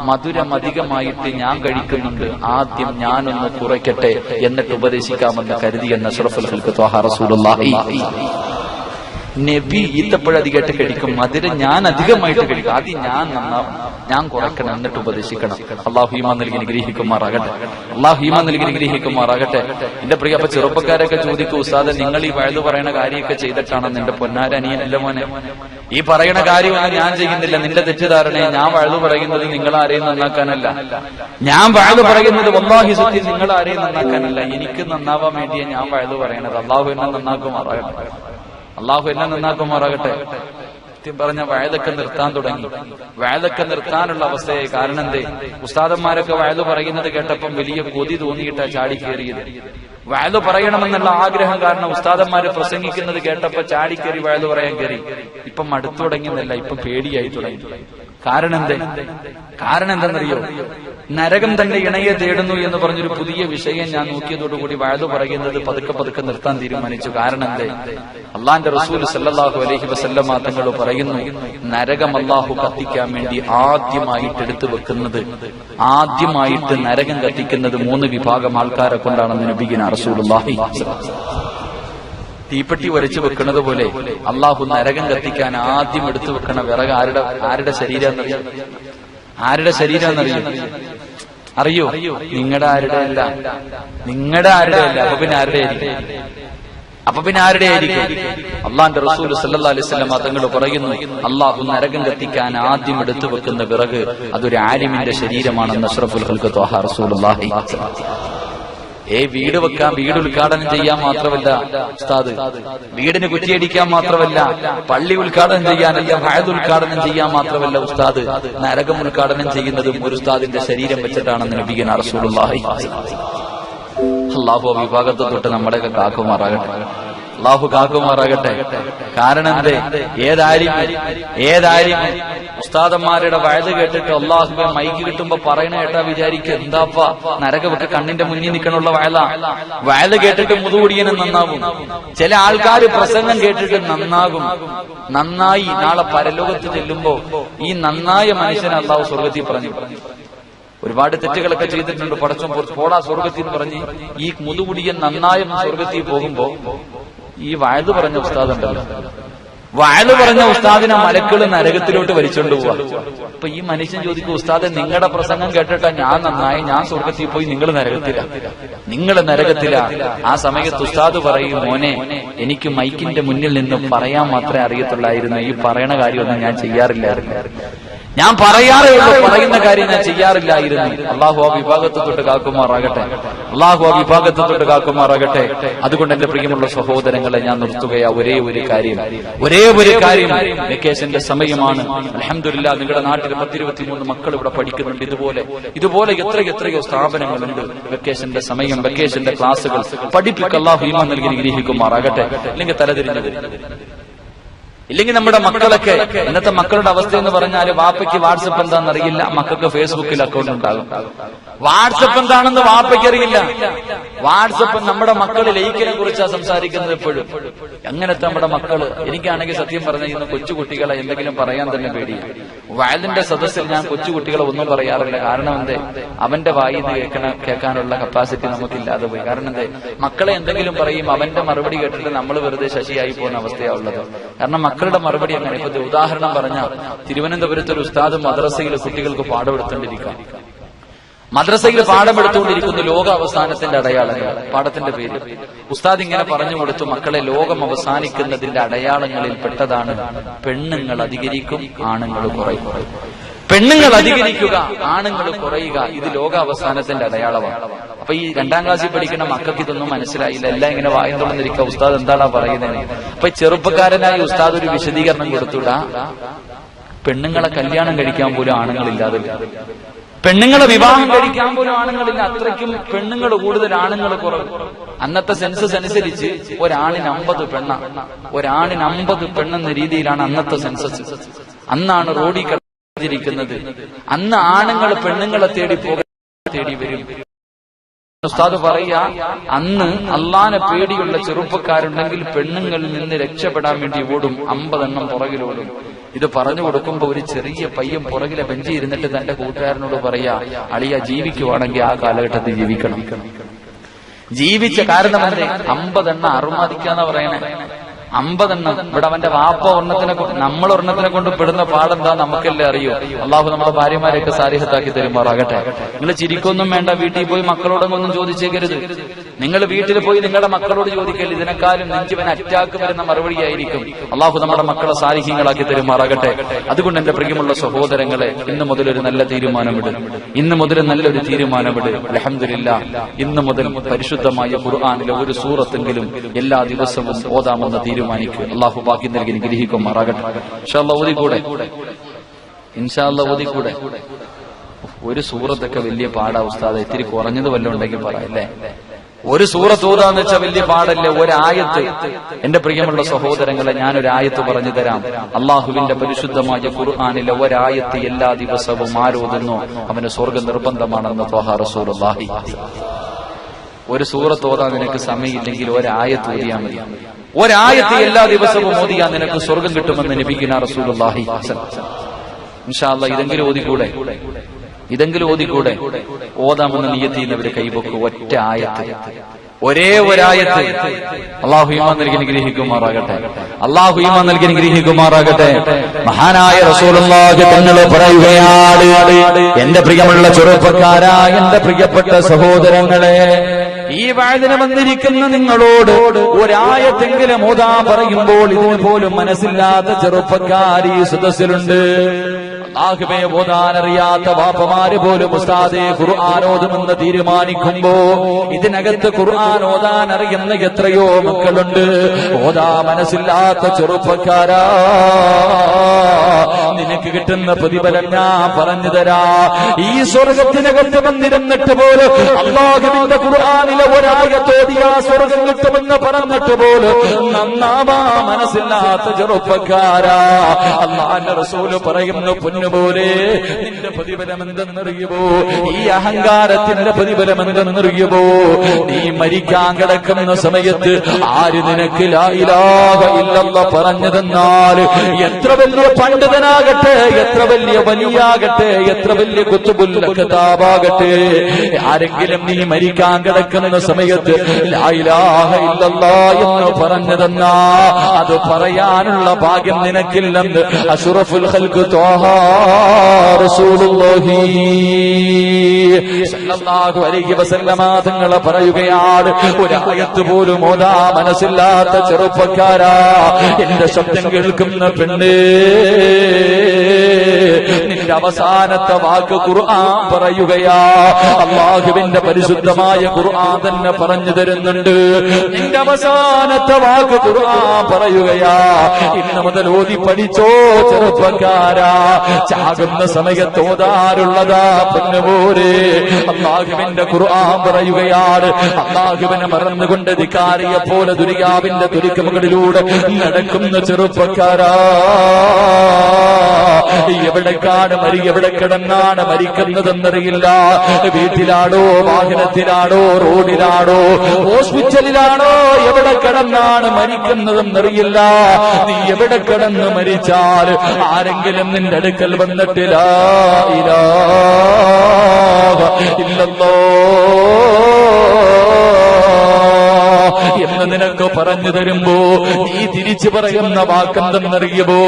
മധുരം അധികമായിട്ട് ഞാൻ കഴിക്കുന്നുണ്ട്, ആദ്യം ഞാനൊന്ന് കുറയ്ക്കട്ടെ, എന്നിട്ട് ഉപദേശിക്കാമെന്ന് കരുതി എന്ന അഷ്റഫുൽ ഖൽഖ് ത്വാഹ റസൂലുള്ളാഹി. നബി ഈത്തപ്പഴധികമായിട്ട് കഴിക്കും, മധുരം ഞാൻ അധികമായിട്ട് കഴിക്കും, ആദ്യം ഞാൻ നന്നാവും, ഞാൻ കുറയ്ക്കണം, എന്നിട്ട് ഉപദേശിക്കണം. അള്ളാഹു ഈമാൻ നൽകി അനുഗ്രഹിക്കുമാറാകട്ടെ. എന്റെ പ്രിയ ചെറുപ്പക്കാരൊക്കെ ചോദിക്കും, ഉസ്താദെ, നിങ്ങൾ ഈ വഴുതു പറയുന്ന കാര്യമൊക്കെ ചെയ്തിട്ടാണെന്ന്? എന്റെ പൊന്നാരനിയനല്ല മോനെ, ഈ പറയുന്ന കാര്യമൊന്നും ഞാൻ ചെയ്യുന്നില്ല. നിന്റെ തെറ്റിദ്ധാരണയെ ഞാൻ വഴുതു പറയുന്നത് നിങ്ങൾ ആരെയും നന്നാക്കാനല്ല. ഞാൻ വഴുതു പറയുന്നത് വല്ലാഹി സത്യം നിങ്ങൾ ആരെയും നന്നാക്കാനല്ല, എനിക്ക് നന്നാവാൻ വേണ്ടിയാ ഞാൻ വഴുതു പറയണത്. അള്ളാഹു എന്നെ നന്നാക്കുമാറാകട്ടെ. സത്യം പറഞ്ഞ വയതൊക്കെ നിർത്താൻ തുടങ്ങി. വയതൊക്കെ നിർത്താനുള്ള അവസ്ഥയായി. കാരണം എന്തേ? ഉസ്താദന്മാരൊക്കെ വയല് പറയുന്നത് കേട്ടപ്പം വലിയ കൊതി തോന്നിയിട്ടാ ചാടിക്കേറിയത്. വയല് പറയണമെന്നുള്ള ആഗ്രഹം കാരണം ഉസ്താദന്മാര് പ്രസംഗിക്കുന്നത് കേട്ടപ്പോ ചാടിക്കേറി വയല് പറയാൻ കയറി. ഇപ്പം അടുത്തു തുടങ്ങിയെന്നല്ല, ഇപ്പൊ പേടിയായി തുടങ്ങി. കാരണം എന്തെന്നറിയോ? നരകം തന്റെ ഇണയെ തേടുന്നു എന്ന് പറഞ്ഞൊരു പുതിയ വിഷയം ഞാൻ നോക്കിയതോടുകൂടി വയലു പറയുന്നത് പതുക്കെ നിർത്താൻ തീരുമാനിച്ചു. കാരണം എന്തേ? അള്ളാന്റെ റസൂൽ സല്ലല്ലാഹു അലൈഹി വസല്ലം തങ്ങൾ പറയുന്നു, നരകം അള്ളാഹു കത്തിക്കാൻ വേണ്ടി ആദ്യമായിട്ട് നരകം കത്തിക്കുന്നത് 3 വിഭാഗം ആൾക്കാരെ കൊണ്ടാണെന്ന് നബിയുനാ റസൂലുള്ളാഹി. തീപ്പെട്ടി വരച്ചു വെക്കുന്നത് പോലെ അള്ളാഹു നരകം കത്തിക്കാൻ ആദ്യം എടുത്തു വെക്കണ വിറക് ആരുടെ ശരീരമെന്നറിയോ? അറിയോ? നിങ്ങളുടെ ആരുടെ അല്ല. അപ്പൊ പിന്നെ ആരുടെ ആയിരിക്കും? അള്ളാന്റെ റസൂൽ സല്ലല്ലാഹു അലൈഹി വസല്ലം തങ്ങൾ പറയുന്നു, അള്ളാഹു നരകം കത്തിക്കാൻ ആദ്യം എടുത്തു വെക്കുന്ന വിറക് അതൊരു ആലിമിന്റെ ശരീരമാണെന്ന് അഷ്റഫുൽ ഖൽഖ് ത്വാഹ റസൂലുള്ളാഹി. വീട് വെക്കാൻ, വീട് ഉദ്ഘാടനം ചെയ്യാൻ മാത്രമല്ല ഉസ്താദ്, വീടിന് കുറ്റിയടിക്കാൻ മാത്രമല്ല, പള്ളി ഉദ്ഘാടനം ചെയ്യാനല്ല, വഅദ് ഉദ്ഘാടനം ചെയ്യാൻ മാത്രമല്ല ഉസ്താദ്, നരകം ഉദ്ഘാടനം ചെയ്യുന്നതും ഒരു ഉസ്താദിന്റെ ശരീരം വെച്ചിട്ടാണെന്ന് നബിയുനാ റസൂലുള്ളാഹി. അല്ലാഹു വിഭാഗത്തെ തൊട്ട് നമ്മുടെയൊക്കെ കാക്കുമാറാകട്ടെ. കാരണം എന്തേ? ഏതായാലും ഉസ്താദന്മാരുടെ വയല് കേട്ടിട്ട് അള്ളാഹുബെ മൈക്ക് കിട്ടുമ്പോ പറയണ കേട്ടാ വിചാരിക്കുക, എന്താപ്പാ നരകമൊക്കെ കണ്ണിന്റെ മുന്നിൽ നിൽക്കണുള്ള വയല് കേട്ടിട്ട് മുതുകുടിയനും നന്നാകും. ചില ആൾക്കാർ പ്രസംഗം കേട്ടിട്ട് നന്നായി നാളെ പരലോകത്ത് ചെല്ലുമ്പോ ഈ നന്നായ മനുഷ്യനെ അള്ളാഹു സ്വർഗത്തിൽ പറഞ്ഞു. ഒരുപാട് തെറ്റുകളൊക്കെ ചെയ്തിട്ടുണ്ട്, പടച്ചോൻ പോടാ സ്വർഗത്തിൽ എന്ന് പറഞ്ഞ് ഈ മുതുകുടിയൻ നന്നായ സ്വർഗത്തിൽ പോകുമ്പോ ഈ വയല് പറഞ്ഞ ഉസ്താദുണ്ടല്ലോ, വയല് പറഞ്ഞ ഉസ്താദിനെ മലക്കള് നരകത്തിലോട്ട് വലിച്ചോണ്ട് പോവാ. അപ്പൊ ഈ മനുഷ്യൻ ചോദിക്കും, ഉസ്താദെ, നിങ്ങളുടെ പ്രസംഗം കേട്ടിട്ടാ ഞാൻ നന്നായി, ഞാൻ സ്വർഗത്തിൽ പോയി, നിങ്ങൾ നരകത്തിലാ. ആ സമയത്ത് ഉസ്താദ് പറയും, മോനെ, എനിക്ക് മൈക്കിന്റെ മുന്നിൽ നിന്ന് പറയാൻ മാത്രമേ അറിയത്തുള്ളായിരുന്നു, ഈ പറയണ കാര്യമൊന്നും ഞാൻ ചെയ്യാറില്ലായിരുന്നു, ഞാൻ പറയാറേ ഉള്ളൂ, പറയുന്ന കാര്യം ഞാൻ ചെയ്യാറില്ലായിരുന്നു. അള്ളാഹു ആ വിഭാഗത്തെ തൊട്ട് കാക്കുമാറാകട്ടെ. അതുകൊണ്ട് എന്റെ പ്രിയമുള്ള സഹോദരങ്ങളെ, ഞാൻ നിർത്തുകയാ ഒരേ ഒരു കാര്യം. വെക്കേഷന്റെ സമയമാണ്. അൽഹംദുലില്ലാഹ്, നിങ്ങളുടെ നാട്ടിൽ 10-23 മക്കൾ ഇവിടെ പഠിക്കുന്നുണ്ട്. ഇതുപോലെ എത്രയോ സ്ഥാപനങ്ങളുണ്ട്. വെക്കേഷന്റെ സമയം, വെക്കേഷന്റെ ക്ലാസുകൾ പഠിപ്പിക്കുക. അള്ളാഹു ഈമാൻ നൽകി അനുഗ്രഹിക്കുമാറാകട്ടെ. അല്ലെങ്കിൽ തലതിരിഞ്ഞത് ഇല്ലെങ്കിൽ നമ്മുടെ മക്കളൊക്കെ, ഇന്നത്തെ മക്കളുടെ അവസ്ഥ എന്ന് പറഞ്ഞാൽ, വാപ്പയ്ക്ക് വാട്സപ്പ് എന്താണെന്ന് അറിയില്ല, മക്കൾക്ക് ഫേസ്ബുക്കിൽ അക്കൗണ്ട് ഉണ്ടാകും. വാട്സപ്പ് എന്താണെന്ന് വാപ്പയ്ക്ക് അറിയില്ല. വാട്സപ്പ് നമ്മുടെ മക്കള് ലൈക്കിനെ കുറിച്ചാണ് സംസാരിക്കുന്നത് എപ്പോഴും. അങ്ങനത്തെ നമ്മുടെ മക്കള്. എനിക്കാണെങ്കിൽ സത്യം പറഞ്ഞാൽ ഇന്ന് കൊച്ചുകുട്ടികളെ എന്തെങ്കിലും പറയാൻ തന്നെ പേടിയാണ്. വയലിന്റെ സദസ്സിൽ ഞാൻ കൊച്ചുകുട്ടികളെ ഒന്നും പറയാറില്ല. കാരണം എന്തേ, അവന്റെ വായിൽ നിന്ന് കേൾക്കാനുള്ള കപ്പാസിറ്റി നമുക്കില്ലാതെ പോയി. കാരണം എന്തേ, മക്കളെ എന്തെങ്കിലും പറയും, അവന്റെ മറുപടി കേട്ടിട്ട് നമ്മൾ വെറുതെ ശശിയായി പോകുന്ന അവസ്ഥയാണുള്ളത്. കാരണം മക്കളുടെ മറുപടി അങ്ങനെ. ഇപ്പൊ ഉദാഹരണം പറഞ്ഞാൽ, തിരുവനന്തപുരത്ത് ഒരു ഉസ്താദ് മദ്രസയിൽ കുട്ടികൾക്ക് പാഠമെടുത്തുകൊണ്ടിരിക്കുക. മദ്രസയിൽ പാഠമെടുത്തുകൊണ്ടിരിക്കുന്നു ലോക അവസാനത്തിന്റെ അടയാളങ്ങൾ. പാഠത്തിന്റെ പേര് ഉസ്താദ് ഇങ്ങനെ പറഞ്ഞു കൊടുത്തു, മക്കളെ, ലോകം അവസാനിക്കുന്നതിന്റെ അടയാളങ്ങളിൽ പെട്ടതാണ് പെണ്ണുങ്ങൾ അധികരിക്കും, ആണുങ്ങൾ കുറയും. പെണ്ണുങ്ങൾ അധികരിക്കുക, ആണുങ്ങൾ കുറയുക, ഇത് ലോക അവസാനത്തിന്റെ അടയാളമാണ്. അപ്പൊ ഈ 2ാം ക്ലാസ്സിൽ പഠിക്കുന്ന മക്കൾക്ക് ഇതൊന്നും മനസ്സിലായില്ല. എല്ലാം ഇങ്ങനെ വായും തുറന്നിരിക്കുക, ഉസ്താദ് എന്താണാ പറയുന്നത്. അപ്പൊ ചെറുപ്പക്കാരനായി ഉസ്താദ് ഒരു വിശദീകരണം കൊടുത്തുടാ, പെണ്ണുങ്ങളെ കല്യാണം കഴിക്കാൻ പോലും ആണുങ്ങളില്ലാതെ, പെണ്ണുങ്ങളെ വിവാഹം കഴിക്കാൻ പോലും ആണുങ്ങളില്ല. അത്രയ്ക്കും പെണ്ണുങ്ങൾ കൂടുതൽ, ആണുങ്ങൾ കുറവ്. അന്നത്തെ സെൻസസ് അനുസരിച്ച് ഒരാണിന് 50 പെണ്ണ, ഒരാണിന് 50 പെണ്ണെന്ന രീതിയിലാണ് അന്നത്തെ സെൻസസ്. അന്നാണ് റോഡിൽ കിടന്നിരിക്കുന്നത്. അന്ന് ആണുങ്ങൾ പെണ്ണുങ്ങളെ തേടി വരും. ഉസ്താദ് പറയാ, അന്ന് അള്ളാനെ പേടിയുള്ള ചെറുപ്പക്കാരുണ്ടെങ്കിൽ പെണ്ണുങ്ങളിൽ നിന്ന് രക്ഷപ്പെടാൻ വേണ്ടി ഓടും, 50 എണ്ണം പുറകിലോടും. ഇത് പറഞ്ഞു കൊടുക്കുമ്പോ ഒരു ചെറിയ പയ്യൻ പുറകിലെ ബെഞ്ചി ഇരുന്നിട്ട് തന്റെ കൂട്ടുകാരനോട് പറയാ, അളിയ, ജീവിക്കുവാണെങ്കിൽ ആ കാലഘട്ടത്തിൽ ജീവിക്കണം. ജീവിച്ച കാരണം എന്തേ, 50 എണ്ണം അറുമാദിക്കാന്നാ പറയണേ. 50 എണ്ണം. ഇവിടെ അവന്റെ വാപ്പ നമ്മൾ ഒരെണ്ണത്തിനെ കൊണ്ട് പെടുന്ന പാടെന്താ നമുക്കല്ലേ അറിയൂ. അള്ളാഹു നമ്മുടെ ഭാര്യമാരെയൊക്കെ സാരിഹത്താക്കി തരുമാറാകട്ടെ. നിങ്ങൾ ചിരിക്കൊന്നും വേണ്ട, വീട്ടിൽ പോയി മക്കളോടൊന്നും ചോദിച്ചേക്കരുത്. നിങ്ങൾ വീട്ടിൽ പോയി നിങ്ങളുടെ മക്കളോട് ചോദിക്കരുത്. ഇതിനേക്കാളും നെഞ്ചുവൻ അറ്റാക്ക് വരുന്ന മറുപടിയായിരിക്കും. അള്ളാഹു നമ്മുടെ മക്കളെ സാരിഹ്യങ്ങളാക്കി തരുമാറാകട്ടെ. അതുകൊണ്ട് എന്റെ പ്രിയമുള്ള സഹോദരങ്ങളെ, ഇന്ന് മുതൽ ഒരു നല്ല തീരുമാനമിട്. ഇന്ന് മുതൽ നല്ലൊരു തീരുമാനമിട്. അൽഹംദുലില്ലാ, ഇന്ന് മുതൽ പരിശുദ്ധമായ ഖുർആനിലെ ഒരു സൂറത്തെങ്കിലും എല്ലാ ദിവസവും ഓതാമെന്ന തീരുമാനിക്കുക. അള്ളാഹു ബാക്കി നൽകി ഗ്രഹിക്കുമാറാകട്ടെ. ഇൻഷാ അല്ലാഹ് ഓതിക്കൂടെ? ഇൻഷാ അല്ലാഹ് ഓതിക്കൂടെ? ഒരു സൂറത്തൊക്കെ വലിയ പാടാ ഉസ്താദ്. ഇത്തിരി കുറഞ്ഞത് വല്ലതും ഉണ്ടെങ്കിൽ പറയല്ലേ. ഒരു സൂറത്ത് ഓതാന്ന് വെച്ചാൽ വലിയ പാടല്ലേ. ഒരായത്ത്. എന്റെ പ്രിയമുള്ള സഹോദരങ്ങളെ, ഞാനൊരു ആയത്ത് പറഞ്ഞു തരാം. അള്ളാഹുവിന്റെ പരിശുദ്ധമായ ഖുർആനിലെ ഒരായത്ത് എല്ലാ ദിവസവും ആരോതുന്നു, അവന് സ്വർഗ്ഗ നിർബന്ധമാണെന്ന് ത്വഹാ റസൂലുള്ളാഹി. ഒരു സൂറത്ത് ഓതാൻ നിനക്ക് സമയമില്ലെങ്കിൽ ഒരായത്ത് ഓതിയാൽ മതി. ഒരായത്ത് എല്ലാ ദിവസവും ഓതിയാൽ നിനക്ക് സ്വർഗം കിട്ടുമെന്ന് നബിയുനാ റസൂലുള്ളാഹി. ഇൻഷാ അല്ലാഹ് ഇതെങ്കിലും ഓതിക്കൂടെ? ഇതെങ്കിലും ഓതിക്കൂടെ? ഓതാമെന്ന് നിയ്യത്ത് ചെയ്യുന്നവര് കൈപൊക്ക്. ഒറ്റ ആയത്ത്, ഒരേ ഒരായത്ത്. അള്ളാഹു ഈമാൻ നൽകി അനുഗ്രഹിക്കുമാറാകട്ടെ. അള്ളാഹു ഈമാൻ നൽകി അനുഗ്രഹിക്കുമാറാകട്ടെ. മഹാനായ റസൂലുള്ളാഹി തങ്ങൾ പറയുകയാണ്, എന്റെ പ്രിയമുള്ള ചെറുപ്പക്കാരായ എന്റെ പ്രിയപ്പെട്ട സഹോദരങ്ങളെ, ഈ വഅദിന് വന്നിരിക്കുന്ന നിങ്ങളോട് ഒരായത്തെങ്കിലും ഓതാ പറയുമ്പോൾ ഇതിന് പോലും മനസ്സില്ലാത്ത ചെറുപ്പക്കാർ ഈ സദസ്സിലുണ്ട്. അല്ലാഹുവേ, ഓതാനറിയാത്ത വാപ്പമാര് പോലും ഉസ്താദേ ഖുർആൻ ഓതുമെന്ന് തീരുമാനിക്കുമ്പോ ഇതിനകത്ത് ഖുർആൻ ഓതാൻ അറിയുന്ന എത്രയോ മക്കളുണ്ട്. ഓതാ മനസ്സില്ലാത്ത ചെറുപ്പക്കാരാ, നിനക്ക് കിട്ടുന്ന പ്രതിഫലം ഞാൻ പറഞ്ഞു തരാ. ഈ സ്വർഗത്തിനകത്ത് വന്നിരുന്നിട്ട് പോലും അല്ലാഹുവിന്റെ ഖുർആനിലെ ഒരായത്തോതിയാ സ്വർഗം കിട്ടുമെന്ന് പറഞ്ഞിട്ട് പോലും നന്നാവാ മനസ്സില്ലാത്ത ചെറുപ്പക്കാരാ, അല്ലാഹുവിന്റെ റസൂല് പറയുന്നു, പൊന്നുപോലെ നിന്റെ പ്രതിഫലം എന്തെന്നറിയുമോ? ഈ അഹങ്കാരത്തിന്റെ പ്രതിഫലം എന്തെന്നറിയുമോ? നീ മരിക്കാൻ കിടക്കുന്ന സമയത്ത് ആര് നിനക്ക് ലാ ഇലാഹ ഇല്ലല്ലാഹ് പറഞ്ഞു തന്നാൽ, എത്ര വലിയ പണ്ഡിതനാകട്ടെ, എത്ര വലിയ വലിയാകട്ടെ, എത്ര വലിയ കുത്തുബുൽ കിതാബാകട്ടെ, ആരെങ്കിലും നീ മരിക്കാൻ കിടക്കുന്ന സമയത്ത് ലാ ഇലാഹ ഇല്ലല്ലാഹ് എന്ന് പറഞ്ഞു തന്നാ അത് പറയാനുള്ള ഭാഗ്യം നിനക്കില്ലെന്ന് അഷ്റഫുൽ ഖൽഖ് ത്വാഹ റസൂലുള്ളാഹി സ്വല്ലല്ലാഹു അലൈഹി വസല്ലമ തങ്ങൾ പറയുകയാണ്, ഒരായത്ത് പോലും ഓതാ മനസ്സില്ലാത്ത ചെറുപ്പക്കാരാ, എന്റെ ശബ്ദം കേൾക്കുന്ന പെണ്ണേ, നിന്റെ അവസാനത്തെ വാക്ക് ഖുർആൻ പറയുകയാ. അല്ലാഹുവിന്റെ പരിശുദ്ധമായ ഖുർആൻ തന്നെ പറഞ്ഞു തരുന്നുണ്ട്, നിന്റെ അവസാനത്തെ വാക്ക് ഖുർആൻ പറയുകയാ. ഇന്ന് മുതൽ ഓതി പഠിച്ചോ ചെറുപ്പക്കാരാ. ചാകുന്ന സമയത്ത് ഓതാറുള്ളതാ പൊന്നുപോലെ അല്ലാഹുവിന്റെ ഖുർആൻ പറയുകയാണ്. അല്ലാഹുവിനെ മറന്നുകൊണ്ട് ധിക്കാരിയെ പോലെ ദുനിയാവിന്റെ തുരുക്കമുകളിലൂടെ നടക്കുന്ന ചെറുപ്പക്കാരാ, എവിടേക്കാണ് എവിടെ കിടന്നാണ് മരിക്കുന്നതെന്നറിയില്ല. വീട്ടിലാണോ, വാഹനത്തിലാണോ, റോഡിലാണോ, ഹോസ്പിറ്റലിലാണോ, എവിടെ കിടന്നാണ് മരിക്കുന്നതെന്നറിയില്ല. നീ എവിടെ കിടന്ന് മരിച്ചാൽ ആരെങ്കിലും നിന്റെ അടുക്കൽ വന്നിട്ട് ലാ ഇലാഹ ഇല്ലല്ലാഹ് എന്ന് നിനക്ക് പറഞ്ഞു തരുമ്പോ നീ തിരിച്ചു പറയുന്ന വാക്കെന്തെന്നറിയുമോ?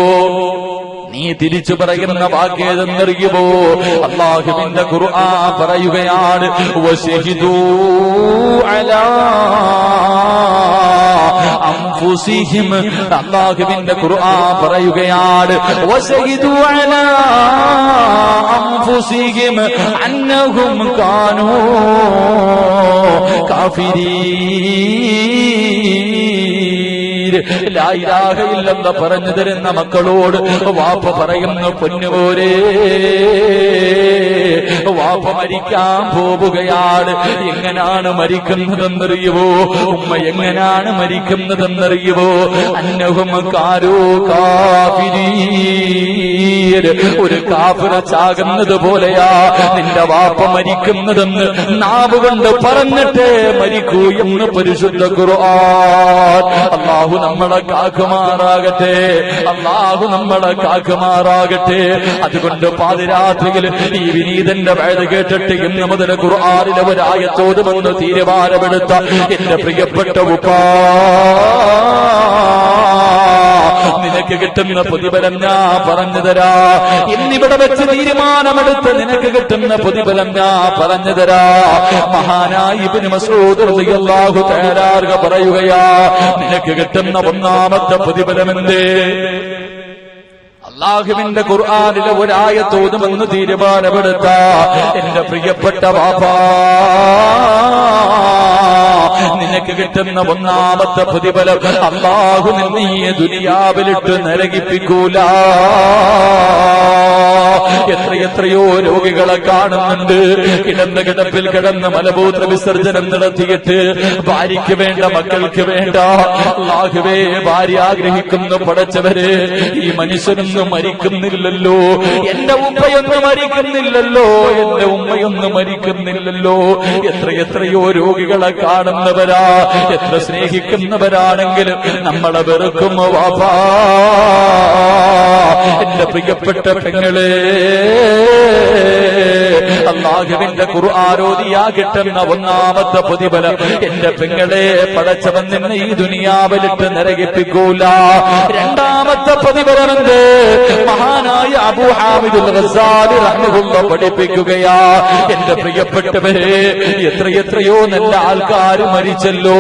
നീ തിരിച്ചു പറയുന്ന വാക്കേതെന്നറിയുമോ? അല്ലാഹുവിന്റെ ഖുർആൻ പറയുകയാണ്, വശഹിദൂ അലാ അൻഫുസിഹിം. അല്ലാഹുവിന്റെ ഖുർആൻ പറയുകയാണ്, വശഹിദൂ അലാ അൻഫുസിഹിം അന്നഹും കാനൂ കാഫിരീൻ. ലാ ഇലാഹ ഇല്ലല്ലാഹ് പറഞ്ഞു തരുന്ന മക്കളോട് വാപ്പ പറയുന്ന പൊന്നുപോരെ, വാപ്പ മരിക്കാൻ പോവുകയാണ്. എങ്ങനാണ് മരിക്കുന്നതെന്നറിയുവോ? ഉമ്മ എങ്ങനാണ് മരിക്കുന്നതെന്നറിയുവോ? അന്നഹും കാരൂ കാഫിരീൻ. ഒരു കാഫിറ ചാകുന്നത് പോലെയാ നിന്റെ വാപ്പ മരിക്കുന്നതെന്ന് നാവ് കൊണ്ട് പറഞ്ഞിട്ട് മരിക്കൂ എന്ന് പരിശുദ്ധ ഖുർആൻ. അല്ലാഹു നമ്മളെ കാക്കുമാറാകട്ടെ, അല്ലാഹു നമ്മളെ കാക്കുമാറാകട്ടെ. അതുകൊണ്ട് പാതിരാത്രിയിൽ ഈ വിനീതന്റെ വയത് കേട്ടിട്ട് ഇന്ന് മുതൽ ഖുർആനിലെ ഒരായത്തോതുമെന്ന് തീരുമാനമെടുത്ത എന്റെ പ്രിയപ്പെട്ട ഉപ്പാ, നിനക്ക് കിട്ടുന്ന പ്രതിഫലം ഞാൻ പറഞ്ഞു തരാ. ഇന്നിവിടെ വെച്ച് തീരുമാനമെടുത്ത് നിനക്ക് കിട്ടുന്ന പ്രതിഫലം ഞാൻ പറഞ്ഞു തരാ. മഹാനായ ഇബ്നു മസ്ഊദ് റളിയല്ലാഹു തആല പറയുകയാ, നിനക്ക് കിട്ടുന്ന ഒന്നാമത്തെ പ്രതിഫലമെന്തേ? അല്ലാഹുവിന്റെ ഖുർആനിലെ ഒരായത്തോതുമെന്ന് തീരുമാനമെടുത്ത എന്റെ പ്രിയപ്പെട്ട ബാപ്പാ, നിനക്ക് കിട്ടുന്ന ഒന്നാമത്തെ പ്രതിഫലം, അല്ലാഹു നിന്നെ ദുനിയാവിലിട്ട് നരകിപ്പിക്കൂല. എത്രയെത്രയോ രോഗികളെ കാണുന്നുണ്ട്, കിടന്ന കിടപ്പിൽ കിടന്ന് മലമൂത്ര വിസർജനം നടത്തിയിട്ട് ഭാര്യയ്ക്ക് വേണ്ട, മക്കൾക്ക് വേണ്ട. അല്ലാഹുവേ, ഭാര്യ ആഗ്രഹിക്കുന്ന പടച്ചവരെ, ഈ മനുഷ്യനൊന്നും മരിക്കുന്നില്ലല്ലോ, എന്റെ ഉമ്മയൊന്നും മരിക്കുന്നില്ലല്ലോ, എന്റെ ഉമ്മയൊന്നും മരിക്കുന്നില്ലല്ലോ. എത്രയെത്രയോ രോഗികളെ കാണുന്നവരാ, എത്ര സ്നേഹിക്കുന്നവരാണെങ്കിലും നമ്മളെ വെറുക്കുമോ വാപ്പാ? എന്റെ പ്രിയപ്പെട്ട പെങ്ങളെ, അല്ലാഹുവിന്റെ ഖുർആനോദിയാ കിട്ടുന്ന ഒന്നാമത്തെ പ്രതിഫലം, എന്റെ പെങ്ങളെ, പടച്ചവൻ നിന്നെ ഈ ദുനിയാവിലിട്ട് നരകിപ്പിക്കൂല. രണ്ടാമത്തെ പ്രതിഫലം എന്ത്? മഹാനായ അബൂ ഹാമിദുൽ ഗസാലി റഹ്മഹുല്ലാഹ് പഠിപ്പിക്കുകയാ, എന്റെ പ്രിയപ്പെട്ടവരെ, എത്രയെത്രയോ നല്ല ആൾക്കാർ മരിച്ചല്ലോ.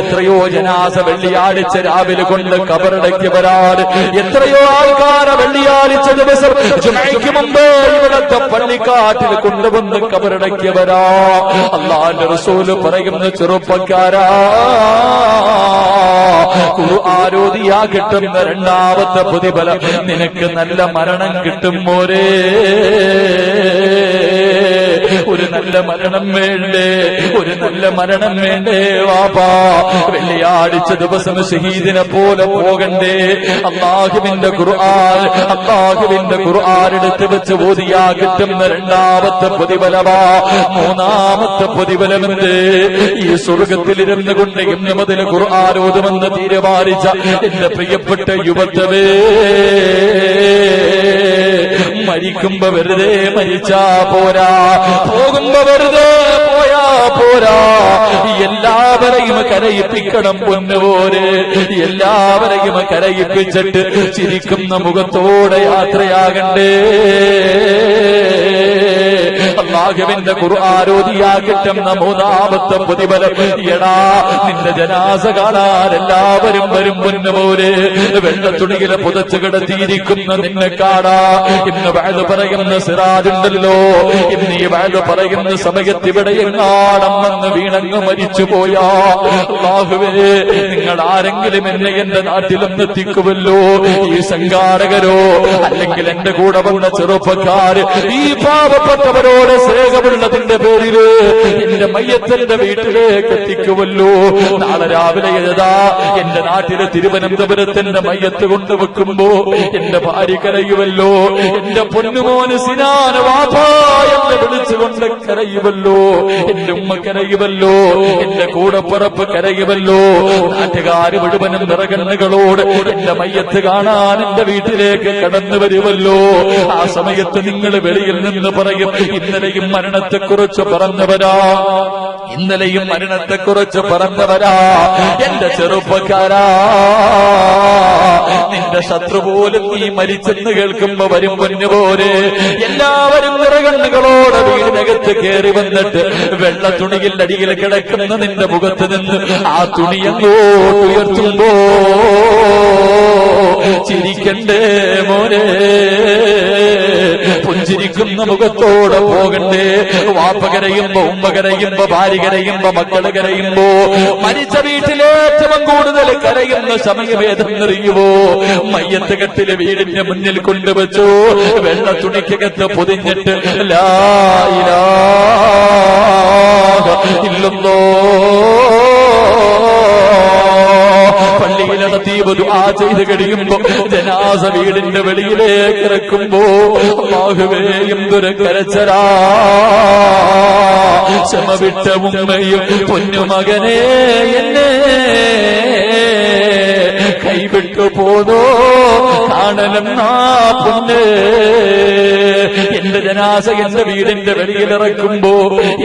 എത്രയോ ജനാസ വെള്ളിയാഴ്ച രാവിലെ കൊണ്ട് കബറടക്കിയവരാണ്. എത്രയോ ആൾക്കാരെ വെള്ളിയാഴ്ച ദിവസം ജുമഅയ്ക്ക് മുമ്പ് ഇവിടത്തെ പള്ളിക്കാട്ടിൽ കൊണ്ടുവന്ന് കബറടക്കിയവരാ. അല്ലാഹുവിന്റെ റസൂല് പറയുന്ന, ചെറുപ്പക്കാരാ, ഖുർആനോദിയാ കിട്ടുന്ന രണ്ടാമത്തെ പ്രതിഫലം, നിനക്ക് നല്ല മരണം കിട്ടും മോരേ. ഒരു നല്ല മരണം വേണ്ടേ? ഒരു നല്ല മരണം വേണ്ടേ വാപ്പാ? വെള്ളിയാഴ്ച ദിവസം ഷഹീദിനെ പോലെ പോകണ്ടേ? അല്ലാഹുവിന്റെ ഖുർആൻ, അല്ലാഹുവിന്റെ ഖുർആൻ എടുത്ത് വെച്ച് ഓതിയാ കിട്ടുന്ന രണ്ടാമത്തെ പ്രതിഫലമാ. മൂന്നാമത്തെ പ്രതിഫലമെന്ത്? ഈ സ്വർഗത്തിലിരുന്ന് കൊണ്ട് ഇന്ന് മുതൽ ഖുർആൻ ഓതുമെന്ന് തീരുമാനിച്ച എന്റെ പ്രിയപ്പെട്ട യുവത്വമേ, മരിക്കുമ്പോ വെറുതെ മരിച്ചാ പോരാ, പോകുമ്പോ വെറുതെ പോയാ പോരാ. എല്ലാവരെയും കരയിപ്പിക്കണം പൊന്നുപോലെ, എല്ലാവരെയും കരയിപ്പിച്ചിട്ട് ചിരിക്കുന്ന മുഖത്തോടെ യാത്രയാകണ്ടേ. അല്ലാഹുവിന്റെ ഖുർആനോദിയാ കിട്ടുന്ന മൂന്നാമത്തെ പ്രതിഫലം, എടാ, നിന്റെ ജനാസ കാണാൻ എല്ലാവരും വരും പൊന്നുപോലെ. വെള്ളത്തുണിയിലെ പുതച്ചു കിടത്തിയിരിക്കുന്ന നിന്നെ കാണാ. ഇന്ന് വഅദ് പറയുന്ന സിറാജുണ്ടല്ലോ, ഇന്ന് ഈ വഅദ് പറയുന്ന സമയത്ത് ഇവിടെ എങ്ങാണെന്ന് വീണങ്ങ് മരിച്ചു പോയാ, അല്ലാഹുവേ, നിങ്ങൾ ആരെങ്കിലും എന്നെ എന്റെ നാട്ടിലൊന്ന് എത്തിക്കുമല്ലോ. ഈ സംഘാടകരോ അല്ലെങ്കിൽ എന്റെ കൂടെ വന്ന ചെറുപ്പക്കാര് ഈ പാവപ്പെട്ടവരോട് സ്നേഹമുള്ളതിന്റെ പേരില് എന്റെ മയ്യത്തിന്റെ വീട്ടിലേക്ക് എത്തിക്കുമല്ലോ. നാളെ രാവിലെ ഏതാ എന്റെ നാട്ടിലെ തിരുവനന്തപുരത്തിന്റെ മയ്യത്ത് കൊണ്ടുവെക്കുമ്പോ എന്റെ ഭാര്യ കരയുമല്ലോ, എന്റെ പൊന്നുമോന് സിനാന വാപ്പാ എന്ന് വിളിച്ചുകൊണ്ട് കരയുമല്ലോ, എന്റെ ഉമ്മ കരയുമല്ലോ, എന്റെ കൂടപ്പുറപ്പ് കരയുമല്ലോ. നാട്ടുകാര് മുഴുവനും നിറകണ്ണുകളോട് എന്റെ മയ്യത്ത് കാണാൻ എന്റെ വീട്ടിലേക്ക് കടന്നു വരുമല്ലോ. ആ സമയത്ത് നിങ്ങൾ വെളിയിൽ നിന്ന് പറയും, ഇന്നലെയും മരണത്തെക്കുറിച്ച് പറഞ്ഞവരാ, ഇന്നലെയും മരണത്തെക്കുറിച്ച് പറഞ്ഞവരാ. എന്റെ ചെറുപ്പക്കാരാ, നിന്റെ ശത്രു പോലും നീ മരിച്ചെന്ന് കേൾക്കുമ്പോ വരും പൊന്നുപോലെ. എല്ലാവരും നിറകണ്ണുകളോടെ വീടിനകത്ത് കയറി വന്നിട്ട് വെള്ള തുണിയിൽ അടിയിൽ കിടക്കുന്ന നിന്റെ മുഖത്ത് നിന്ന് ആ തുണി അങ്ങോട്ട് ഉയർത്തുമ്പോ ചിരിക്കണ്ടേ മോനെ, പുഞ്ചിരിക്കുന്ന മുഖത്തോടെ പോകണ്ടേ. വാപ്പ കരയുമ്പോ, ഉമ്മ കരയുമ്പോ, ഭാര്യ കരയുമ്പോ, മക്കള് കരയുമ്പോ, മരിച്ച വീട്ടിലേറ്റവും കൂടുതൽ കരയുന്ന സമയമേതെന്നറിയുവോ? മയ്യത്ത് കെട്ടില് വീടിന്റെ മുന്നിൽ കൊണ്ടുവച്ചു വെള്ള തുണിക്കകത്ത് പൊതിഞ്ഞിട്ട് ലാ ഇലാഹ ഇല്ലല്ലാഹ് പള്ളിയിലെ ഖതീബ് ദുആ ചെയ്ത് കഴിയുമ്പോ ജനാസ വീടിന്റെ വെളിയിലേക്ക് ഇറക്കുമ്പോ അല്ലാഹുവേ എന്തൊരു കരച്ചലാ. ക്ഷമ വിട്ട ഉമ്മയും പൊന്നുമകനെ എന്നെ കൈവിട്ടു പോതോ കാണലെന്നാ പൊന്ന്. എന്റെ ജനാസ എന്റെ വീടിന്റെ വെളിയിലിറക്കുമ്പോ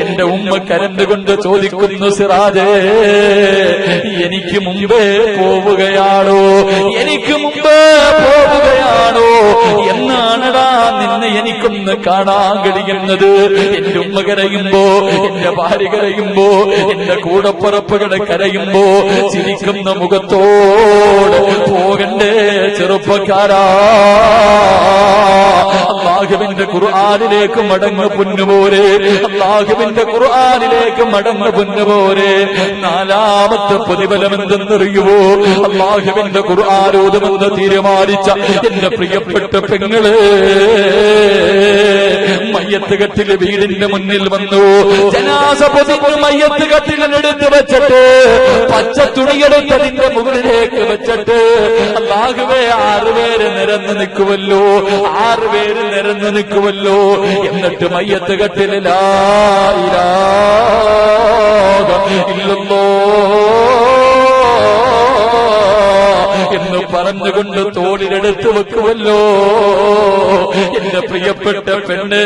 എന്റെ ഉമ്മ കരണ്ടുകൊണ്ട് ചോദിക്കുന്നു, സിറാജേ എനിക്ക് മുമ്പേ പോവുകയാണോ, എനിക്ക് മുമ്പേ പോവുകയാണോ എന്നാണടാ നിന്നെ എനിക്കൊന്ന് കാണാൻ കഴിയുന്നത്. എന്റെ ഉമ്മ കരയുമ്പോ, എന്റെ ഭാര്യ കരയുമ്പോ, എന്റെ കൂടപ്പുറപ്പുകളെ കരയുമ്പോ ചിരിക്കുന്ന മുഖത്തോട് പോകണ്ടേ ചെറുപ്പക്കാരാ. അല്ലാഹുവിന്റെ ഖുർആനിലേക്ക് മടങ്ങ് പൊന്നുപോരെ, അല്ലാഹുവിന്റെ ഖുർആനിലേക്ക് മടങ്ങ് പൊന്നുപോരെ. നാലാമത്തെ പ്രതിഫലം എന്തെന്നറിയുവോ? അല്ലാഹുവിന്റെ ഖുർആൻ ഓതുമെന്ന് തീരുമാനിച്ച എന്റെ പ്രിയപ്പെട്ട പെങ്ങളെ, മയ്യത്ത് കെട്ടില് വീടിന്റെ മുന്നിൽ വന്നു, ജനാസ പൊതിഞ്ഞ് മയ്യത്ത് കെട്ടിലെടുത്ത് വെച്ചിട്ട് പച്ച തുണിയെടുത്തതിന്റെ മുകളിലേക്ക് വെച്ചിട്ട് അല്ലാഹുവേ 6 പേര് നിരന്ന് നിൽക്കുമല്ലോ, 6 പേര് നിരന്ന് നിൽക്കുമല്ലോ. എന്നിട്ട് മയ്യത്ത് കെട്ടില് ലാ ഇലാഹ ഇല്ലല്ലാഹ് എന്ന് പറഞ്ഞുകൊണ്ട് തോളിലെടുത്ത് വെക്കുമല്ലോ. എന്റെ പ്രിയപ്പെട്ട പെണ്ണ്,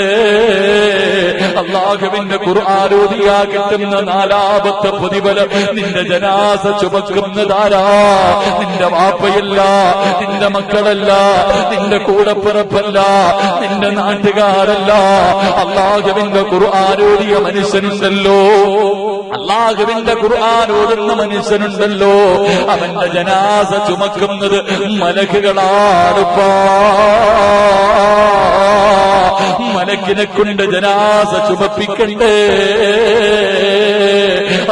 അല്ലാഹുവിന്റെ ഖുർആൻ ഓതിയാ കിട്ടുന്ന നാലാമത്തെ പ്രതിഫലം നിന്റെ ജനാസ ചുമക്കുന്നതാരാ? നിന്റെ വാപ്പയല്ല, നിന്റെ മക്കളല്ല, നിന്റെ കൂടപ്പിറപ്പല്ല, നിന്റെ നാട്ടുകാരല്ല. അല്ലാഹുവിന്റെ ഖുർആൻ ഓതിയ മനുഷ്യനുണ്ടല്ലോ, അല്ലാഹുവിന്റെ ഖുർആൻ ഓതുന്ന മനുഷ്യനുണ്ടല്ലോ, അവന്റെ ജനാസ ചുമക്കുന്നത് മലക്കുകളാണ്. മലക്കിനെ കൊണ്ട് ജനാസ ചുമപ്പിക്കണ്ടേ?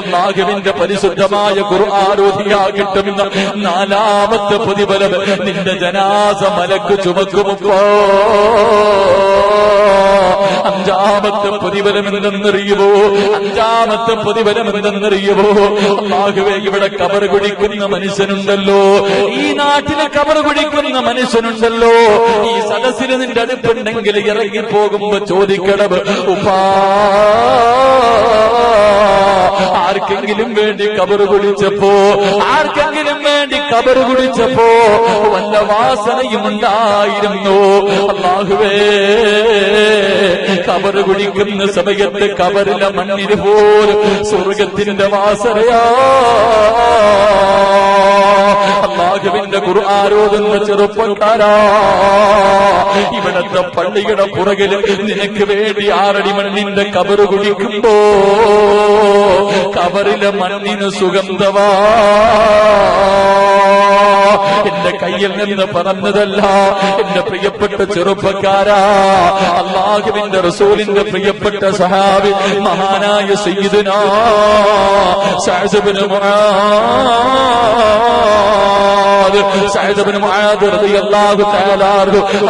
അല്ലാഹുവിന്റെ പരിശുദ്ധമായ ഖുർആൻ ഓതിയാ കിട്ടുന്ന നാലാമത്തെ പ്രതിഫലം നിന്റെ ജനാസ മലക്ക് ചുമക്കുമ്പോ അഞ്ചാമത്തെ പ്രതിഫലം എന്തെന്നറിയുമോ? അഞ്ചാമത്തെ പ്രതിഫലം എന്തെന്നറിയുമോ? അല്ലാഹുവേ, ഇവിടെ കബർ കുടിക്കുന്ന മനുഷ്യനുണ്ടല്ലോ, ഈ നാട്ടിലെ കബർ കുടിക്കുന്ന മനുഷ്യനുണ്ടല്ലോ, ഈ സദസ്സിൽ നിന്റെ അടുപ്പുണ്ടെങ്കിൽ ഇറങ്ങിപ്പോകുമ്പോ ചോദിക്കണം, ഉപ്പാ ആർക്കെങ്കിലും വേണ്ടി കബർ കുടിച്ചപ്പോ, ആർക്കെങ്കിലും വേണ്ടി കബർ കുടിച്ചപ്പോ വല്ല വാസനയും ഉണ്ടായിരുന്നു? അല്ലാഹുവേ, കബർ കുടിക്കുന്ന സമയത്ത് കബറിലെ മണ്ണിന് പോലും സ്വർഗത്തിന്റെ വാസനയാ. അല്ലാഹുവിന്റെ ഖുർആൻ ഓതുന്ന ചെറുപ്പക്കാരാ, ഇവിടത്തെ പള്ളിയുടെ പുറകില് നിനക്ക് വേണ്ടി 6 അടി മണ്ണിന്റെ കബർ കുടിക്കുമ്പോ കബറിലെ മണ്ണിന് സുഗന്ധവാ. എന്റെ കയ്യിൽ നിന്ന് പറഞ്ഞതല്ല, എന്റെ പ്രിയപ്പെട്ട ചെറുപ്പക്കാരാ, അല്ലാഹുവിന്റെ റസൂലിന്റെ പ്രിയപ്പെട്ട സഹാബി മഹാനായ സയ്യിദുനാ സഅദ് ഇബ്നു മുആദ് മുആദ് സഅദ് ഇബ്നു മുആദ് റളിയല്ലാഹു തആല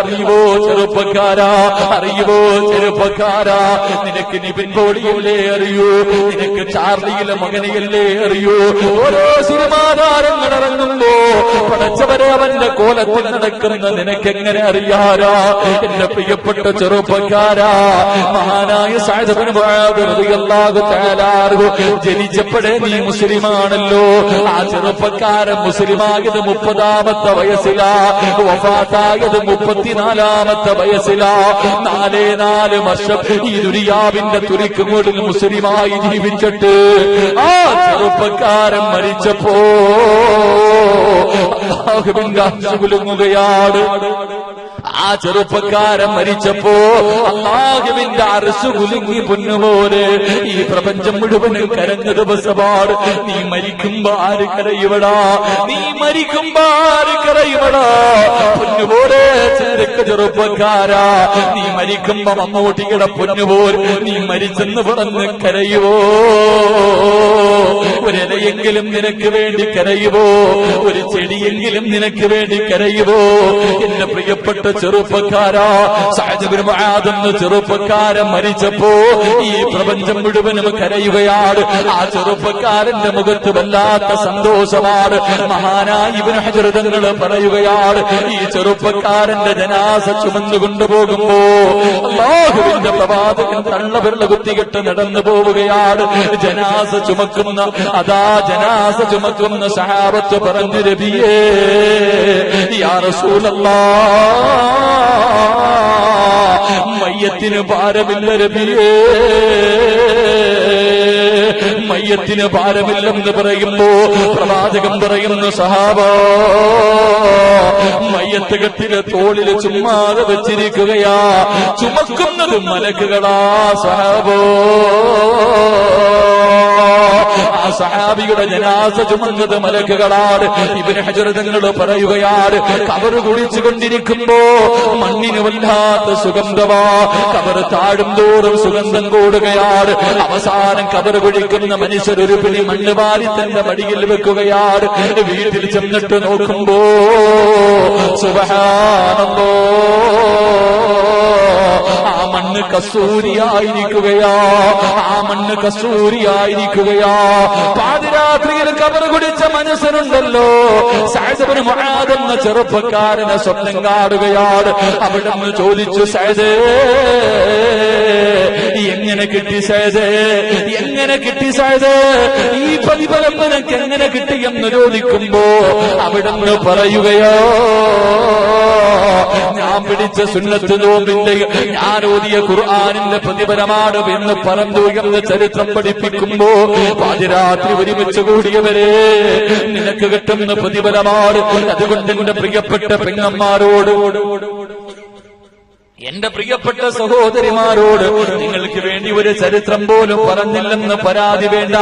അറിയുവോ ചെറുപ്പക്കാരാ, അറിയുവോ ചെറുപ്പക്കാരാ, നിനക്ക് നിവിൻ പോളിയല്ലേ അറിയൂ, നിനക്ക് ചാർലിയിലെ മകനെയല്ലേ അറിയൂ. ഓരോ സിനിമാ താരങ്ങൾ ഇറങ്ങുമ്പോ പടച്ചവരെ അവന്റെ കോലത്തിൽ നടക്കുന്ന നിനക്കെങ്ങനെ അറിയാരാ? എന്റെ പ്രിയപ്പെട്ട ചെറുപ്പക്കാരാ, മഹാനായ സഅദ് ഇബ്നു മുആദ് റളിയല്ലാഹു തആല ജനിച്ചപ്പോഴേ നീ മുസ്ലിമാണല്ലോ. ആ ചെറുപ്പക്കാരൻ മുസ്ലിമായത് 30ാമത്തെ വയസ്സിലാ, വഫാത്തായത് 34ാമത്തെ വയസ്സിലാ. 4 വർഷം ഈ ദുനിയാവിന്റെ തുരിക്കുമുള്ളിൽ മുസ്ലിമായി ജീവിച്ചിട്ട് ആ ചെറുപ്പക്കാരൻ മരിച്ചപ്പോ അല്ലാഹുവിന്റെ അർശ് കുലുങ്ങുകയാണ്. ആ ചെറുപ്പക്കാരൻ മരിച്ചപ്പോ അല്ലാഹുവിന്റെ അർശ് കുലുങ്ങി പൊന്നുപോലെ ഈ പ്രപഞ്ചം മുഴുവനും കരഞ്ഞ ദിവസമാണ്. നീ മരിക്കുമ്പോ ആര് കരയുവടാ, നീ മരിക്കുമ്പോ ആര് കരയുവടാ? പൊന്നുപോലെ ചെറുപ്പക്കാരാ, നീ മരിക്കുമ്പോ മമ്മൂട്ടിയുടെ പൊന്നുപോലെ നീ മരിച്ചെന്ന് പറഞ്ഞ് കരയുവോ? ഒരിലയെങ്കിലും നിനക്ക് വേണ്ടി കരയുവോ? ഒരു ചെടിയെങ്കിലും നിനക്ക് വേണ്ടി കരയുവോ? എന്റെ പ്രിയപ്പെട്ട ചെറുപ്പക്കാരാ, സഅദ് ഇബ്നു മുആദ് എന്ന ചെറുപ്പക്കാരൻ മരിച്ചപ്പോ ഈ പ്രപഞ്ചം മുഴുവനും കരയുകയാണ്. ആ ചെറുപ്പക്കാരന്റെ മുഖത്ത് വല്ലാത്ത സന്തോഷമാണ്. മഹാനായ ഇബ്നു ഹജർ തങ്ങൾ പറയുകയാണ്, ഈ ചെറുപ്പക്കാരന്റെ ജനാസ ചുമന്നു കൊണ്ടുപോകുമ്പോ അല്ലാഹുവിന്റെ പ്രവാചകൻ തള്ളവിരൽ കുത്തികെട്ട് നടന്നു പോവുകയാണ്. ജനാസ ചുമക്കുന്ന ജനാസ ചുമക്കുന്ന സഹാബത്ത് പറഞ്ഞു, നബിയേ യാ റസൂലല്ലാഹ്, മയ്യത്തിന് ഭാരമില്ല നബിയേ, മയ്യത്തിന് ഭാരമില്ലെന്ന് പറയുമ്പോ പ്രവാചകൻ പറയുന്നു, സഹാബാ, മയ്യത്ത് കെട്ടിലെ തോളില് ചുമ്മാതെ വെച്ചിരിക്കുകയാ, ചുമക്കുന്നത് മലക്കുകളാ സഹാബോ. ആ സഹാബിയുടെ ജനാസ ചുമന്നത് മലക്കുകളാണ്. ഇബ്നു ഹജർ തങ്ങൾ പറയുകയാണ്, കബറ് കുഴിച്ചുകൊണ്ടിരിക്കുമ്പോ മണ്ണിന് വല്ലാത്ത സുഗന്ധമാ, കബറ് താഴും തോറും സുഗന്ധം കൂടുകയാണ്. അവസാനം കബറ് കുഴിക്കുന്ന മനുഷ്യർ ഒരു പിടി മണ്ണ് വാരി തന്റെ മടിയിൽ വെക്കുകയാണ്. വീട്ടിൽ ചെന്നിട്ട് നോക്കുമ്പോ സുബ്ഹാനല്ലാഹ്, ആ മണ്ണ് കസ്തൂരിയായിരിക്കുകയാ, ആ മണ്ണ് കസ്തൂരിയായിരിക്കുകയാ. പാതിരാത്രിയിൽ കബറ് കുടിച്ച മനുഷ്യനുണ്ടല്ലോ, സഅദ് ഇബ്നു മുആദ് എന്ന ചെറുപ്പക്കാരനെ സ്വപ്നം കാണുകയാണ്. അവിടെ നിന്ന് ചോദിച്ചു, സഅദേ എങ്ങനെ കിട്ടി സഅദേ, എങ്ങനെ കിട്ടി സഅദേ, ഈ പ്രതിഫലം നിനക്ക് എങ്ങനെ കിട്ടിയെന്ന് ചോദിക്കുമ്പോ അവിടെ നിന്ന് പറയുകയോ, ഞാൻ പിടിച്ച സുന്നത്ത് നോമ്പിന്റെ, ഞാൻ ഓതിയ ഖുർആനിന്റെ പ്രതിഫലമാണ് എന്ന് പറഞ്ഞു എന്ന് ചരിത്രം പഠിപ്പിക്കുമ്പോ പാതിരാത്രി ഒരുമിച്ച് കൂടിയവരെ നിനക്ക് കിട്ടുന്ന പ്രതിഫലമാണ്. അതുകൊണ്ട് എന്റെ പ്രിയപ്പെട്ട പെങ്ങന്മാരോട്, എന്റെ പ്രിയപ്പെട്ട സഹോദരിമാരോട്, നിങ്ങൾക്ക് വേണ്ടി ഒരു ചരിത്രം പോലും പറഞ്ഞില്ലെന്ന് പരാതി വേണ്ട.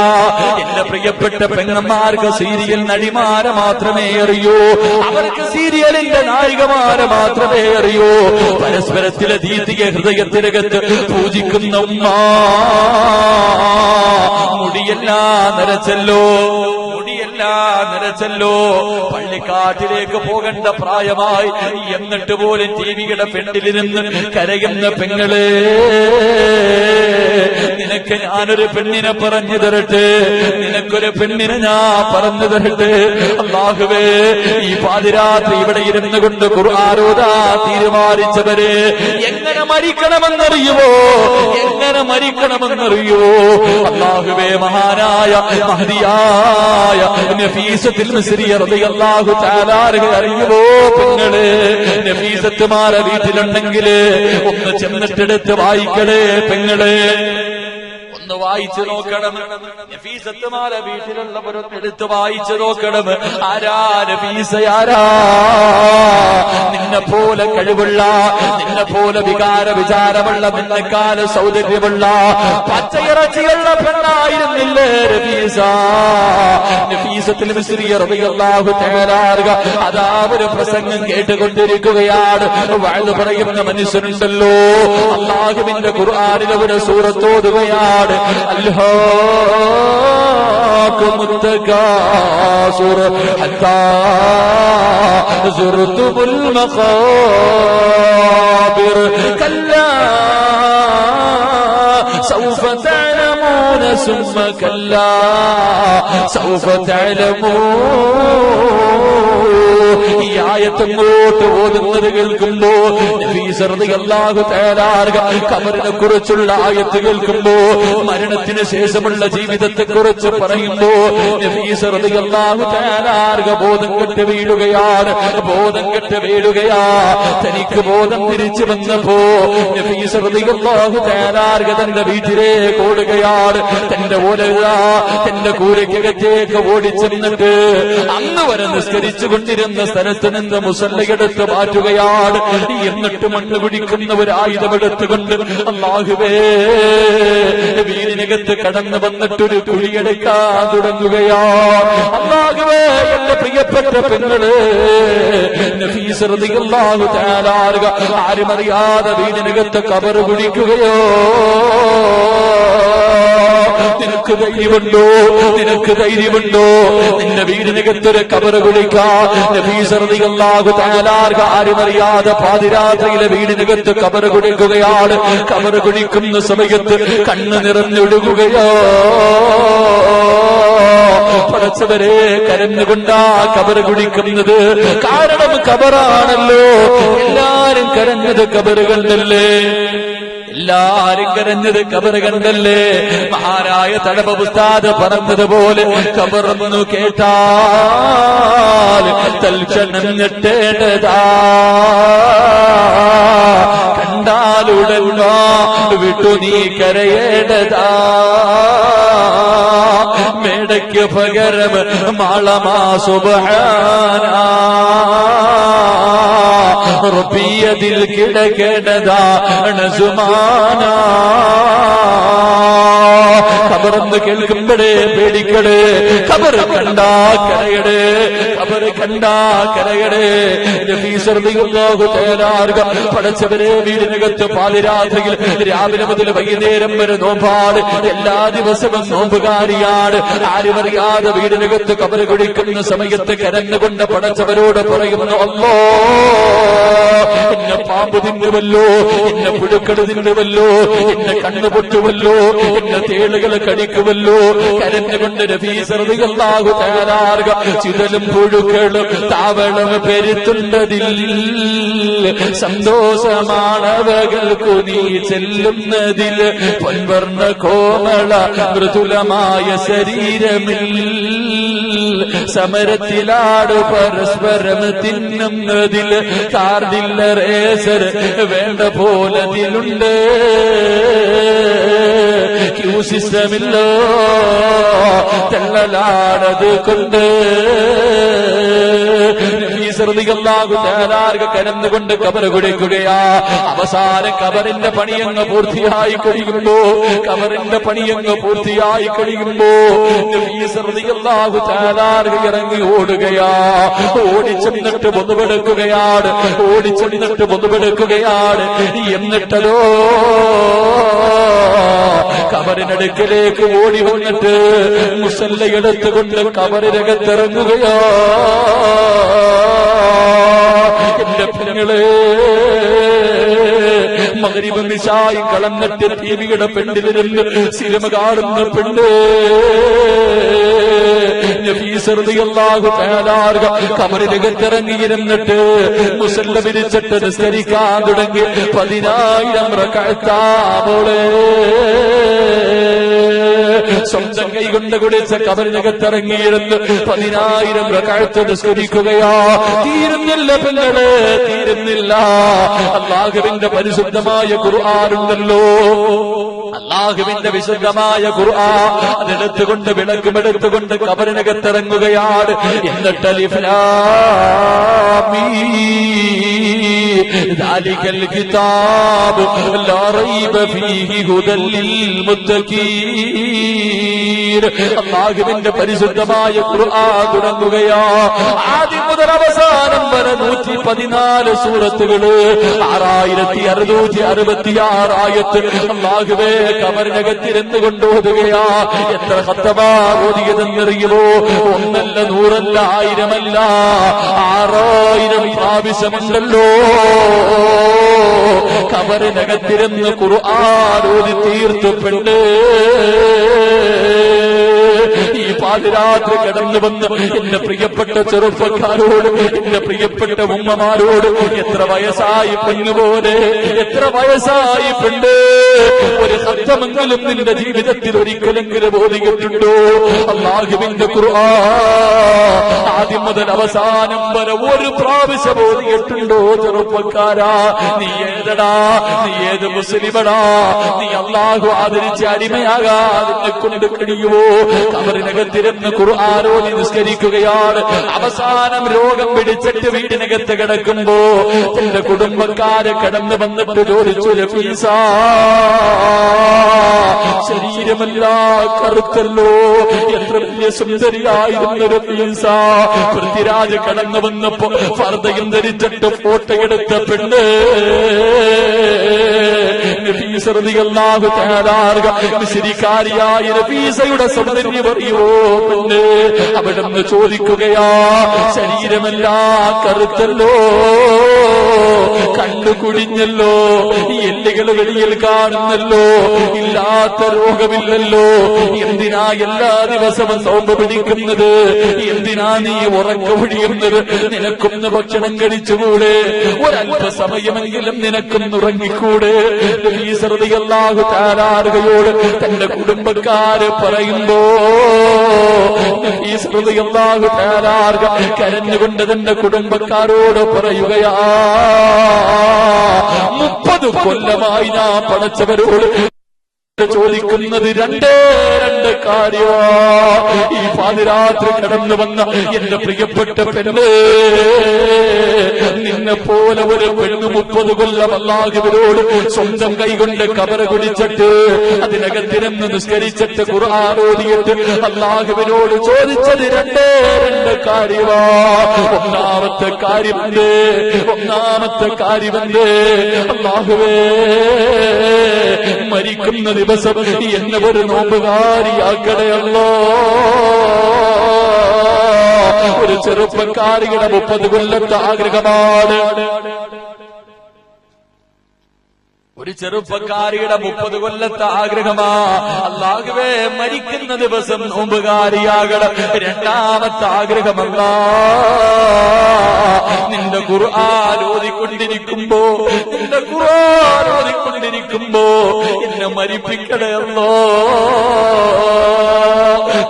എന്റെ പ്രിയപ്പെട്ട പെങ്ങന്മാർക്ക് സീരിയൽ നടിമാരെ മാത്രമേ അറിയൂ, അവർക്ക് സീരിയലിന്റെ നായികമാരെ മാത്രമേ അറിയൂ. പരസ്പരത്തിലെ ദീതിയെ ഹൃദയത്തിനകത്ത് പൂജിക്കുന്ന ഉമ്മ, മുടിയെല്ലാം നരച്ചല്ലോ, നിരച്ചല്ലോ, പള്ളിക്കാട്ടിലേക്ക് പോകേണ്ട പ്രായമായി, എന്നിട്ട് പോലും ടിവിയുടെ പെണ്ണിലിരുന്ന് കരയുന്ന പെങ്ങളെ, നിനക്ക് ഞാനൊരു പെണ്ണിനെ പറഞ്ഞു തരട്ടെ, നിനക്കൊരു പെണ്ണിനെ ഞാൻ പറഞ്ഞു തരട്ടെ. അല്ലാഹുവേ, ഈ പാതിരാത്രി ഇവിടെ ഇരുന്നു കൊണ്ട് ഖുർആനോദാ തീരുമാനിച്ചവരെ എങ്ങനെ മരിക്കണമെന്നറിയുമോ, എങ്ങനെ മരിക്കണമെന്നറിയുമോ? അല്ലാഹുവേ, മഹാനായ മഹദിയായ നഫീസത്തുൽ മിസ്രിയ റളിയല്ലാഹു തആല അറിയുമോ പെങ്ങളെ? നഫീസത്തുമാരെ വീട്ടിലുണ്ടെങ്കിൽ ഒന്ന് ചെന്നിട്ടെടുത്ത് വായിക്കണേ പെങ്ങളെ, ഒന്ന് വായിച്ചു നോക്കണം. നഫീസത്തുമാരെ വീട്ടിലുള്ളവരൊന്ന് എടുത്ത് വായിച്ചു നോക്കണം. ആരാ നഫീസ, ആരാ? നിന്നെ പോലെ കഴിവുള്ള, നിന്നെ പോലെ വികാര വിചാരമുള്ള, നിന്നെക്കാല സൗന്ദര്യമുള്ള പച്ചയിറച്ചിയുള്ള പെണ്ണായിരുന്നില്ലേ നഫീസ? നഫീസ അബീസത്തുൽ മിസ്രി റളിയല്ലാഹു തആല അതാ ഒരു പ്രസംഗം കേട്ടുകൊണ്ടിരിക്കുകയാണ്. വഅദ് പറയുന്ന മനുഷ്യനുണ്ടല്ലോ, അല്ലാഹുവിന്റെ ഖുർആനിലെ ഒരു സൂറത്ത് ഓതുകയാണ്. അൽഹാകുമുത് തകാസുർ ഹത്താ സുർതുൽ മഖാബിർ കല്ലാ സൗഫ തഅലമൂന സുമ്മ കല്ലാ സൗഫ തഅലമൂൻ. ഈ ആയത്തങ്ങോട്ട് ഓതുന്നത് കേൾക്കുമ്പോ നബീസ് റളിയല്ലാഹു തആല ഖബറിനെ കുറിച്ചുള്ള ആയത്ത് കേൾക്കുമ്പോ, മരണത്തിന് ശേഷമുള്ള ജീവിതത്തെ കുറിച്ച് പറയുമ്പോ നബീസ് റളിയല്ലാഹു തആല ബോധം കെട്ട് വീഴുകയാണ്. ബോധം കെട്ട് വീഴുകയാ. തനിക്ക് ബോധം തിരിച്ചു വന്നപ്പോ നബീസ് റളിയല്ലാഹു തആല തന്റെ വീട്ടിലേക്ക് ഓടുകയാണ്. തന്റെ തന്റെ കൂരയ്ക്കകത്തേക്ക് ഓടിച്ചെന്നിട്ട് അന്ന് വരെ നിസ്കരിച്ചു കൊണ്ടിരുന്ന സ്ഥലത്ത് നിന്ന് മുസല്ലയെടുത്ത് മാറ്റുകയാണ്. എന്നിട്ട് മണ്ണ് കുടിക്കുന്ന ഒരു ആയുധമെടുത്തുകൊണ്ട് അല്ലാഹുവേ വീടിനകത്ത് കടന്നു വന്നിട്ടൊരു കുഴിയെടുക്കാൻ തുടങ്ങുകയാ. അല്ലാഹുവേ എന്റെ പ്രിയപ്പെട്ട പെങ്ങള് നഫീസ് റളിയല്ലാഹു തആല ആരും അറിയാതെ വീടിനകത്ത് ഖബർ കുഴിക്കുകയോ. നിനക്ക് ധൈര്യമുണ്ടോ? നിനക്ക് ധൈര്യമുണ്ടോ നിന്റെ വീടിനകത്തൊരു ഖബർ കുഴിക്കാൻ? നബീസ് റളിയല്ലാഹു തആല ആരും അറിയാതെ പാതിരാത്രിയിലെ വീടിനകത്ത് ഖബർ കുഴിക്കുകയാണ്. ഖബർ കുഴിക്കുന്ന സമയത്ത് കണ്ണ് നിറഞ്ഞൊഴുകുകയോ. പടച്ചവരെ കരഞ്ഞുകൊണ്ടാ ഖബർ കുഴിക്കുന്നത്. കാരണം ഖബറാണല്ലോ. എല്ലാരും കരഞ്ഞത് ഖബർ കണ്ടല്ലേ. എല്ലാരും കരഞ്ഞത് ഖബർ കണ്ടല്ലേ. മഹാനായ തഴബ ഉസ്താദ് പറഞ്ഞതുപോലെ ഖബറെന്നു കേട്ടാൽ തൽക്ഷണം ഞെട്ടേണ്ടതാ. കണ്ടാലുടൻ വിട്ടു നീ കരയേണ്ടതാ. മേടയ്ക്ക് പകരം മാളമാ സുബ്ഹാനാ റബ്ബിയതിൽ കിടക്കേണ്ടതാണ് സുമാനാ. ഖബറെന്ന് കേൾക്കുമ്പോഴേ പേടിക്കടേ. ഖബർ കണ്ടാ കരയടേ. ഖബർ കണ്ടാ കരയടേ. നബീസ് റളിയല്ലാഹു തആല പടച്ചവരെ വീടിനകത്ത് പാതിരാത്രിയിൽ രാവിലെ മുതൽ വൈകുന്നേരം വരെ നോമ്പാട്. എല്ലാ ദിവസവും നോമ്പുകാരിയാണ്. ആരും അറിയാതെ വീടിനകത്ത് ഖബർ കുഴിക്കുന്ന സമയത്ത് കരഞ്ഞുകൊണ്ട് പടച്ചവരോട് പറയുന്നു, അല്ലാ എന്നെ പാമ്പ് തിന്നുവല്ലോ, എന്നെ പുഴുക്കൾ തിന്നുവല്ലോ, എന്നെ കണ്ണു പൊട്ടുവല്ലോ, എന്നെ തേളുകൾ കടിക്കുവല്ലോ. കരഞ്ഞുകൊണ്ട് നബീസ് റളിയല്ലാഹു തആല ചിതലും പുഴുക്കളും താവളം പെരുത്തുന്നതിൽ സന്തോഷമാണവകൾക്കു നീ ചെല്ലുന്നതിൽ. പൊൻവർണ്ണ കോമള മൃദുലമായ ശരീരമിൽ സമരത്തിലാട് പരസ്പരം തിന്നുന്നതിൽ. കാർഡില്ല റേസർ വേണ്ട പോലതിലുണ്ട്. ക്യൂ സിസ്റ്റമില്ലോ തെള്ളലാടത് കൊണ്ട്. കരന്നുകൊണ്ട് ഖബർ കുഴിക്കുകയാ. അവസാനം ഖബറിന്റെ പണിയങ്ങ് പൂർത്തിയായി കഴിയുമ്പോ ഇറങ്ങി ഓടുകയാ. ഓടിച്ചെന്നിട്ട് പൊതുവെടുക്കുകയാണ്. എന്നിട്ടല്ലോ ഖബറിനടുക്കലേക്ക് ഓടി വന്നിട്ട് മുസല്ലയെടുത്തുകൊണ്ട് ഖബറിനകത്തിറങ്ങുകയാ. എന്റെ പെങ്ങളെ, മഗ്രിബ് നിശായി കളന്നിട്ട് ടിവിയുടെ പെണ്ണിലിരുന്ന് സിനിമ കാണുന്ന പെണ്ണ് നബീസ് റളിയല്ലാഹു തആല ഖബറിനകത്തിറങ്ങിയിരുന്നിട്ട് മുസല്ല വിരിച്ചിട്ട് നിസ്കരിക്കാൻ തുടങ്ങി. 10,000 റക്അത്താവോളെ സ്വന്തം കൈകൊണ്ട് കുടിച്ച ഖബറിനകത്തിറങ്ങിയിരുന്ന് 10,000 റക്അത്ത് നിസ്കരിക്കുകയാ. തീരുന്നില്ല പെങ്ങളെ, തീരുന്നില്ല. അല്ലാഹുവിന്റെ പരിശുദ്ധമായ ഖുർആനുണ്ടല്ലോ, അല്ലാഹുവിന്റെ വിശുദ്ധമായ ഖുർആൻ അതെടുത്തുകൊണ്ട് വിളക്കുമെടുത്തുകൊണ്ട് ഖബറിനകത്തിറങ്ങുകയാണ്. എന്നിട്ട് അലിഫ് ലാം മീം ദാലികൽ കിതാബ് ലാ റൈബ ഫീഹി ഹുദൽ ലിൽ മുത്തഖീൻ അല്ലാഹുവിന്റെ പരിശുദ്ധമായ ഖുർആൻ തുടങ്ങുകയാ. ആദ്യം മുതൽ അവസാനം വരെ 114 സൂറത്തുകള്, 6666 ആയത്ത് അല്ലാഹുവേ ഖബറിനകത്തിരുന്ന് കൊണ്ടോതുകയാ. എത്ര ഖത്തബാ ഓതിയതെന്നറിയുമോ? ഒന്നല്ല, നൂറല്ല, 1000 6000 പ്രാവശ്യമുണ്ടല്ലോ ഖബറിനകത്തിരുന്ന് ഖുർആൻ ഓതി തീർത്തപ്പെട്ട്. ഈ പാതിരാത്രി കടന്നു വന്ന് എന്റെ പ്രിയപ്പെട്ട ചെറുപ്പക്കാരോട്, എന്റെ പ്രിയപ്പെട്ട ഉമ്മമാരോട്, എത്ര വയസ്സായി പെണ്ണുപോലെ, എത്ര വയസ്സായി പെണ്ണ്, ഒരു സത്യമെങ്കിലും നിന്റെ ജീവിതത്തിൽ ഒരിക്കലെങ്കിലും ഓതിയിട്ടുണ്ടോ? അല്ലാഹുവിന്റെ ഖുർആൻ ആദ്യം മുതൽ അവസാനം വരെ ഒരു പ്രാവശ്യം ഓതിയിട്ടുണ്ടോ? ചെറുപ്പക്കാരാ, നീ ഏതടാ? നീ ഏത് മുസ്ലിമടാ? നീ അല്ലാഹു ആദരിച്ച അടിമയാകാതെ കൊണ്ട് കഴിയുമോ? ഖബറിനകത്തിരുന്ന് ഖുർആൻ ഓതി നിസ്കരിക്കുകയാണ്. അവസാനം രോഗം പിടിച്ചിട്ട് വീടിനകത്ത് കിടക്കുമ്പോ തന്റെ കുടുംബക്കാരെ കടന്നു വന്നിട്ട് ചോദിച്ചു, നഫീസാ, ശരീരമല്ല കറുത്തല്ലോ, എത്ര വലിയ സുന്ദരിയായിരുന്നു നഫീസാ. പൃഥ്വിരാജ് കടന്നു വന്നപ്പോ ഫർദയും ധരിച്ചിട്ട് ഫോട്ടോ എടുത്ത പെണ്ണ് നഫീസ റളിയല്ലാഹു തആല മിസ്രിക്കാരിയായ നഫീസയുടെ സൗന്ദര്യം അറിയുമോ? പെണ്ണ് അവിടുന്ന് ചോദിക്കുകയാ, ശരീരമെല്ലാം കറുത്തല്ലോ, കണ്ണു കുടിഞ്ഞല്ലോ, എല്ലുകൾ വെളിയിൽ കാണുന്നല്ലോ, ഇല്ലാത്ത രോഗമില്ലല്ലോ, എന്തിനാ എല്ലാ ദിവസവും നോമ്പ് പിടിക്കുന്നത്? എന്തിനാ നീ ഉറക്കമൊഴിയുന്നത്? നിനക്കൊന്ന് ഭക്ഷണം കഴിച്ചുകൂടെ? ഒരല്പസമയമെങ്കിലും നിനക്കൊന്ന് ഉറങ്ങിക്കൂടെ? നഫീസ റളിയല്ലാഹു തആല അൻഹയോട് തന്റെ കുടുംബക്കാര് പറയുമ്പോ നഫീസ റളിയല്ലാഹു തആല അൻഹ കരഞ്ഞുകൊണ്ട് തന്റെ കുടുംബക്കാരോട് പറയുകയാ, 30 കൊല്ലമായി ഞാൻ പടച്ചവരോട് ചോദിക്കുന്നത് രണ്ടേ കാര്യമാ. ഈ പാതിരാത്രി കടന്നു വന്ന എന്റെ പ്രിയപ്പെട്ട പെണ്ണ്, നിന്നെ പോലെ ഒരു പെണ്ണ് 30 കൊല്ലം അല്ലാഹുവിനോട് സ്വന്തം കൈകൊണ്ട് ഖബറ് കുടിച്ചിട്ട് അതിനകത്തിരുന്ന് നിസ്കരിച്ചിട്ട് ഖുർആൻ ഓതിയിട്ട് അല്ലാഹുവിനോട് ചോദിച്ചത് രണ്ടേ കാര്യമാ. ഒന്നാമത്തെ കാര്യമെന്ത്? അല്ലാഹുവേ, മരിക്കുന്ന ദിവസം എന്നെ ഒരു നോമ്പുകാരിയാക്കണയല്ലോ. ഒരു ചെറുപ്പക്കാരിയുടെ 30 കൊല്ലത്തെ ആഗ്രഹമാണ്. ഒരു ചെറുപ്പക്കാരിയുടെ 30 കൊല്ലത്തെ ആഗ്രഹമാ, അല്ലാഹുവേ മരിക്കുന്ന ദിവസം നോമ്പുകാരിയാകണം. രണ്ടാമത്തെ ആഗ്രഹമല്ല, നിന്റെ ഖുർആൻ ഓതിക്കൊണ്ടിരിക്കുമ്പോ എന്നെ മരിപ്പിക്കണമല്ലോ.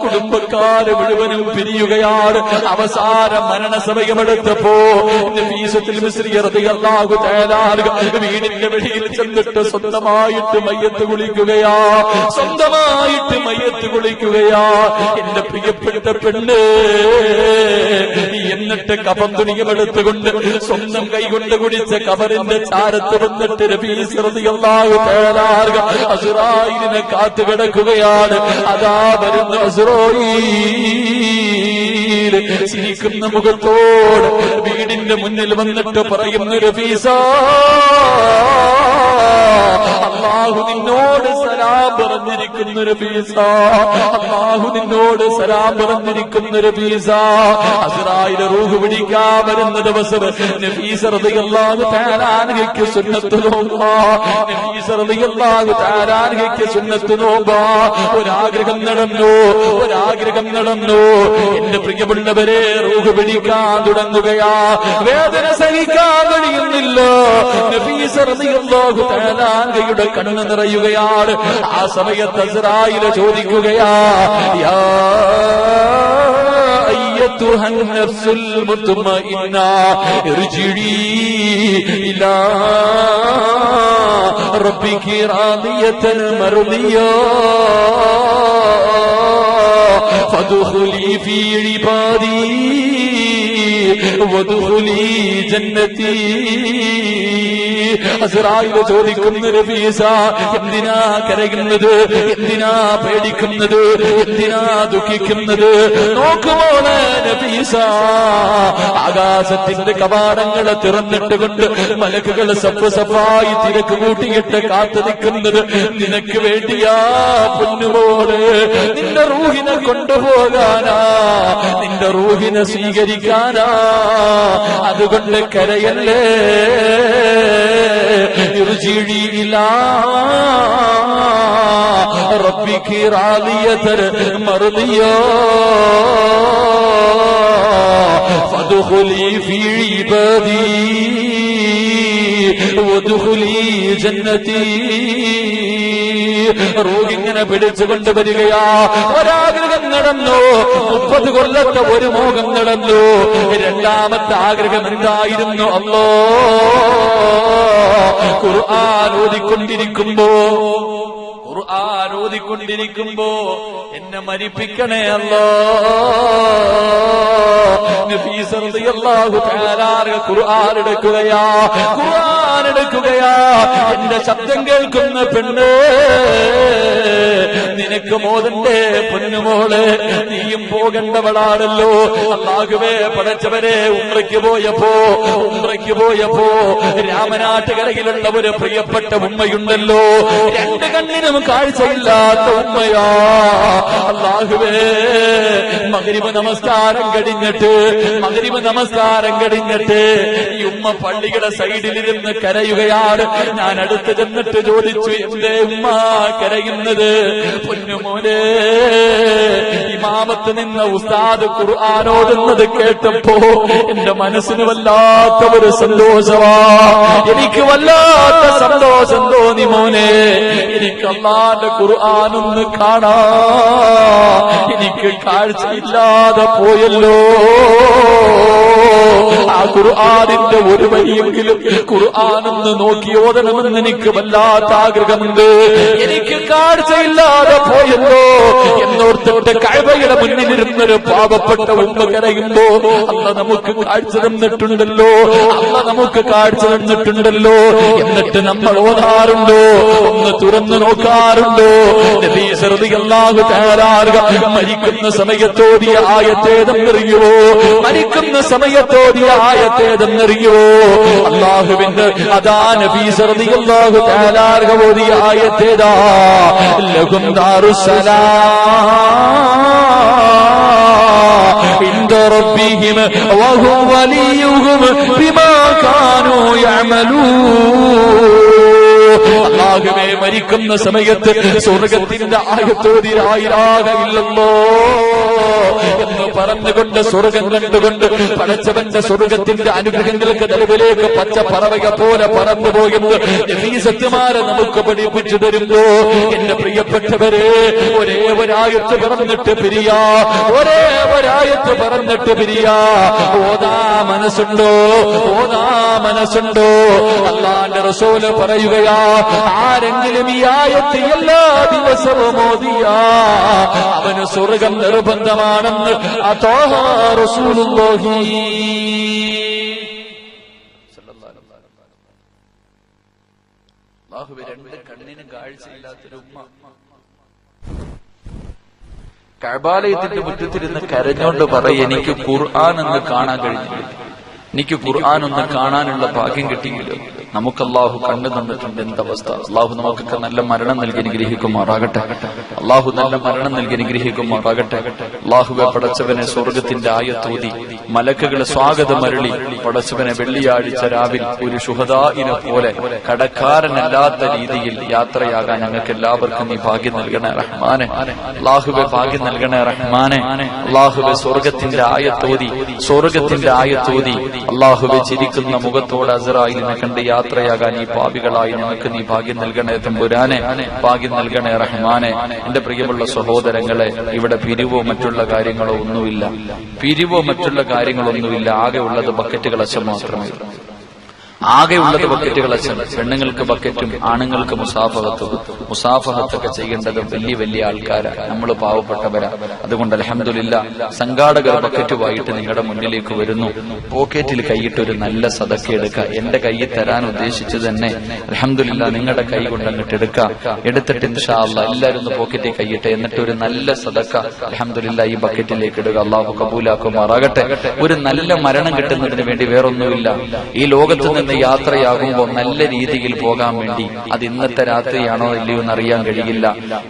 കുടുംബക്കാര് മുഴുവനും പിരിയുകയാണ്. അവസാന മരണസമയമെടുത്തപ്പോ നഫീസത്തുൽ മിസ്രി റളിയല്ലാഹു തആല വീടിന്റെ വെളിയിൽ ചെന്നിട്ട് സ്വന്തമായിട്ട് മയ്യത്ത് കുളിക്കുകയാ. എന്റെ പ്രിയപ്പെട്ട പെണ്ണ്, എന്നിട്ട് കഫം തുണിയുമെടുത്തുകൊണ്ട് സ്വന്തം കൈകൊണ്ട് കുടിച്ച ഖബറിന്റെ ചാരത്ത് വന്നിട്ട് നഫീസ റളിയല്ലാഹു തആല അസ്റായിലിനെ കാത്തു കിടക്കുകയാണ്. അതാ വരുന്ന അസ്റായീൽ ചിരിക്കുന്ന മുഖത്തോട് വീടിന്റെ മുന്നിൽ വന്നിട്ട് പറയുന്ന നഫീസ, അല്ലാഹു നിന്നോട് സലാം പറഞ്ഞിരിക്കുന്ന നഫീസ, അല്ലാഹു നിന്നോട് സലാം പറഞ്ഞിരിക്കുന്ന നഫീസ. അസ്റായിൽ റൂഹ് പിടിക്കാൻ വരുന്ന ദിവസം നഫീസ റളിയല്ലാഹു തആല അൻഹയ്ക്ക് സുന്നത്ത് നോമ്പാ. നഫീസ റളിയല്ലാഹു തആല അൻഹയ്ക്ക് സുന്നത്ത് നോമ്പാ. ഒരാഗ്രഹം നടന്നു. എന്റെ പ്രിയമുള്ളവരെ, റൂഹ് പിടിക്കാൻ തുടങ്ങുകയാ. വേദന സഹിക്കാൻ കഴിയുന്നില്ല. നഫീസ റളിയല്ലാഹു തആല അൻഹയുടെ കണ്ണ് നിറയുകയാണ്. ആ സമയത്ത് അസ്റായിൽ ചോദിക്കുകയാ, യാ أيتها النفس المطمئنة ارجعي إلى ربك راضية مرضية. ഫദ്ഖുലി ഫീ ഇബാദി വദ്ഖുലി ജന്നതി. അസ്റായിൽ ചോദിക്കുന്നു, നബീസ എന്തിനാ കരയുന്നത്, എന്തിനാ പേടിക്കുന്നത്, എന്തിനാ ദുഃഖിക്കുന്നത്? നോക്കുമോളെ നബീസ, ആകാശത്തിന്റെ കവാടങ്ങളെ തുറന്നിട്ട് കൊണ്ട് മലക്കുകൾ സഫ് സഫായി തിരക്ക് കൂട്ടിയിട്ട് കാത്തു നിൽക്കുന്നത് നിനക്ക് വേണ്ടിയാ പൊന്നുപോലെ. നിന്റെ റൂഹിനെ കൊണ്ടുപോകാനാ, നിന്റെ റൂഹിനെ സ്വീകരിക്കാനാ. അതുകൊണ്ട് കരയല്ലേ. ഇർജിഇ ഇലാ റബ്ബികി റാദിയതൻ മർദിയാ ഫദ്ഖുലി ഫീ ഇബാദി വദ്ഖുലി ജന്നതി. റൂഹിങ്ങനെ പിടിച്ചുകൊണ്ട് വരികയാ. ഒരാഗ്രഹം നടന്നു, 30 കൊല്ലത്തെ ഒരു മോഹം നടന്നു. രണ്ടാമത്തെ ആഗ്രഹം എന്തായിരുന്നു? അല്ലാ, ഖുർആൻ ഓതിക്കൊണ്ടിരിക്കുമ്പോ എന്നെ മരിപ്പിക്കണേ അല്ലാ. നബീസ റളിയല്ലാഹു തആല ഖുർആൻ എടുക്കുകയാ. എന്റെ ശബ്ദം കേൾക്കുന്ന പെണ്ണ്, നിനക്ക് മോദന്റെ പൊന്നുമോളെ, നീയും പോകേണ്ടവളാണല്ലോ. അല്ലാഹുവേ, പടച്ചവരെ, ഉംറയ്ക്ക് പോയപ്പോ രാമനാട്ടുകരയിലുള്ള ഒരു പ്രിയപ്പെട്ട ഉമ്മയുണ്ടല്ലോ, 2 കണ്ണിനും കാഴ്ചയില്ലാത്ത ഉമ്മയാ. അല്ലാഹുവേ, മഗ്രിബ് നമസ്കാരം കഴിഞ്ഞിട്ട് ഈ ഉമ്മ പള്ളിയുടെ സൈഡിലിരുന്ന് കരയുകയാണ്. ഞാൻ അടുത്ത് ചെന്നിട്ട് ചോദിച്ചു, എന്തേ ഉമ്മ കരയുന്നത്? പൊന്നുമോനെ, ഇമാമത്ത് നിന്ന ഉസ്താദ് ഖുർആൻ ഓതുന്നത് കേട്ടപ്പോ എന്റെ മനസ്സിന് വല്ലാത്ത ഒരു സന്തോഷമാ. എനിക്ക് വല്ലാത്ത സന്തോഷം തോന്നി മോനെ. എനിക്ക് അല്ലാഹുവിന്റെ ഖുർആനൊന്ന് കാണാ. എനിക്ക് കാഴ്ചയില്ലാതെ പോയല്ലോ. ആ ഖുർആനിന്റെ ഒരു വരിയെങ്കിലും ഖുർആനൊന്ന് നോക്കി ഓതണമെന്ന് എനിക്ക് വല്ലാത്ത ആഗ്രഹമുണ്ട്. എനിക്ക് കാഴ്ചയില്ലാതെ പോയല്ലോ എന്നോർത്തിട്ട് കഅബയുടെ മുന്നിലിരുന്നൊരു പാവപ്പെട്ട ഉമ്മ കരയുമ്പോ അല്ലാഹ് നമുക്ക് കാഴ്ച തന്നിട്ടുണ്ടല്ലോ, എന്നിട്ട് നമ്മൾ ഓതാറുണ്ടോ? ഒന്ന് തുറന്നു നോക്കാറുണ്ടോ? നബി റളിയല്ലാഹു തആല മരിക്കുന്ന സമയത്തോടിയ ആയത്തേതെന്നറിയുവോ? അല്ലാഹുവിന്റെ അതാ നബി റളിയല്ലാഹു തആല ഓതിയ ആയത്തേതാ? ലഹും ദാറുസ്സലാം ഇൻദ റബ്ബിഹിം വഹുവ വലിയുഹും ബിമാ കാനൂ യഅമലൂൻ. അല്ലാഹുവേ, മരിക്കുന്ന സമയത്ത് സ്വർഗ്ഗത്തിന്റെ ആയത്തോതി ലാ ഇലാഹ ഇല്ലല്ലാഹ് എന്ന് പറഞ്ഞുകൊണ്ട് സ്വർഗ്ഗം കണ്ടുകൊണ്ട് പടച്ചവന്റെ സ്വർഗ്ഗത്തിന്റെ അനുഗ്രഹങ്ങൾക്ക് നിലവിലേക്ക് പച്ച പറവക പോലെ പറന്നു പോകുന്നത് നബീസത്തുമാരെ നമുക്ക് പഠിപ്പിച്ചു തരുന്നു. എന്റെ പ്രിയപ്പെട്ടവരെ, ഒരേ ഒരായത്ത് പറഞ്ഞിട്ട് പിരിയാ. ഓതാ മനസ്സുണ്ടോ? അല്ലാഹുവിന്റെ റസൂല് പറയുകയാ, ആരെങ്കിലും ഈ ആയത്ത് എല്ലാ ദിവസവും ഓതിയാ അവന് സ്വർഗ്ഗം നിർബന്ധമാണെന്ന് അതാഹ റസൂലുള്ളാഹി. അല്ലാഹുവേ, 2 കണ്ണിനും കാഴ്ചയില്ലാത്തൊരു ഉമ്മ കഅബാലയത്തിന്റെ മുറ്റത്തിരുന്ന് കരഞ്ഞോണ്ട് പറയും, എനിക്ക് ഖുർആൻ ഒന്ന് കാണാൻ കഴിഞ്ഞില്ല, എനിക്ക് ഖുർആൻ ഒന്ന് കാണാനുള്ള ഭാഗ്യം കിട്ടിയില്ലോ. നമുക്ക് അല്ലാഹു കണ്ണു തന്നിട്ടുണ്ട്. എന്തവസ്ഥ! അല്ലാഹു നമുക്കൊക്കെ നല്ല മരണം നൽകി അനുഗ്രഹിക്കുമാറാകട്ടെ. അല്ലാഹുവേ, പടച്ചവനെ, സ്വർഗത്തിന്റെ ആയത്തോതി മലക്കുകളെ സ്വാഗതം അരുളി പടച്ചവനെ വെള്ളിയാഴ്ച രാവിലെ ഒരു ശുഹദായിനെ പോലെ കടക്കാരനല്ലാത്ത രീതിയിൽ യാത്രയാകാൻ ഞങ്ങൾക്ക് എല്ലാവർക്കും നീ ഭാഗ്യം നൽകണേ റഹ്മാനെ. അല്ലാഹുവേ, ഭാഗ്യം നൽകണേ റഹ്മാനെ. അല്ലാഹുവേ, സ്വർഗത്തിന്റെ ആയത്തോതി അല്ലാഹുവേ, ചിരിക്കുന്ന മുഖത്തോടെ അസ്റായിലിനെ കണ്ട് യാത്രയാകാൻ ഈ പാപികളായി ഞങ്ങൾക്ക് നീ ഭാഗ്യം നൽകണേ തമ്പുരാനെ, ഭാഗ്യം നൽകണേ റഹ്മാനെ. എന്റെ പ്രിയമുള്ള സഹോദരങ്ങളെ, ഇവിടെ പിരിവോ മറ്റുള്ള കാര്യങ്ങളോ ഒന്നുമില്ല. ആകെ ഉള്ളത് ബക്കറ്റുകൾ അച്ഛൻ മാത്രമേ. ആകെയുള്ളത് ബക്കറ്റുകൾ അച്ഛൻ. പെണ്ണുങ്ങൾക്ക് ബക്കറ്റും ആണുങ്ങൾക്ക് മുസാഫഹത്തൊക്കെ ചെയ്യേണ്ടത് വലിയ വലിയ ആൾക്കാരാണ്. നമ്മൾ പാവപ്പെട്ടവരാ. അതുകൊണ്ട് അൽഹംദുലില്ലാഹ് സംഘാടകർ ബക്കറ്റുമായിട്ട് നിങ്ങളുടെ മുന്നിലേക്ക് വരുന്നു. പോക്കറ്റിൽ കൈയിട്ട് ഒരു നല്ല സദക്ക എടുക്കുക. എന്റെ കയ്യിൽ തരാൻ ഉദ്ദേശിച്ചത് തന്നെ അൽഹംദുലില്ലാഹ് നിങ്ങളുടെ കൈ കൊണ്ട് അങ്ങോട്ട് എടുക്കുക. എടുത്തിട്ട് ഇൻഷാ അല്ലാഹ് എല്ലാവരും ഒന്ന് പോക്കറ്റിൽ കൈയിട്ട് എന്നിട്ട് ഒരു നല്ല സദക്ക അൽഹംദുലില്ലാഹ് ഈ ബക്കറ്റിലേക്ക് ഇടുക. അള്ളാഹു കബൂലാക്കുമാറാകട്ടെ. ഒരു നല്ല മരണം കിട്ടുന്നതിന് വേണ്ടി വേറൊന്നുമില്ല. ഈ ലോകത്ത് നിന്ന് യാത്രയാകുമ്പോൾ നല്ല രീതിയിൽ പോകാൻ വേണ്ടി അത് ഇന്നത്തെ രാത്രിയാണോ ഇല്ലയോ എന്ന് അറിയാൻ കഴിയില്ല.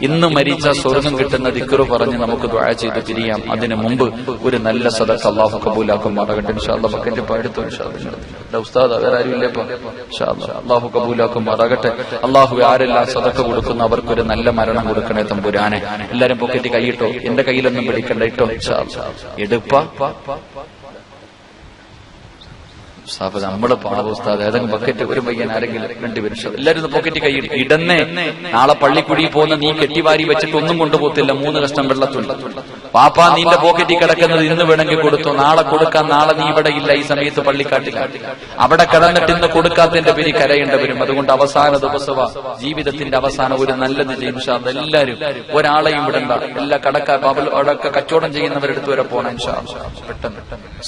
ഇന്ന് മരിച്ച സ്വർഗം കിട്ടുന്ന ദിക്റ് പറഞ്ഞ് നമുക്ക് ദുആ ചെയ്ത് പിരിയാം. അതിനു മുമ്പ് ഒരു നല്ല സദഖ അല്ലാഹു കബൂലാക്കുമാറാകട്ടെ. ഇൻഷാ അല്ലാഹ് ബക്കറ്റ് പാടുത്തു. ഇൻഷാ അല്ലാഹ് ഉസ്താദ് വേറെ ആരും ഇല്ലേ? ഇൻഷാ അല്ലാഹ് അല്ലാഹു കബൂലാക്കുമാറാകട്ടെ. അല്ലാഹു ആരെല്ലാം സദഖ കൊടുക്കുന്ന അവർക്കൊരു നല്ല മരണം കൊടുക്കണേ തമ്പുരാനെ. എല്ലാരും പോക്കറ്റ് കൈയിട്ടോ. എന്റെ കയ്യിലൊന്നും പിടിക്കണ്ട ഇട്ടോ. ഇൻഷാ അല്ലാഹ് എടുപ്പ നമ്മള് പാവ ഉസ്താദ് ഏതെങ്കിലും ബക്കറ്റ് ഒരു പയ്യൻ ആരെങ്കിലും രണ്ടുപേരും എല്ലാവരും പോക്കറ്റ് കൈ ഇടന്നേ. നാളെ പള്ളിക്കുടി പോകുന്ന നീ കെട്ടിവാരി വെച്ചിട്ട് ഒന്നും കൊണ്ടുപോകത്തില്ല. 3 കഷ്ണം വെള്ളത്തുണ്ട്. പാപ്പാ നിന്റെ പോക്കറ്റിൽ കിടക്കുന്നത് ഇന്ന് വേണമെങ്കിൽ കൊടുത്തു, നാളെ കൊടുക്കാൻ. നാളെ നീ ഇവിടെ ഇല്ല, ഈ സമയത്ത് പള്ളിക്കാട്ടിൽ അവിടെ കിടന്നിട്ട് ഇന്ന് കൊടുക്കാത്തതിന്റെ പേര് കരയേണ്ട വരും. അതുകൊണ്ട് അവസാന ദിവസവ ജീവിതത്തിന്റെ അവസാനം ഒരു നല്ലത് ചെയ്യും. എല്ലാവരും ഒരാളെയും വിടണ്ട. എല്ലാ കടക്കാർ അവിടൊക്കെ കച്ചവടം ചെയ്യുന്നവരെടുത്ത് വരെ പോണം. ഇൻഷാ അല്ലാഹ് പെട്ടെന്ന്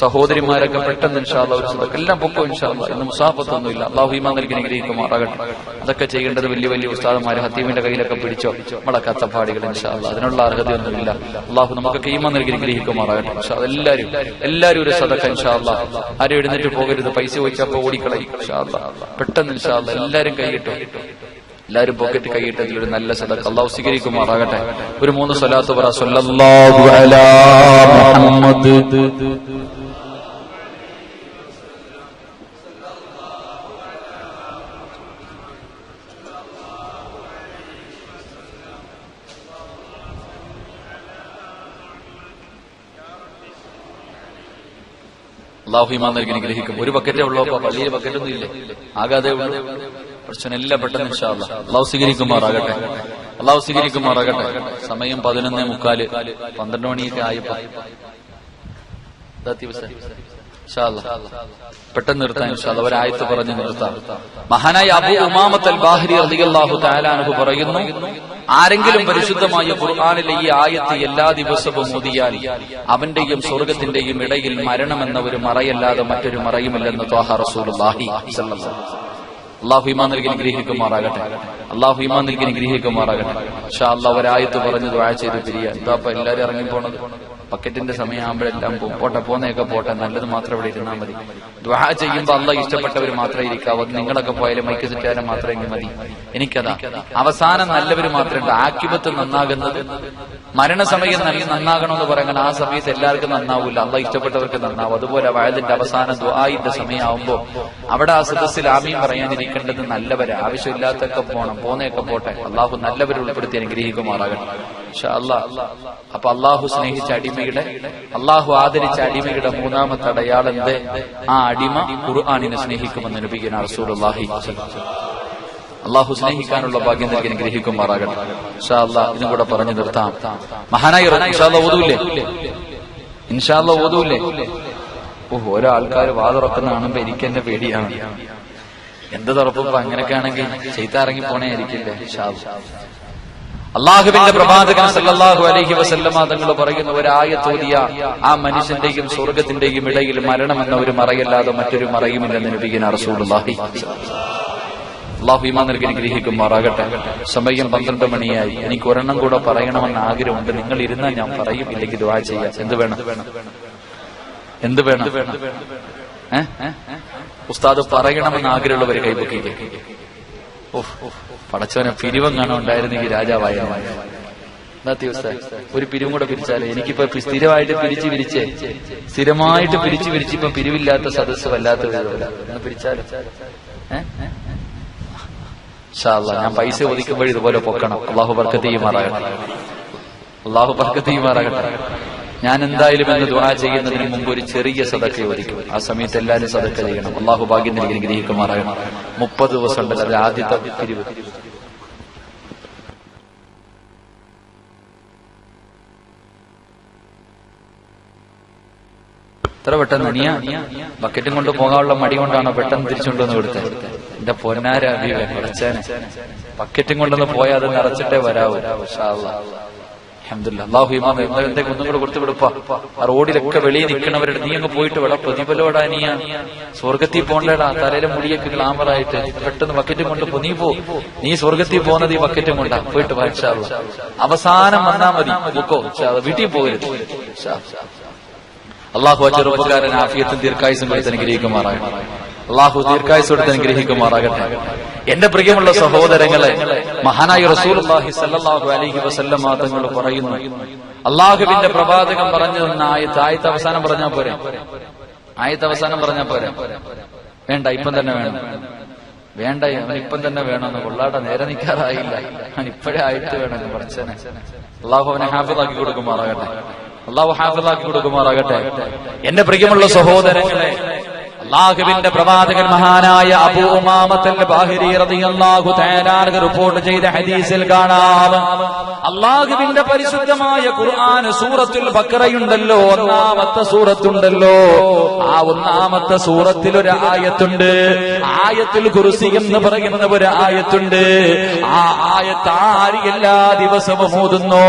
സഹോദരിമാരൊക്കെ പെട്ടെന്ന് ഇൻഷാ അല്ലാഹ് ഒരു സദഖ എല്ലാം പൊക്കോ. ഇൻഷാ അല്ലാഹ് ഇന്ന് മുസാഫത്തൊന്നുമില്ല. അല്ലാഹു ഈമാൻ നൽകി അനുഗ്രഹിക്കുമാറാകട്ടെ. അതൊക്കെ ചെയ്യേണ്ടത് വലിയ വലിയ ഉസ്താദന്മാര് ഹത്തീമിന്റെ കയ്യിലൊക്കെ പിടിച്ചോ നമ്മളെ കത്തപ്പാടികൾ. ഇൻഷാ അല്ലാഹ് അതിനുള്ള അർഹതയൊന്നുമില്ല. അല്ലാഹു നമുക്കൊക്കെ ഈമാൻ നൽകി അനുഗ്രഹിക്കുമാറാകട്ടെ. ഇൻഷാ അല്ലാഹ് എല്ലാവരും ഒരു സദഖ. ഇൻഷാ അല്ലാഹ് ആരും എഴുന്നേറ്റ് പോകരുത്. പൈസ ചോദിച്ചപ്പോ ഓടിക്കളയും. ഇൻഷാ അല്ലാഹ് പെട്ടെന്ന് ഇൻഷാ അല്ലാഹ് എല്ലാവരും കൈയിട്ടു. എല്ലാവരും പോക്കറ്റ് കൈയിട്ടതിൽ ഒരു നല്ല സദഖ അല്ലാഹു സ്വീകരിക്കുമാറാകട്ടെ. ഒരു 3 സ്വലാത്ത് പറ. സ്വല്ലല്ലാഹു അലാ മുഹമ്മദ് അല്ലാഹു ഈമാൻ നൽകി അനുഗ്രഹിക്കും. ഒരു ബക്കറ്റേ ഉള്ളൂ. അപ്പൊ പള്ളിയിൽ ബക്കറ്റൊന്നും ഇല്ലേ? ആകാതെ പ്രശ്നം എല്ലാം പെട്ടെന്ന് ഇൻഷാ അല്ലാഹ് അല്ലാഹു സ്വീകരിക്കുമാറാകട്ടെ. അല്ലാഹു സ്വീകരിക്കുമാറാകട്ടെ. സമയം 11:45 12 മണിയൊക്കെ ആയപ്പോ പെട്ടെന്ന് നിർത്താൻ ഇൻഷാ അല്ലാഹ് ഒരായത്ത് പറഞ്ഞ് നിർത്താം. മഹാനായ അബൂ ഉമാമത്ത് അൽ ബാഹിരി റളിയല്ലാഹു തആല അൻഹു പറയുന്നു, ആരെങ്കിലും പരിശുദ്ധമായ ഖുർആനിലെ ഈ ആയത്ത് എല്ലാ ദിവസവും ഓതിയാൽ അവന്റെയും സ്വർഗത്തിന്റെയും ഇടയിൽ മരണമെന്ന ഒരു മറയല്ലാതെ മറ്റൊരു മറയുമില്ലെന്ന് ത്വാഹ റസൂലുള്ളാഹി സ്വല്ലല്ലാഹു അലൈഹി വസല്ലം. അല്ലാഹു ഈമാൻ നൽകി അനുഗ്രഹിക്കുമാറാകട്ടെ. അല്ലാഹു ഈമാൻ നൽകി അനുഗ്രഹിക്കുമാറാകട്ടെ. ഇൻഷാ അല്ലാഹ് ഒരായത്ത് പറഞ്ഞ് ദുആ ചെയ്ത് പിരിയാ. ഇതാപ്പോ എല്ലാവരും ഇറങ്ങിപ്പോണത് ബക്കറ്റിന്റെ സമയമാകുമ്പോഴെല്ലാം പോകും. പോട്ടെ, പോന്നേക്കെ പോട്ടെ, നല്ലത് മാത്രം ഇവിടെ ഇരുന്നാൽ മതി. ദുആ ചെയ്യുമ്പോൾ അല്ലാഹ് ഇഷ്ടപ്പെട്ടവർ മാത്രമേ ഇരിക്കാവൂ. നിങ്ങളൊക്കെ പോയാലും മൈക്ക് സെറ്റാലും മാത്രമേ മതി. എനിക്കതാ അവസാനം നല്ലവർ മാത്രമേ. ആക്കിബത്ത് നന്നാകുന്നത് മരണസമയം നന്നാകണമെന്ന് പറയുന്നത് ആ സമയത്ത് എല്ലാവർക്കും നന്നാവൂല. അല്ലാഹ് ഇഷ്ടപ്പെട്ടവർക്ക് നന്നാവും. അതുപോലെ വഅദിന്റെ അവസാന ദുആഇന്റെ സമയമാകുമ്പോൾ അവിടെ ആ സദസ്സിൽ ആമീൻ പറയാനിരിക്കേണ്ടത് നല്ലവരാ. ആവശ്യമില്ലാത്തൊക്കെ പോണം, പോന്നേക്കെ പോട്ടെ. അല്ലാഹു നല്ലവരെ ഉൾപ്പെടുത്തി അനുഗ്രഹിക്കുമാറാകട്ടെ. ഇൻഷാ അല്ലാഹ്. അപ്പൊ അല്ലാഹു സ്നേഹിച്ച അടിമയുടെ, അല്ലാഹു ആദരിച്ച അടിമയുടെ 3ാമത്തെ അടയാളം എന്ത്? ആ അടിമ ഖുർആനിനെ സ്നേഹിക്കുമെന്ന് നബിയുനാ റസൂലുള്ളാഹി. അല്ലാഹു സ്നേഹിക്കാനുള്ള ഭാഗ്യം നൽകി അനുഗ്രഹിക്കുമാറാകട്ടെ. ഇൻഷാ അല്ലാഹ് ഇതും കൂടെ പറഞ്ഞു നിർത്താം. മഹാനായ ഇൻഷാ അല്ലാഹ് ഓതൂല്ലേ? ഇൻഷാ അല്ലാഹ് ഓതൂല്ലേ? ഓരോ ആൾക്കാർ വാതുറക്കുന്ന കാണുമ്പോ എനിക്ക് എന്നെ പേടിയാണ്. എന്ത് തുറപ്പോ അങ്ങനെയൊക്കെ ആണെങ്കിൽ ചെയ്താറങ്ങി പോണേ ആയിരിക്കില്ലേ? ഇൻഷാ അല്ലാഹ്. അള്ളാഹുവിന്റെ പ്രവാചകൻ സല്ലല്ലാഹു അലൈഹി വസല്ലമ തങ്ങൾ പറയുന്ന ഒരായത്ത് ഓതിയ ആ മനുഷ്യന്റെയും സ്വർഗത്തിന്റെയും ഇടയിൽ മരണമെന്ന ഒരു മറയല്ലാതെ മറ്റൊരു മറയുമില്ലെന്ന് നബിയുനാ റസൂലുള്ളാഹി. അല്ലാഹു ഈമാൻ നൽകി അനുഗ്രഹിക്കുമാറാകട്ടെ. സമയം 12 മണിയായി. എനിക്ക് ഒരെണ്ണം കൂടെ പറയണമെന്ന് ആഗ്രഹമുണ്ട്. നിങ്ങൾ ഇരുന്നാൽ ഞാൻ പറയും, ഇല്ലെങ്കിൽ ദുആ ചെയ്യാം. എന്ത് വേണം? എന്ത് വേണം? ഉസ്താദ് പറയണമെന്ന് ആഗ്രഹമുള്ളവർ കൈപൊക്കിക്കേ. പടച്ചവനെ പിരിവെങ്ങാണോ ഉണ്ടായിരുന്നെങ്കിൽ രാജാവായ ഒരു പിരിവും കൂടെ പിരിച്ചാലേ. എനിക്കിപ്പോ സ്ഥിരമായിട്ട് പിരിച്ച് ഇപ്പൊ പിരിവില്ലാത്ത സദസ്സ് വല്ലാത്ത ഒന്ന് പിരിച്ചാലോ? ഇൻഷാ അല്ലാഹ് ഞാൻ പൈസ ഒതുക്കുമ്പോൾ ഇതുപോലെ പൊക്കണം. അല്ലാഹു ബർക്കത്ത് ചെയ്യുമാറാകട്ടെ. അല്ലാഹു ബർക്കത്ത് ചെയ്യുമാറാകട്ടെ. ഞാൻ എന്തായാലും എന്ന് ദുആ ചെയ്യുന്നതിന് മുമ്പ് ഒരു ചെറിയ സദഖ ഒതുക്കും. ആ സമയത്ത് എല്ലാവരും സദഖ ചെയ്യണം. അല്ലാഹു ഭാഗ്യം നൽകി അനുഗ്രഹിക്കുമാറാകണം. 30 ദിവസം ഉണ്ടല്ലോ, അത് ആദ്യത്തെ പിരിവ്. എത്ര പെട്ടെന്ന് നീ ബക്കറ്റും കൊണ്ട് പോകാനുള്ള മടി കൊണ്ടാണോ പെട്ടെന്ന് തിരിച്ചുകൊണ്ടുവന്ന് കൊടുത്തത്? എന്റെ പൊന്നാര അബീബേ കുറച്ചാന് ബക്കറ്റും കൊണ്ടൊന്ന് പോയാൽ അത് നിറച്ചിട്ടേ വരാവൂ. അൽഹംദുലില്ലാഹ്. അല്ലാഹു ഇമാം എന്തെങ്കിലും ഒന്നും കൂടെ കൊടുത്തു വിടുപ്പാ. ആ റോഡിലൊക്കെ വെളിയിൽ നിൽക്കണവരുടെ നീ അങ്ങ് പോയിട്ട് വിട പ്രതിഫലോടാ. നീ സ്വർഗത്തിൽ പോണ്ടേടാ. തലയിലെ മുടിയൊക്കെ ഗ്ലാമറായിട്ട് പെട്ടെന്ന് ബക്കറ്റും കൊണ്ട് നീ പോ. നീ സ്വർഗത്തിൽ പോകുന്നത് ഈ ബക്കറ്റും കൊണ്ടാ. പോയിട്ട് വാ ഇൻഷാ അല്ലാഹ്. അവസാനം വന്നാ മതി. ബുക്കോ വീട്ടിൽ പോകരുത്. അള്ളാഹു ആ ചെറുപ്പക്കാരൻ ആഫിയത്തും ദീർഘായുസും കൊടുത്ത് അനുഗ്രഹിക്കുമാറാകട്ടെ. അള്ളാഹു ദീർഘായുസ് കൊടുത്ത് അനുഗ്രഹിക്കുമാറാകട്ടെ. എന്റെ പ്രിയമുള്ള സഹോദരങ്ങളെ, മഹാനായ റസൂലുള്ളാഹി സ്വല്ലല്ലാഹു അലൈഹി വസല്ലം തങ്ങൾ പറയുന്നു, അള്ളാഹുവിന്റെ പ്രവാചകൻ പറഞ്ഞു തന്ന ആയത്ത് അവസാനം പറഞ്ഞാൽ പോരെ? ആയത്ത് അവസാനം പറഞ്ഞാൽ പോരെ? വേണ്ട, ഇപ്പം തന്നെ വേണം. വേണ്ട, അവനിപ്പം തന്നെ വേണമെന്ന് കൊള്ളാട്ടെ. നേരെ നിൽക്കാറായില്ല, അവൻ ഇപ്പോഴേ ആയത്ത് വേണമെന്ന് പഠിച്ചനെ. അള്ളാഹു അവനെ ഹാഫിളാക്കി കൊടുക്കുമാറാകട്ടെ. അള്ളാഹു ഹാഫിളാക്കി കൊടുക്കുമാറാകട്ടെ. എന്റെ പ്രിയമുള്ള സഹോദരങ്ങളെ, അല്ലാഹുവിന്റെ പ്രവാചകൻ മഹാനായ അബൂ ഉമാമത്തുൽ ബാഹിരി റളിയല്ലാഹു തആല അൻഹു റിപ്പോർട്ട് ചെയ്ത ഹദീസിൽ കാണാം, അല്ലാഹുവിന്റെ പരിശുദ്ധമായ ഖുർആൻ സൂറത്തുൽ ബഖറയുണ്ടല്ലോ, ഒന്നാമത്തെ സൂറത്തുണ്ടല്ലോ, ആ ഒന്നാമത്തെ സൂറത്തിൽ ഒരു ആയത്തുണ്ട്. ആയത്തുൽ കുർസി എന്ന് പറയുന്ന ഒരു ആയത്തുണ്ട്. ആ ആയത്ത് ആര് എല്ലാ ദിവസവും ഓതുന്നു,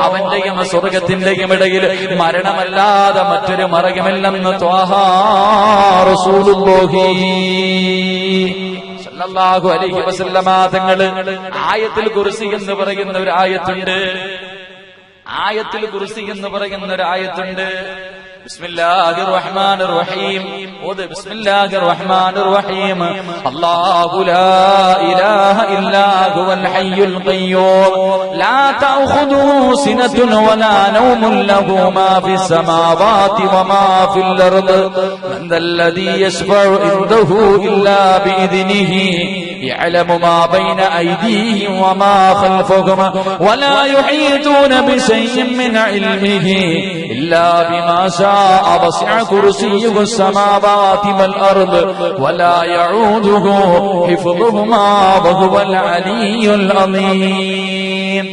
അവന്റെയും സ്വർഗത്തിന്റെയും ഇടയിൽ മരണമല്ലാതെ മറ്റൊരു മറകമില്ലെന്ന് ത്വാഹാ റസൂലുള്ളാഹി സ്വല്ലല്ലാഹു അലൈഹി വസല്ലമ തങ്ങള് ആയത്തുൽ കുർസി എന്ന് പറയുന്ന ഒരു ആയത്തുണ്ട്. ആയത്തുൽ കുർസി എന്ന് പറയുന്ന ഒരു ആയത്തുണ്ട്. ബിസ്മില്ലാഹിർ റഹ്മാനിർ റഹീം. ബിസ്മില്ലാഹിർ റഹ്മാനിർ റഹീം. അല്ലാഹു ലാ ഇലാഹ ഇല്ലാ ഹുവൽ ഹയ്യുൽ ഖയ്യൂം ലാ തഅഖുദുഹു സിനത്തുൻ വലാ നൗമുൻ ലഹു മാ ഫിസ് സമാവാതി വമാ ഫിൽ അർദ് മൻ ദല്ലദീ യശ്ഫഉ ഇൻദഹു ഇല്ലാ ബിഇദ്നിഹി യഅലമു മാ ബൈന അയ്ദീഹിം വമാ ഖൽഫഹും വലാ യുഹീതൂന ബിശൈഇൻ മിൻ ഇൽമിഹി ഇല്ലാ ബിമാ ശാഅ വസിഅ കുർസിയ്യുഹു السماوات والأرض ولا يعوده حفظهما وهو العلي العظيم.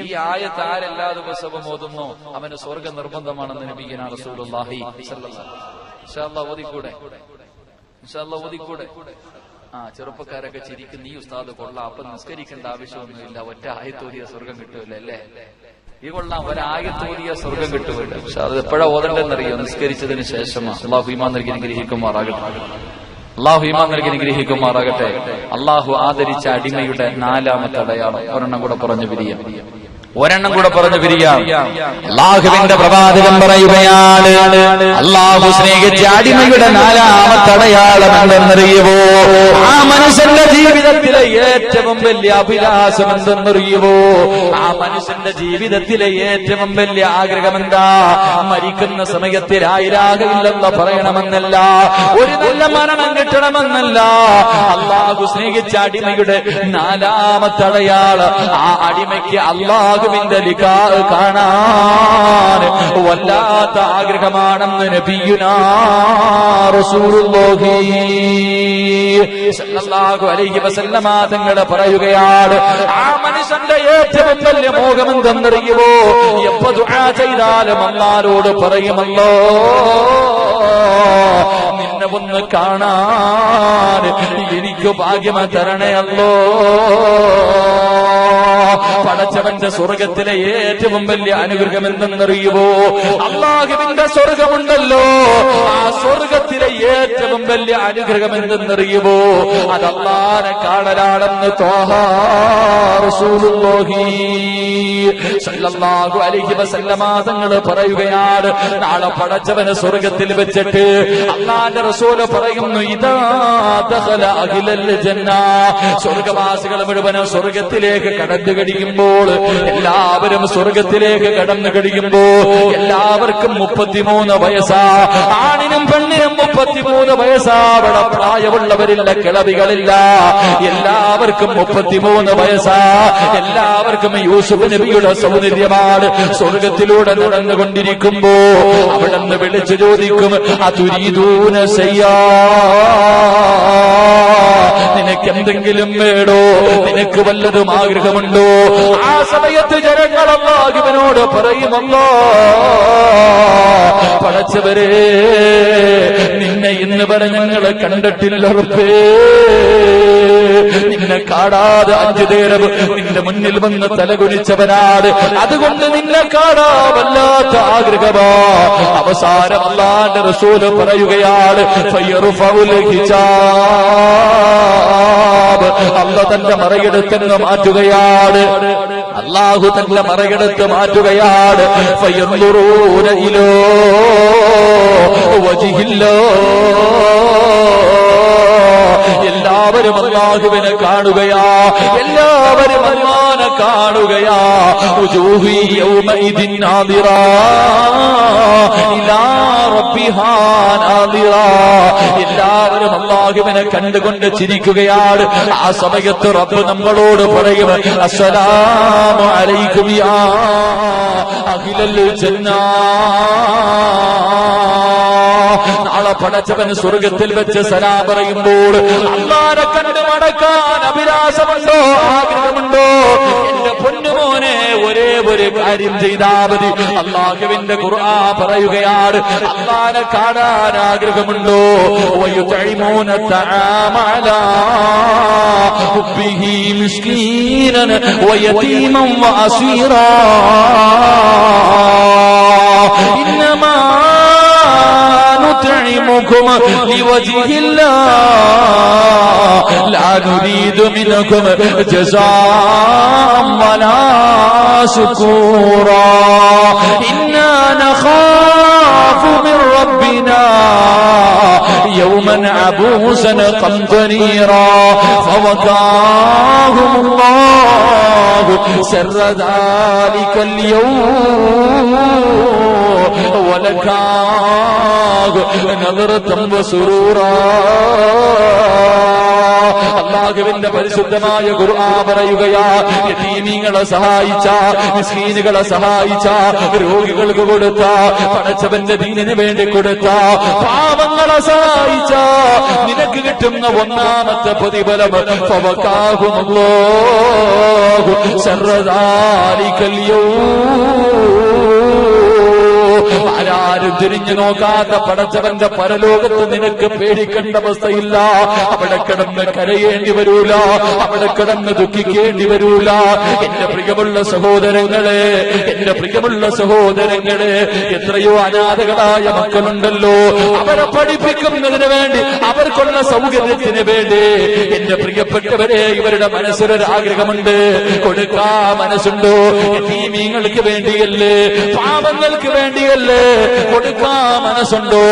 ഈ ആയത്ത് ആരെല്ലാ ദിവസവും ഓതുന്നു അവന് സ്വർഗ്ഗ നിർബന്ധമാണെന്ന് നബിയുനാ റസൂലുള്ളാഹി സ്വല്ലല്ലാഹു അലൈഹി വസല്ലം. ഇൻഷാ അല്ലാഹ് ഓതിക്കൂടെ? ഇൻഷാ അല്ലാഹ് ഓതിക്കൂടെ? ചെറുപ്പക്കാരൊക്കെ ചിരിക്കും, നീ ഉസ്താദ് കൊള്ളാം, അപ്പൊ നിസ്കരിക്കേണ്ട ആവശ്യമൊന്നുമില്ല, ഒറ്റ ആയത്തോതിയ സ്വർഗം കിട്ടുമല്ലോ അല്ലേ? ഈ കൊള്ളാം, ഒരായത്തോതിയ സ്വർഗം കിട്ടുമല്ലോ. പക്ഷെ അത് എപ്പോഴാ ഓതണ്ടെന്നറിയോ? നിസ്കരിച്ചതിന് ശേഷമാണ്. അള്ളാഹു ഈമാൻ നൽകി അനുഗ്രഹിക്കുമാറാകട്ടെ. അള്ളാഹു ഈമാൻ നൽകി അനുഗ്രഹിക്കുമാറാകട്ടെ. അള്ളാഹു ആദരിച്ച അടിമയുടെ നാലാമത്തെ അടയാളം ഒരെണ്ണം കൂടെ പറഞ്ഞു പിരിയാം. അല്ലാഹുവിന്റെ പ്രവാചകൻ പറയുകയാണ്, അല്ലാഹു സ്നേഹിച്ച അടിമയുടെ നാലാമത്തെ അടയാളം എന്തെന്നറിയുവോ? ആ മനുഷ്യന്റെ ജീവിതത്തിലെ ഏറ്റവും വലിയ അഭിലാഷം എന്തെന്നറിയുവോ? ആ മനുഷ്യന്റെ ജീവിതത്തിലെ ഏറ്റവും വലിയ ആഗ്രഹം എന്താ? മരിക്കുന്ന സമയത്ത് ലാ ഇലാഹ ഇല്ലല്ലാഹ് പറയണമെന്നല്ല, ഒരു നല്ല മരണം കിട്ടണമെന്നല്ല. അല്ലാഹു സ്നേഹിച്ച അടിമയുടെ നാലാമത്തെ അടയാളം, ആ അടിമയ്ക്ക് അല്ലാഹുവിന്റെ ലിഖാ കാണാൻ വല്ലാത്ത ആഗ്രഹമാണെന്ന് നബിയുനാ റസൂലുള്ളാഹി സ്വല്ലല്ലാഹു അലൈഹി വസല്ലമ തങ്ങൾ പറയുകയാണ്, ആ മനുഷ്യന്റെ ഏറ്റവും വലിയ മോഹം എന്തെന്നറിയുമോ? എപ്പോ ദുആ ചെയ്താലും അല്ലാഹുവോട് പറയുമല്ലോ, നിന്നെ ഒന്ന് കാണാൻ എനിക്ക് ഭാഗ്യം തരണേ അല്ലോ. പടച്ചവന്റെ സ്വർഗത്തിലെ ഏറ്റവും വലിയ അനുഗ്രഹം എന്തെന്നറിയുമോ? അല്ലാഹുവിന്റെ സ്വർഗമുണ്ടല്ലോ, ആ സ്വർഗത്തിലെ ഏറ്റവും വലിയ അനുഗ്രഹം എന്തെന്നറിയുമോ? അത് അല്ലാഹുവിനെ കാണലാണെന്ന് ത്വാഹാ റസൂലുള്ളാഹി സ്വല്ലല്ലാഹു അലൈഹി വസല്ലമ തങ്ങൾ പറയുകയാണ്, നാളെ പടച്ചവനെ സ്വർഗത്തിൽ വെച്ചിട്ട് അല്ലാഹുവിന്റെ റസൂല് പറയുന്നു, ഇദാ ദഖല അഹ്ലൽ ജന്ന, സ്വർഗവാസികൾ മുഴുവനും സ്വർഗത്തിലേക്ക് കടന്നു കഴിയുമ്പോൾ, എല്ലാവരും സ്വർഗത്തിലേക്ക് കടന്നു കഴിയുമ്പോൾ എല്ലാവർക്കും 33 വയസ്സാ. ആണിനും പെണ്ണിനും 33 വയസ്സാ. അവിടെ പ്രായമുള്ളവരില്ല, കിളവികളില്ല, എല്ലാവർക്കും 33 വയസ്സാ. എല്ലാവർക്കും യൂസുഫ് നബിയുടെ സൗന്ദര്യമാണ്. സ്വർഗത്തിലൂടെ നടന്നുകൊണ്ടിരിക്കുമ്പോ അവിടെ നിന്ന് വിളിച്ചു ചോദിക്കും, അതുരീദൂന ശയ്യാ, നിനക്ക് എന്തെങ്കിലും വേണോ? നിനക്ക് വല്ലതും ആഗ്രഹമുണ്ടോ? ആ സമയത്ത് ജനങ്ങളല്ലാ അല്ലാഹുവിനോട് പറയുമല്ലോ, പടച്ചവരെ നിന്നെ ഇന്ന് വരെ ഞങ്ങൾ കണ്ടിട്ടില്ല റബ്ബേ, നിന്നെ കാണാതെ 5 നേരം നിന്റെ മുന്നിൽ വന്ന് തലകുനിച്ചവനാണ്, അതുകൊണ്ട് നിന്നെ കാണാവല്ലാത്ത ആഗ്രഹമാ. അവസാനം അല്ലാഹുവിന്റെ റസൂൽ പറയുകയാണ്, ഫയർഫഉൽ ഹിജാബ്, അല്ലാഹു തന്റെ മറയെടുത്ത് മാറ്റുകയാണ്, അല്ലാഹു തന്റെ മറയെടുത്ത് മാറ്റുകയാണ്. ഫയൻദുറൂന ഇലാ വജ്ഹില്ലാ, എല്ലാവരും അല്ലാഹുവിനെ കാണുകയാ, എല്ലാവരും അല്ലാഹുവിനെ കാണുകയാ. വജൂഹി യൗമഇദിൻ നാദിറാ ഇലാ റബ്ബിഹാ നാദിറാ, എല്ലാവരും അല്ലാഹുവിനെ കണ്ടുകൊണ്ട് ചിരിക്കുകയാണ്. ആ സമയത്ത് റബ്ബ് നമ്മളോട് പറയും, അസ്സലാമു അലൈക്കും യാ അഹ്ലൽ ജന്നാ. നാളെ പടച്ചവൻ സ്വർഗത്തിൽ വെച്ച് സലാം പറയുമ്പോൾ അല്ലാഹുവിനെ കണ്ട് മടക്കാൻ അഭിലാഷമുണ്ടോ, ആഗ്രഹമുണ്ടോ? എന്റെ പൊന്നുമോനെ, ഒരേ ഒരു കാര്യം ചെയ്താൽ മതി. അല്ലാഹുവിന്റെ ഖുർആൻ പറയുകയാണ്, അല്ലാഹുവിനെ കാണാൻ ആഗ്രഹമുണ്ടോ? വയുതഇമൂന തആമ അലാ ഹുബ്ബിഹി മിസ്കീനൻ വയതീമൻ വഅസീറാ ഇന്നമാ نطعمكم لوجه الله لا نريد منكم جزاء ولا شكورا إنا نخاف من ربنا يوما عبوسا قمطريرا فوقاهم الله شر ذلك اليوم ولكاه نظرة وسرورا. അല്ലാഹുവിന്റെ പരിശുദ്ധമായ ഖുർആൻ പറയുകയാ, യതീമീങ്ങളെ സഹായിച്ച, മിസ്കീനുകളെ സഹായിച്ച, രോഗികൾക്ക് കൊടുത്ത, പടച്ചവന്റെ ദീനിന് വേണ്ടി കൊടുത്ത, പാവങ്ങളെ സഹായിച്ച നിനക്ക് കിട്ടുന്ന ഒന്നാമത്തെ പ്രതിഫലം ഫവഖാഹുമുല്ലാഹു ശർറ ദാലികൽ യൗം. ആരാരും തിരിഞ്ഞു നോക്കാത്ത പടച്ചവന്റെ പരലോകത്ത് നിനക്ക് പേടിക്കേണ്ട അവസ്ഥയില്ല. അവിടെ കിടന്ന് കരയേണ്ടി വരൂല, അവിടെ കിടന്ന് ദുഃഖിക്കേണ്ടി വരൂല. എന്റെ പ്രിയമുള്ള സഹോദരങ്ങളെ, എന്റെ പ്രിയമുള്ള സഹോദരങ്ങളെ, എത്രയോ അനാഥകളായ മക്കളുണ്ടല്ലോ, അവരെ പഠിപ്പിക്കുന്നതിന് വേണ്ടി, അവർക്കുള്ള സൗകര്യത്തിന് വേണ്ടി എന്റെ പ്രിയപ്പെട്ടവരെ, ഇവരുടെ മനസ്സിലൊരാഗ്രഹമുണ്ട്, കൊടുക്കാ മനസ്സുണ്ടോ? യതീമീങ്ങൾക്ക് വേണ്ടിയല്ലേ, പാവങ്ങൾക്ക് വേണ്ടിയല്ലേ, കൊടുക്കാ മനസ്സുണ്ടോ?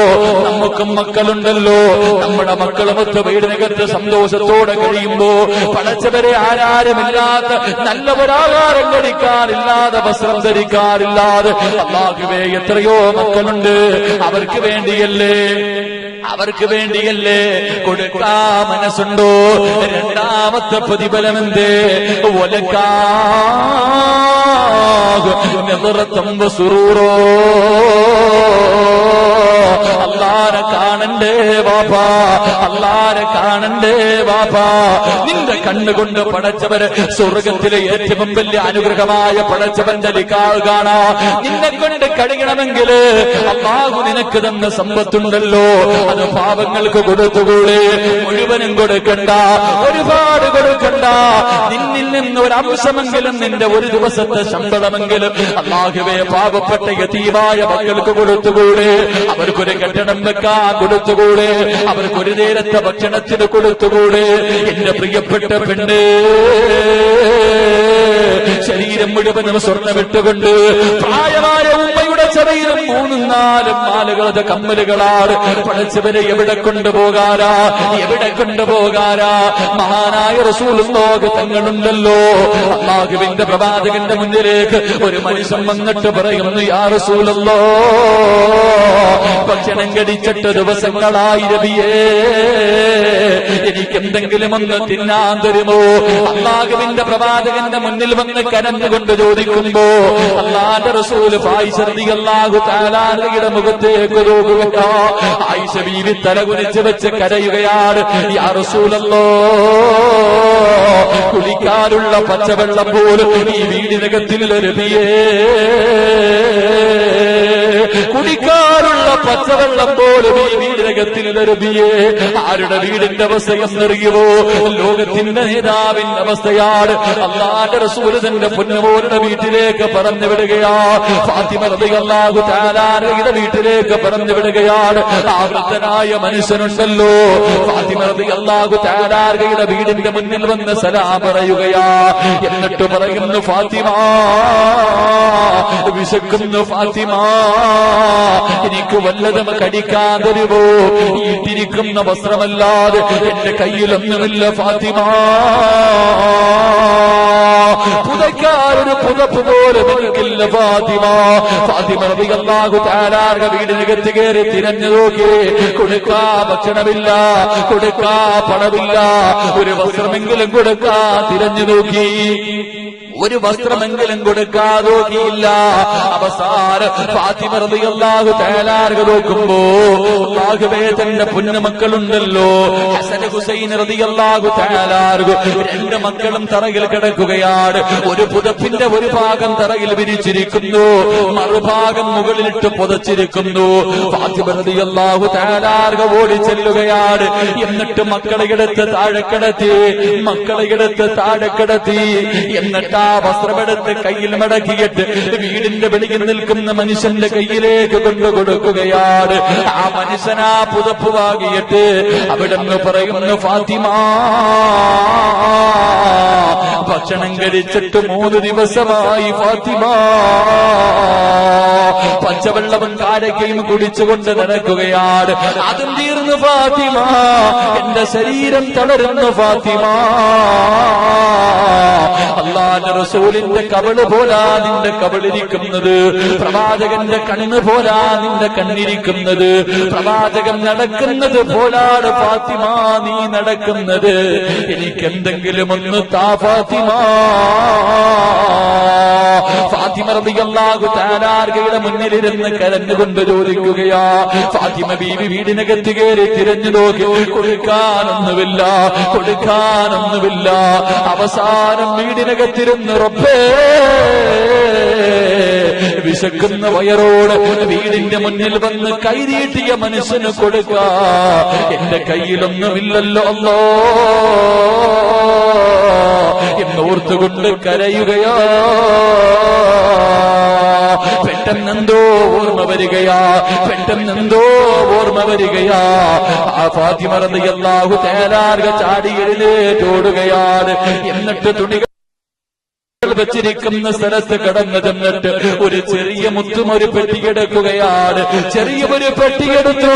നമുക്കും മക്കളുണ്ടല്ലോ, നമ്മുടെ മക്കളുമൊത്ത് വീടിനകത്ത് സന്തോഷത്തോടെ കഴിയുമ്പോ പടച്ചവരെ ആരാരുമില്ലാത്ത, നല്ല ഒരാഹാരം കഴിക്കാറില്ലാതെ, വസ്ത്രം ധരിക്കാറില്ലാതെ, അല്ലാഹുവേ എത്രയോ മക്കളുണ്ട്, അവർക്ക് വേണ്ടിയല്ലേ, അവർക്ക് വേണ്ടിയല്ലേ, കൊടുക്കാ മനസ്സുണ്ടോ? രണ്ടാമത്തെ പ്രതിഫലം എന്തേ? സുറൂറോ, അല്ലാഹുവിനെ കാണണ്ടേ ബാബാ, അല്ലാഹുവിനെ കാണണ്ടേ ബാബാ. നിന്റെ കണ്ണുകൊണ്ട് പടച്ചവര് സ്വർഗത്തിലെ ഏറ്റവും വലിയ അനുഗ്രഹമായ പടച്ചവന്റെ ലിഖാഹ് കാണാ. നിന്നെ കൊണ്ട് കഴിയണമെങ്കിൽ അല്ലാഹു നിനക്ക് തന്ന സമ്പത്തുണ്ടല്ലോ, അത് പാവങ്ങൾക്ക് കൊടുത്തുകൂടെ? മുഴുവനും കൊടുക്കണ്ട, ഒരുപാട് കൊടുക്കണ്ട. നിന്നിൽ നിന്ന് ഒരു അംശമെങ്കിലും, നിന്റെ ഒരു ദിവസത്തെ ശമ്പളമെങ്കിലും അല്ലാഹുവേ പാവപ്പെട്ട യതീമായ മക്കൾക്ക് കൊടുത്തുകൂടെ? അവർക്കൊരു കെട്ടിടം വെക്കാൻ കൊടുത്തുകൂടെ? അവർക്കൊരു നേരത്തെ ഭക്ഷണത്തിന് കൊടുത്തുകൂടെ? എന്റെ പ്രിയപ്പെട്ട പെണ്ണ്, ശരീരം മുഴുവനും സ്വർണ്ണമിട്ടുകൊണ്ട് പ്രായമായ ഉമ്മയുടെ ശരീരം 3-4 മാലകളുടെ കമ്മലുകളാണ്. പടച്ചവരെ എവിടെ കൊണ്ടുപോകാനാ, എവിടെ കൊണ്ടുപോകാനാ? മഹാനായ റസൂലുള്ളാഹി തങ്ങളുണ്ടല്ലോ, അല്ലാഹുവിന്റെ പ്രവാചകന്റെ മുന്നിലേക്ക് ഒരു മനുഷ്യൻ വന്നിട്ട് പറയുന്നു, യാ റസൂലല്ലാഹ്, ഭക്ഷണം കഴിച്ചിട്ട് ദിവസങ്ങളായി നബിയേ, എനിക്ക് എന്തെങ്കിലും ഒന്ന് തിന്നാൻ തരുമോ? അല്ലാഹുവിന്റെ പ്രവാചകന്റെ മുന്നിൽ വന്ന് കരഞ്ഞുകൊണ്ട് ചോദിക്കുമ്പോ അല്ലാഹുവിന്റെ റസൂൽ ആയിഷ റളിയല്ലാഹു തആല അൻഹയുടെ മുഖത്തേക്ക് നോക്കുകയാ. ആയിഷ ബീവി തലകുനിച്ച് വെച്ച് കരയുകയാണ്. യാ റസൂലല്ലാഹ്, കുടിക്കാനുള്ള പച്ചവെള്ളം പോലും ഈ വീടിനകത്തിൽ നബിയേ, കുടിക്കാനുള്ള പച്ചവെള്ളം പോലും ഈ വീടിനകത്തിൽ നബിയേ. ആരുടെ വീടിന്റെ അവസ്ഥയെന്നറിയുമോ? ലോകത്തിന്റെ നേതാവിന്റെ അവസ്ഥയാണ്. അല്ലാഹുവിന്റെ റസൂൽ തന്റെ പൊന്നുമോളുടെ വീട്ടിലേക്ക് പറഞ്ഞു വിടുകയാ. ഫാത്തിമ റളിയല്ലാഹു തആല അൻഹയുടെ വീട്ടിലേക്ക് പറഞ്ഞു വിടുകയാണ്. ആ വൃദ്ധനായ മനുഷ്യനുണ്ടല്ലോ, ഫാത്തിമ റളിയല്ലാഹു തആല അൻഹയുടെ വീടിന്റെ മുന്നിൽ വന്ന് സലാം പറയുകയാ. എന്നിട്ട് പറയുന്നു, ഫാത്തിമ, വിശക്കുന്നു ഫാത്തിമ, എനിക്ക് വല്ലതും കടിക്കാൻ തരുമോ? ഇട്ടിരിക്കുന്ന വസ്ത്രമല്ലാതെ എന്റെ കയ്യിലൊന്നുമില്ല ഫാത്തിമ. പുതയ്ക്കാരൊരു പുതപ്പ് പോലും എനിക്കില്ല ഫാത്തിമ. ഫാത്തിമ റളിയല്ലാഹു തആല വീടിനകത്ത് കയറി തിരഞ്ഞു നോക്കി. കൊടുക്കാ ഭക്ഷണമില്ല, കൊടുക്കാ പണമില്ല, ഒരു വസ്ത്രമെങ്കിലും കൊടുക്കാ തിരഞ്ഞു നോക്കി. ഒരു വസ്ത്രമെങ്കിലും കൊടുക്കാതെ നോക്കിയില്ല. അവസാനം ഫാത്തിമ റളിയല്ലാഹു തആല നോക്കുമ്പോ അല്ലാഹുവേ, തന്റെ പൊന്നുമക്കളുണ്ടല്ലോ ഹസൻ ഹുസൈൻ റളിയല്ലാഹു തആല, രണ്ട് മക്കളും തറയിൽ കിടക്കുകയാണ്. ഒരു പുതപ്പിന്റെ ഒരു ഭാഗം തറയിൽ വിരിച്ചിരിക്കുന്നു, മറുഭാഗം മുകളിലിട്ട് പുതച്ചിരിക്കുന്നു. ഫാത്തിമ റളിയല്ലാഹു തആല ഓടി ചെല്ലുകയാണ്. എന്നിട്ട് മക്കളെ എടുത്ത് താഴെ കിടത്തി, മക്കളെ എടുത്ത് താഴെ കിടത്തി. എന്നിട്ട് ആ വസ്ത്രമെടുത്ത് കയ്യിൽ മടക്കിയിട്ട് വീടിന്റെ വെളിയിൽ നിൽക്കുന്ന മനുഷ്യന്റെ കയ്യിലേക്ക് കൊണ്ടു കൊടുക്കുകയാണ്. ആ മനുഷ്യനാ പുതപ്പ് വാങ്ങിയിട്ട് അവിടെന്ന് പറയുന്നു, ഫാത്തിമ, ഭക്ഷണം കഴിച്ചിട്ട് 3 ദിവസമായി ഫാത്തിമ, പച്ചവെള്ളവും കാരക്കയും കുടിച്ചുകൊണ്ട് നടക്കുകയാണ്. അതും തീർന്നു ഫാത്തിമ, എന്റെ ശരീരം തളരുന്നു ഫാത്തിമ. അല്ലാഹുവിന്റെ റസൂലിന്റെ കവിള് പോലാ നിന്റെ കവിളിരിക്കുന്നത്, പ്രവാചകന്റെ കണ്ണ് പോലാ നിന്റെ കണ്ണിരിക്കുന്നത്, പ്രവാചകൻ നടക്കുന്നത് പോലാണ് ഫാത്തിമ നീ നടക്കുന്നത്. എനിക്കെന്തെങ്കിലും ഒന്ന് താ ഫാത്തിമ. ഫാത്തിമ റളിയല്ലാഹു തആല അൻഹയുടെ മുന്നിലിരുന്ന് കരഞ്ഞുകൊണ്ട് ചോദിക്കുകയാ. ഫാത്തിമ ബീവി വീടിനകത്ത് കയറി തിരഞ്ഞു നോക്കി. കൊടുക്കാനൊന്നുമില്ല, കൊടുക്കാനൊന്നുമില്ല. അവസാനം വീടിനകത്തിരുന്ന്, റബ്ബേ, വിശക്കുന്ന വയറോട് വീടിന്റെ മുന്നിൽ വന്ന് കൈനീട്ടിയ മനുഷ്യന് കൊടുക്കാ എന്റെ കയ്യിലൊന്നുമില്ലല്ലോ അല്ലോ എന്നോർത്തുകൊണ്ട് കരയുകയാ. പെട്ടെന്നെന്തോ ഓർമ്മ വരികയാ, പെട്ടെന്നെന്തോ ഓർമ്മ വരികയാ. ആ ഫാത്തിമ റളിയല്ലാഹു തആല ചാടി എഴുന്നേറ്റോടുകയാണ്. എന്നിട്ട് തുണികൾ വെച്ചിരിക്കുന്ന സ്ഥലത്ത് കടന്നു ചെന്നിട്ട് ഒരു ചെറിയ മുത്തും ഒരു പെട്ടിയെടുക്കുകയാണ്. ചെറിയൊരു പെട്ടിയെടുത്തു.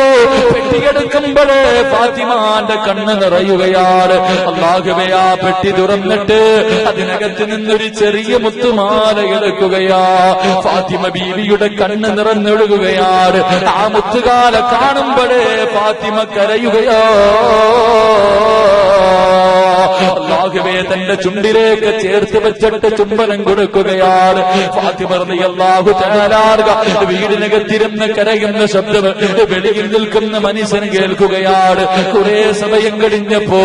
പെട്ടിയെടുക്കുമ്പോഴേ ഫാത്തിമാന്റെ കണ്ണ് നിറയുകയാണ്. അല്ലാഹുവേ, ആ പെട്ടി തുറന്നിട്ട് അതിനകത്ത് നിന്നൊരു ചെറിയ മുത്തുമാല എടുക്കുകയാ. ഫാത്തിമ ബീവിയുടെ കണ്ണ് നിറഞ്ഞൊഴുകുകയാണ്. ആ മുത്തുകാല കാണുമ്പോഴേ ഫാത്തിമ കരയുകയാ. അല്ലാഹുവേ, തന്റെ ചുണ്ടിലേക്ക് ചേർത്ത് വെച്ചിട്ട് ചുംബനം കൊടുക്കുകയാണ്. ഫാത്തിമ റളിയല്ലാഹു തആല വീടിനകത്തിരുന്ന് കരയുന്ന ശബ്ദം വെളിയിൽ നിൽക്കുന്ന മനുഷ്യൻ കേൾക്കുകയാണ്. കുറെ സമയം കഴിഞ്ഞപ്പോ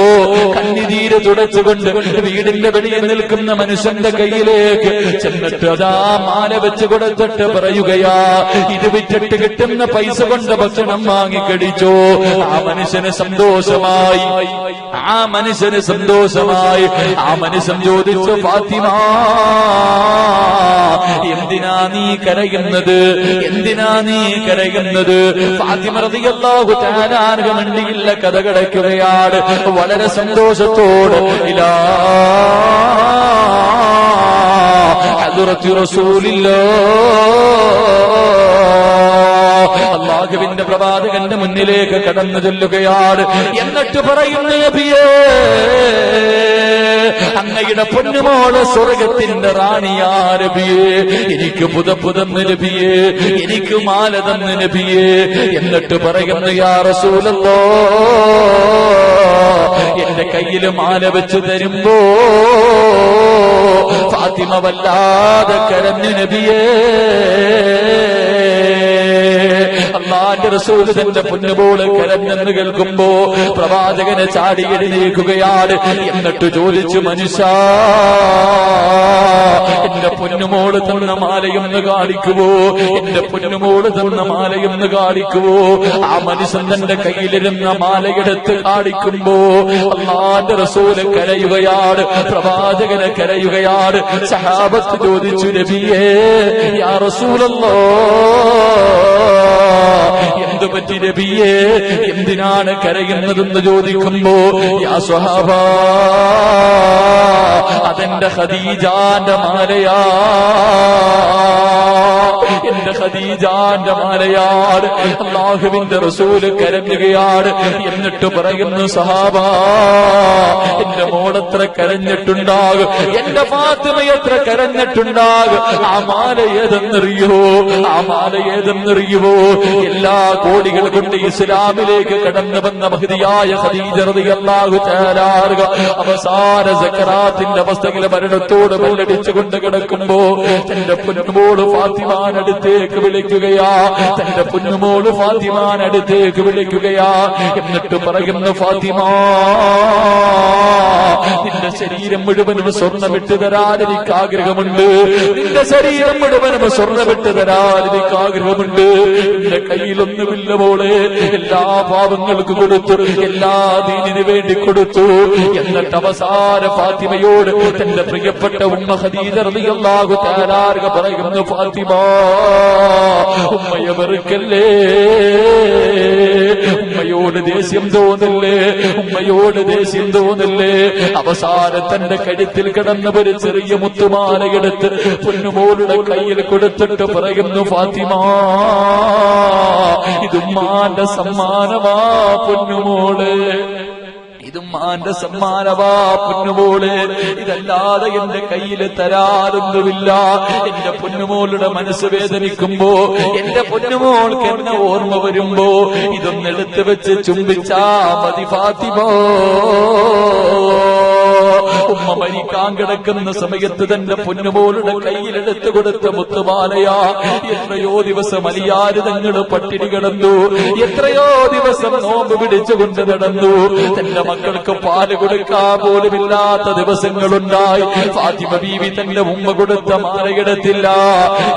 കണ്ണുനീര് തുടച്ചുകൊണ്ട് വീടിന്റെ വെളിയിൽ നിൽക്കുന്ന മനുഷ്യന്റെ കയ്യിലേക്ക് ചെന്നിട്ട് അതാ മാല വെച്ച് കൊടുത്തിട്ട് പറയുകയാ, ഇത് വിറ്റിട്ട് കിട്ടുന്ന പൈസ കൊണ്ട് ഭക്ഷണം വാങ്ങിക്കടിച്ചോ. ആ മനുഷ്യന് സന്തോഷമായി, ആ മനുഷ്യന് സന്തോഷമായി. ആ മനുഷ്യൻ ചോദിച്ചു, ഫാത്തിമ, എന്തിനാ നീ കരയുന്നത്? എന്തിനാ നീ കരയുന്നത്? ഫാത്തിമ റളിയല്ലാഹു തആല അൻഹ മിണ്ടിയില്ല, കഥ കിടക്കുകയാണ്. വളരെ സന്തോഷത്തോടെ ഇലാ ഹദ്റത്തി റസൂലില്ലാഹ്, അല്ലാഹുവിന്റെ പ്രവാചകന്റെ മുന്നിലേക്ക് കടന്നു ചെല്ലുകയാണ്. എന്നിട്ട് പറയുന്നു, നബിയേ, അങ്ങയുടെ പൊന്നുമോള് സ്വർഗത്തിന്റെ റാണിയാ നബിയേ, എനിക്ക് പുതപ്പ് തന്ന് നബിയേ, എനിക്ക് മാല തന്ന് നബിയേ. എന്നിട്ട് പറയുന്നു, യാ റസൂലല്ലാഹ്, എന്റെ കയ്യിൽ മാല വെച്ച് തരുമ്പോ ഫാത്തിമ വല്ലാതെ കരഞ്ഞു നബിയേ. അല്ലാഹുവിന്റെ റസൂൽ തന്റെ പൊന്നുമോള് കരഞ്ഞെന്ന് കേൾക്കുമ്പോ പ്രവാചകനെ ചാടി എഴുന്നേൽക്കുകയാണ്. എന്നിട്ട് ചോദിച്ചു, മനുഷ്യ, എന്റെ പൊന്നുമോള് തന്ന മാലയൊന്ന് കാണിക്കുവോ? എന്റെ പൊന്നുമോള് തന്ന മാലയൊന്ന് കാണിക്കുവോ? ആ മനുഷ്യൻ തന്റെ കയ്യിലിരുന്ന മാലയെടുത്ത് കാണിക്കുമ്പോ അല്ലാഹുവിന്റെ റസൂല് കരയുകയാണ്, പ്രവാചകനെ കരയുകയാണ്. സഹാബത്ത് ചോദിച്ചു, നബിയേ, യാ റസൂലല്ലാഹ്, എന്തു പറ്റി നബിയേ, എന്തിനാണ് കരയുന്നതെന്ന് ചോദിക്കുമ്പോ, യാ സ്വഹാബാ, അതെന്റെ ഖദീജാന്റെ മാലയാ, എന്റെ ഖദീജാന്റെ മാലയാണ്. അല്ലാഹുവിന്റെ റസൂല് കരഞ്ഞുകയാണ്. എന്നിട്ട് പറയുന്നു, സഹാബാ, എന്റെ മോളെത്ര കരഞ്ഞിട്ടുണ്ടാകും, എന്റെ ഫാത്തിമ എത്ര കരഞ്ഞിട്ടുണ്ടാകും. ആ മാല ഏതെന്നറിയോ? ആ മാല ഏതെന്നറിയുവോ? എല്ലാ കോടികൾ കൊണ്ട് ഇസ്ലാമിലേക്ക് കടന്നു വന്ന മഹ്ദിയായ ഖദീജ റളിയല്ലാഹു തആല അവസാന സക്കറാത്തിന്റെ അവസ്ഥയിൽ മരണത്തോട് വെല്ലടിച്ചുകൊണ്ട് കിടക്കുമ്പോ തന്റെ പൊന്നുമോള് ഫാത്തിമാനടുത്തേക്ക് വിളിക്കുകയാ, തന്റെ പൊന്നുമോള് ഫാത്തിമാനടുത്തേക്ക് വിളിക്കുകയാ. എന്നിട്ട് പറയുന്നു, ഫാത്തിമ, നിന്റെ ശരീരം മുഴുവനും സ്വർണ്ണമിട്ട് തരാൻ എനിക്ക് ആഗ്രഹമുണ്ട്, നിന്റെ ശരീരം മുഴുവനും സ്വർണ്ണമിട്ട് തരാൻ എനിക്ക് ആഗ്രഹമുണ്ട്. എന്റെ കയ്യിലൊന്നുമില്ല മോളെ, എല്ലാ പാവങ്ങൾക്ക് കൊടുത്തു, എല്ലാ ദീനിനു വേണ്ടി കൊടുത്തു. എന്നിട്ട് അവസാന ഫാത്തിമയോട് തന്റെ പ്രിയപ്പെട്ട ഉമ്മ ഖദീജ റളിയല്ലാഹു തആല പറയുന്നു, ഫാത്തിമ, ഉമ്മയെ വെറുക്കല്ലേ, ഉമ്മയോട് ദേഷ്യം തോന്നില്ലേ, ഉമ്മയോട് ദേഷ്യം തോന്നില്ലേ. അവസാനം തന്റെ കഴുത്തിൽ കിടന്ന ഒരു ചെറിയ മുത്തുമാലയെടുത്ത് പൊന്നുമോളുടെ കയ്യിൽ കൊടുത്തിട്ട് പറയുന്നു, ഫാത്തിമ, ഇതുമ്മാന്റെ സമ്മാനമാ പൊന്നുമോള്, ഇതുമ്മാന്റെ സമ്മാനവാ പൊന്നുമോള്, ഇതല്ലാതെ എന്റെ കയ്യിൽ തരാറൊന്നുമില്ല. എന്റെ പൊന്നുമോളുടെ മനസ്സ് വേദനിക്കുമ്പോ, എന്റെ പൊന്നുമോൾക്ക് എന്നെ ഓർമ്മ വരുമ്പോ ഇതൊന്നെടുത്ത് വെച്ച് ചുംബിച്ചാ മതി ഫാത്തിമ. ഉമ്മ മരിക്കാൻ കിടക്കുന്ന സമയത്ത് തന്റെ പൊന്നുമോളുടെ കയ്യിലെടുത്ത് കൊടുത്ത മുത്തുമാലയാ. എത്രയോ ദിവസം അലിയാര് തങ്ങള് പട്ടിണി കിടന്നു, എത്രയോ ദിവസം നോമ്പ് പിടിച്ചുകൊണ്ട് നടന്നു. തന്റെ മക്കൾക്ക് പാല് കൊടുക്കാൻ പോലുമില്ലാത്ത ദിവസങ്ങളുണ്ടായി. ഫാത്തിമ ബീവി തന്റെ ഉമ്മ കൊടുത്ത മാലയെടുത്തില്ല.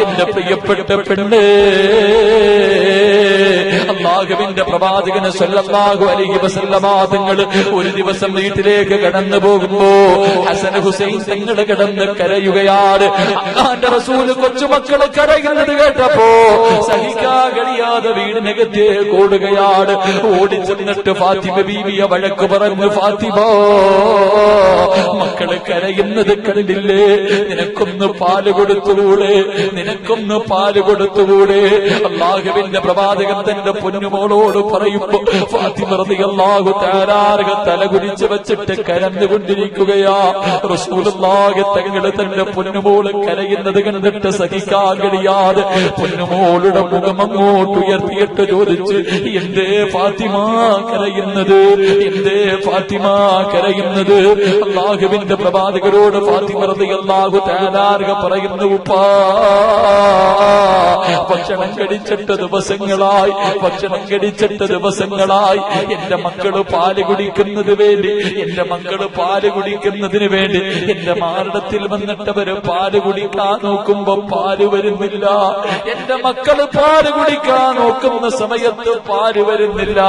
എന്റെ പ്രിയപ്പെട്ട പെണ്ണ്, അല്ലാഹുവിന്റെ പ്രവാചകൻ സല്ലല്ലാഹു അലൈഹി വസല്ലമ തങ്ങൾ ഒരു ദിവസം വീട്ടിലേക്ക് കടന്നു പോകുമ്പോ ഹസൻ ഹുസൈൻ തങ്ങൾ കിടന്ന് കരയുകയാണ്. അല്ലാഹുവിന്റെ റസൂല് കൊച്ചുമക്കള് കരയുന്നത് കേട്ടപ്പോ സഹിക്കാൻ കഴിയാതെ വീടിനകത്തേക്ക് ഓടുകയാണ്. ഓടിച്ചെന്നിട്ട് ഫാത്തിമ ബീവിയെ വഴക്ക് പറഞ്ഞു, ഫാത്തിമ, മക്കള് കരയുന്നത് കണ്ടില്ലേ, നിനക്കൊന്ന് പാല് കൊടുത്തുകൂടെ, നിനക്കൊന്ന് പാല് കൊടുത്തുകൂടെ. അല്ലാഹുവിന്റെ പ്രവാചകൻ തന്റെ പൊന്നുമോളോട് പറയുമ്പോ ഫാത്തിമ റളിയല്ലാഹു തആല തലകുനിച്ച് വെച്ചിട്ട് കരഞ്ഞുകൊണ്ടിരിക്കുകയാ. റസൂലുള്ളാഹി തങ്ങൾ തന്റെ പൊന്നുമോള് കരയുന്നത് കണ്ടിട്ട് സഹിക്കാൻ കഴിയാതെ പൊന്നുമോളുടെ മുഖം അങ്ങോട്ട് ഉയർത്തിയിട്ട് ചോദിച്ചു, എന്തേ ഫാത്തിമ കരയുന്നത്, എന്തേ ഫാത്തിമ കരയുന്നത്? അല്ലാഹുവിന്റെ പ്രവാചകരോട് ഫാത്തിമ റളിയല്ലാഹു തആല പറയുന്നു, ഉപ്പാ, ഭക്ഷണം കഴിച്ചിട്ട് ദിവസങ്ങളായി, ഭക്ഷണം കഴിച്ചിട്ട് ദിവസങ്ങളായി എന്റെ മക്കള് പാല് കുടിക്കുന്നത് വേണ്ടി, എന്റെ മക്കള് പാല് കുടിക്കുന്നതിന് വേണ്ടി എന്റെ മാറിടത്തിൽ വന്നിട്ടവര് പാല് കുടിക്കാൻ നോക്കുമ്പോ പാല് വരുന്നില്ല. എന്റെ മക്കള് പാല് കുടിക്കാൻ നോക്കുന്ന സമയത്ത് പാല് വരുന്നില്ല.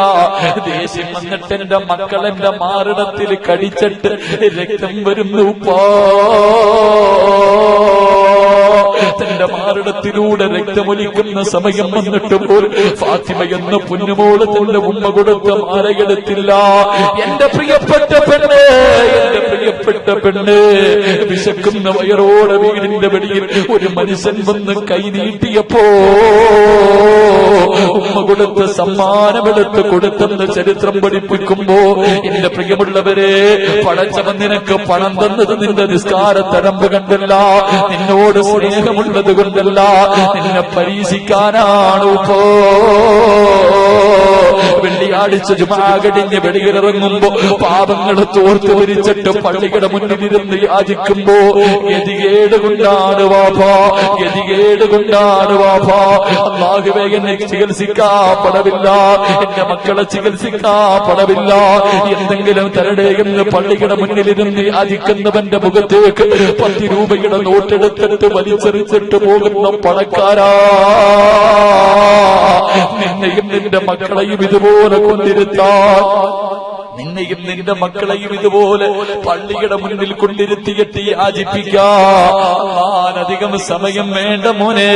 ദേഷ്യം വന്നിട്ട് എന്റെ മക്കൾ എന്റെ മാറിടത്തിൽ കടിച്ചിട്ട് രക്തം വരുന്നു. തന്റെ മാറിടത്തിലൂടെ രക്തമൊലിക്കുന്ന സമയം വന്നിട്ട് പോലും ഫാത്തിമ എന്ന പൊന്നുമോള് തന്റെ ഉമ്മ കൊടുത്ത മാലയെടുത്തില്ല. എന്റെ പ്രിയപ്പെട്ട പെണ്ണ്, എന്റെ പ്രിയപ്പെട്ട പെണ്ണ്, വിശക്കുന്ന വയറോടെ വീടിന്റെ വെളിയിൽ ഒരു മനുഷ്യൻ വന്ന് കൈ നീട്ടിയപ്പോ ഉമ്മ കൊടുത്ത സമ്മാനമെടുത്ത് കൊടുത്തെന്ന് ചരിത്രം പഠിപ്പിക്കുമ്പോ, എന്റെ പ്രിയമുള്ളവരെ, പടച്ചവൻ നിനക്ക് പണം തന്നത് നിന്റെ നിസ്കാരത്തരമ്പ് കണ്ടല്ല, നിന്നോട് സ്നേഹമുള്ളത് കൊണ്ടല്ല, നിന്നെ പരീക്ഷിക്കാനാണ്. വെള്ളിയാഴ്ച വെള്ളിയാഴ്ച ജുമാ കഴിഞ്ഞ് വെളിയിലിറങ്ങുമ്പോ പാപങ്ങളെ തോർത്ത് വിരിച്ചിട്ട് പള്ളിയുടെ മുന്നിലിരുന്ന് യാചിക്കുമ്പോ ഗതികേട് കൊണ്ടാണ് വാപ്പാ, ഗതികേട് കൊണ്ടാണ് വാപ്പാ. അല്ലാഹുവേ എന്നെ ചികിത്സിക്കാൻ പണമില്ല, എന്റെ മക്കളെ ചികിത്സിക്കാൻ പണമില്ല, എന്തെങ്കിലും തരടേ എന്ന് പള്ളിയുടെ മുന്നിലിരുന്ന് യാചിക്കുന്നവന്റെ മുഖത്തേക്ക് 10 രൂപയുടെ നോട്ടെടുത്തിട്ട് വലിച്ചെറിച്ചിട്ട് പോകുന്ന പണക്കാരാ, നിന്നെയും നിന്റെ മക്കളെയും ഇതുപോലെ കൊണ്ടിരുത്താൻ, നിന്നെയും നിന്റെ മക്കളെയും ഇതുപോലെ പള്ളിയുടെ മുന്നിൽ കൊണ്ടിരുത്തിയിട്ട് യാചിപ്പിക്കാൻ അധികം സമയം വേണ്ട മോനെ.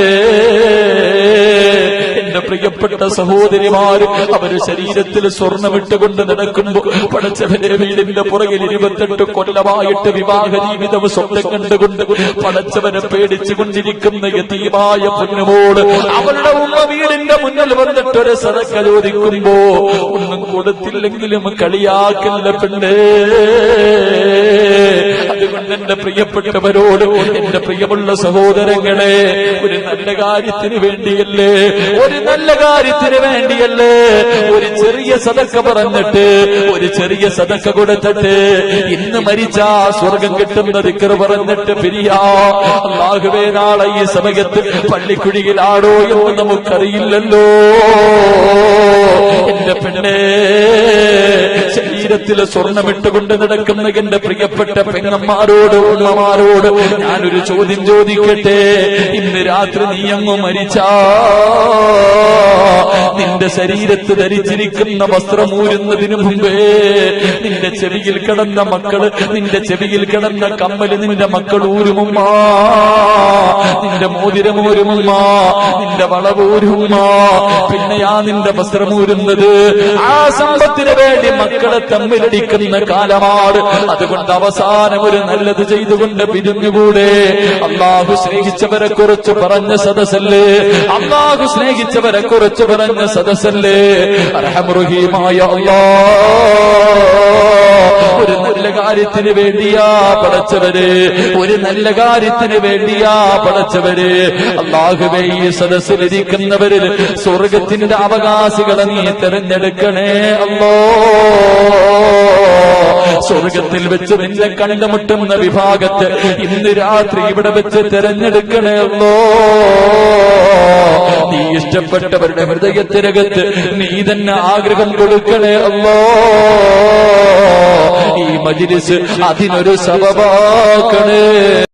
എന്റെ പ്രിയപ്പെട്ട സഹോദരിമാര് അവര് ശരീരത്തിൽ സ്വർണ്ണമിട്ടുകൊണ്ട് നടക്കുമ്പോ പടച്ചവരെ വീടിന്റെ പുറകിൽ 28 കൊല്ലമായിട്ട് വിവാഹ ജീവിതം സ്വപ്നം കണ്ടുകൊണ്ട് പടച്ചവനെ പേടിച്ചുകൊണ്ടിരിക്കുന്ന യതീമായ പൊന്നുമോള് അവളുടെ ഉമ്മ വീടിന്റെ മുന്നിൽ വന്നിട്ടൊരു സദക്ക ചോദിക്കുമ്പോ ഒന്നും കൊടുത്തില്ലെങ്കിലും കളിയാക്കല്ല പെണ്ണേ. അതുകൊണ്ട് എന്റെ പ്രിയപ്പെട്ടവരോട്, എന്റെ പ്രിയമുള്ള സഹോദരങ്ങളെ, ഒരു നല്ല കാര്യത്തിന് വേണ്ടിയല്ലേ, ഒരു നല്ല കാര്യത്തിന് വേണ്ടിയല്ലേ ഒരു ചെറിയ സദക്ക പറഞ്ഞിട്ട്, ഒരു ചെറിയ സദക്ക കൊടുത്തിട്ട് ഇന്ന് മരിച്ചാ സ്വർഗം കിട്ടുന്ന ദിക്ർ പറഞ്ഞിട്ട് പിരിയാ. അല്ലാഹുവേ നാളെ ഈ സമയത്ത് പള്ളിക്കുഴിയിലാണോ എന്ന് നമുക്കറിയില്ലല്ലോ. എന്റെ പെണ്ണേ, ശരീരത്തിൽ സ്വർണ്ണമിട്ടുകൊണ്ട് നടക്കുന്ന എന്റെ പ്രിയപ്പെട്ട പെങ്ങന്മാരോട് ഉമ്മമാരോട് ഞാനൊരു ചോദ്യം ചോദിക്കട്ടെ. ഇന്ന് രാത്രി നീ അങ്ങ് മരിച്ചാ നിന്റെ ശരീരത്ത് ധരിച്ചിരിക്കുന്ന വസ്ത്രമൂരുന്നതിനു മുമ്പേ നിന്റെ ചെവിയിൽ കിടന്ന മക്കള്, നിന്റെ ചെവിയിൽ കിടന്ന കമ്മല് നിന്റെ മക്കൾ ഊരുമുമ്മ, നിന്റെ മോതിരമൂരുമുമ്മ, നിന്റെ വളവൂരുമ്മ, പിന്നെയാ നിന്റെ വസ്ത്രമൂരുന്നത്. ആ സമ്പത്തിന് വേണ്ടി മക്കളെ തമ്മിലടിക്കുന്ന കാലമാണ്. അതുകൊണ്ട് അവസാനം ഒരു നല്ലത് ചെയ്തുകൊണ്ട് പിരിഞ്ഞുകൂടെ. അല്ലാഹു സ്നേഹിച്ചവരെ കുറിച്ച് പറഞ്ഞ സദസ്സല്ലേ, അല്ലാഹു സ്നേഹിച്ചവരെ കുറിച്ച് പറഞ്ഞ സദസ്സല്ലേ. അർഹമുറഹീമായ അല്ലാഹ്, ഒരു നല്ല കാര്യത്തിന് വേണ്ടിയാ പടച്ചവര്, ഒരു നല്ല കാര്യത്തിന് വേണ്ടിയാ പടച്ചവര്. അല്ലാഹുവേ ഈ സദസ്സിലിരിക്കുന്നവരിൽ സ്വർഗത്തിന്റെ അവകാശികളെ നീ തെരഞ്ഞെടുക്കണേ അല്ലാ. സ്വർഗത്തിൽ വെച്ച് നിന്നെ കണ്ടുമുട്ടുന്ന വിഭാഗത്തെ ഇന്ന് രാത്രി ഇവിടെ വെച്ച് തെരഞ്ഞെടുക്കണേ അല്ലാ. നീ ഇഷ്ടപ്പെട്ടവരുടെ ഹൃദയത്തിനകത്ത് നീ തന്നെ ആഗ്രഹം കൊടുക്കണേ അല്ലാ. ഈ മജ്‌ലിസ് അതിനൊരു സബബാക്കണേ.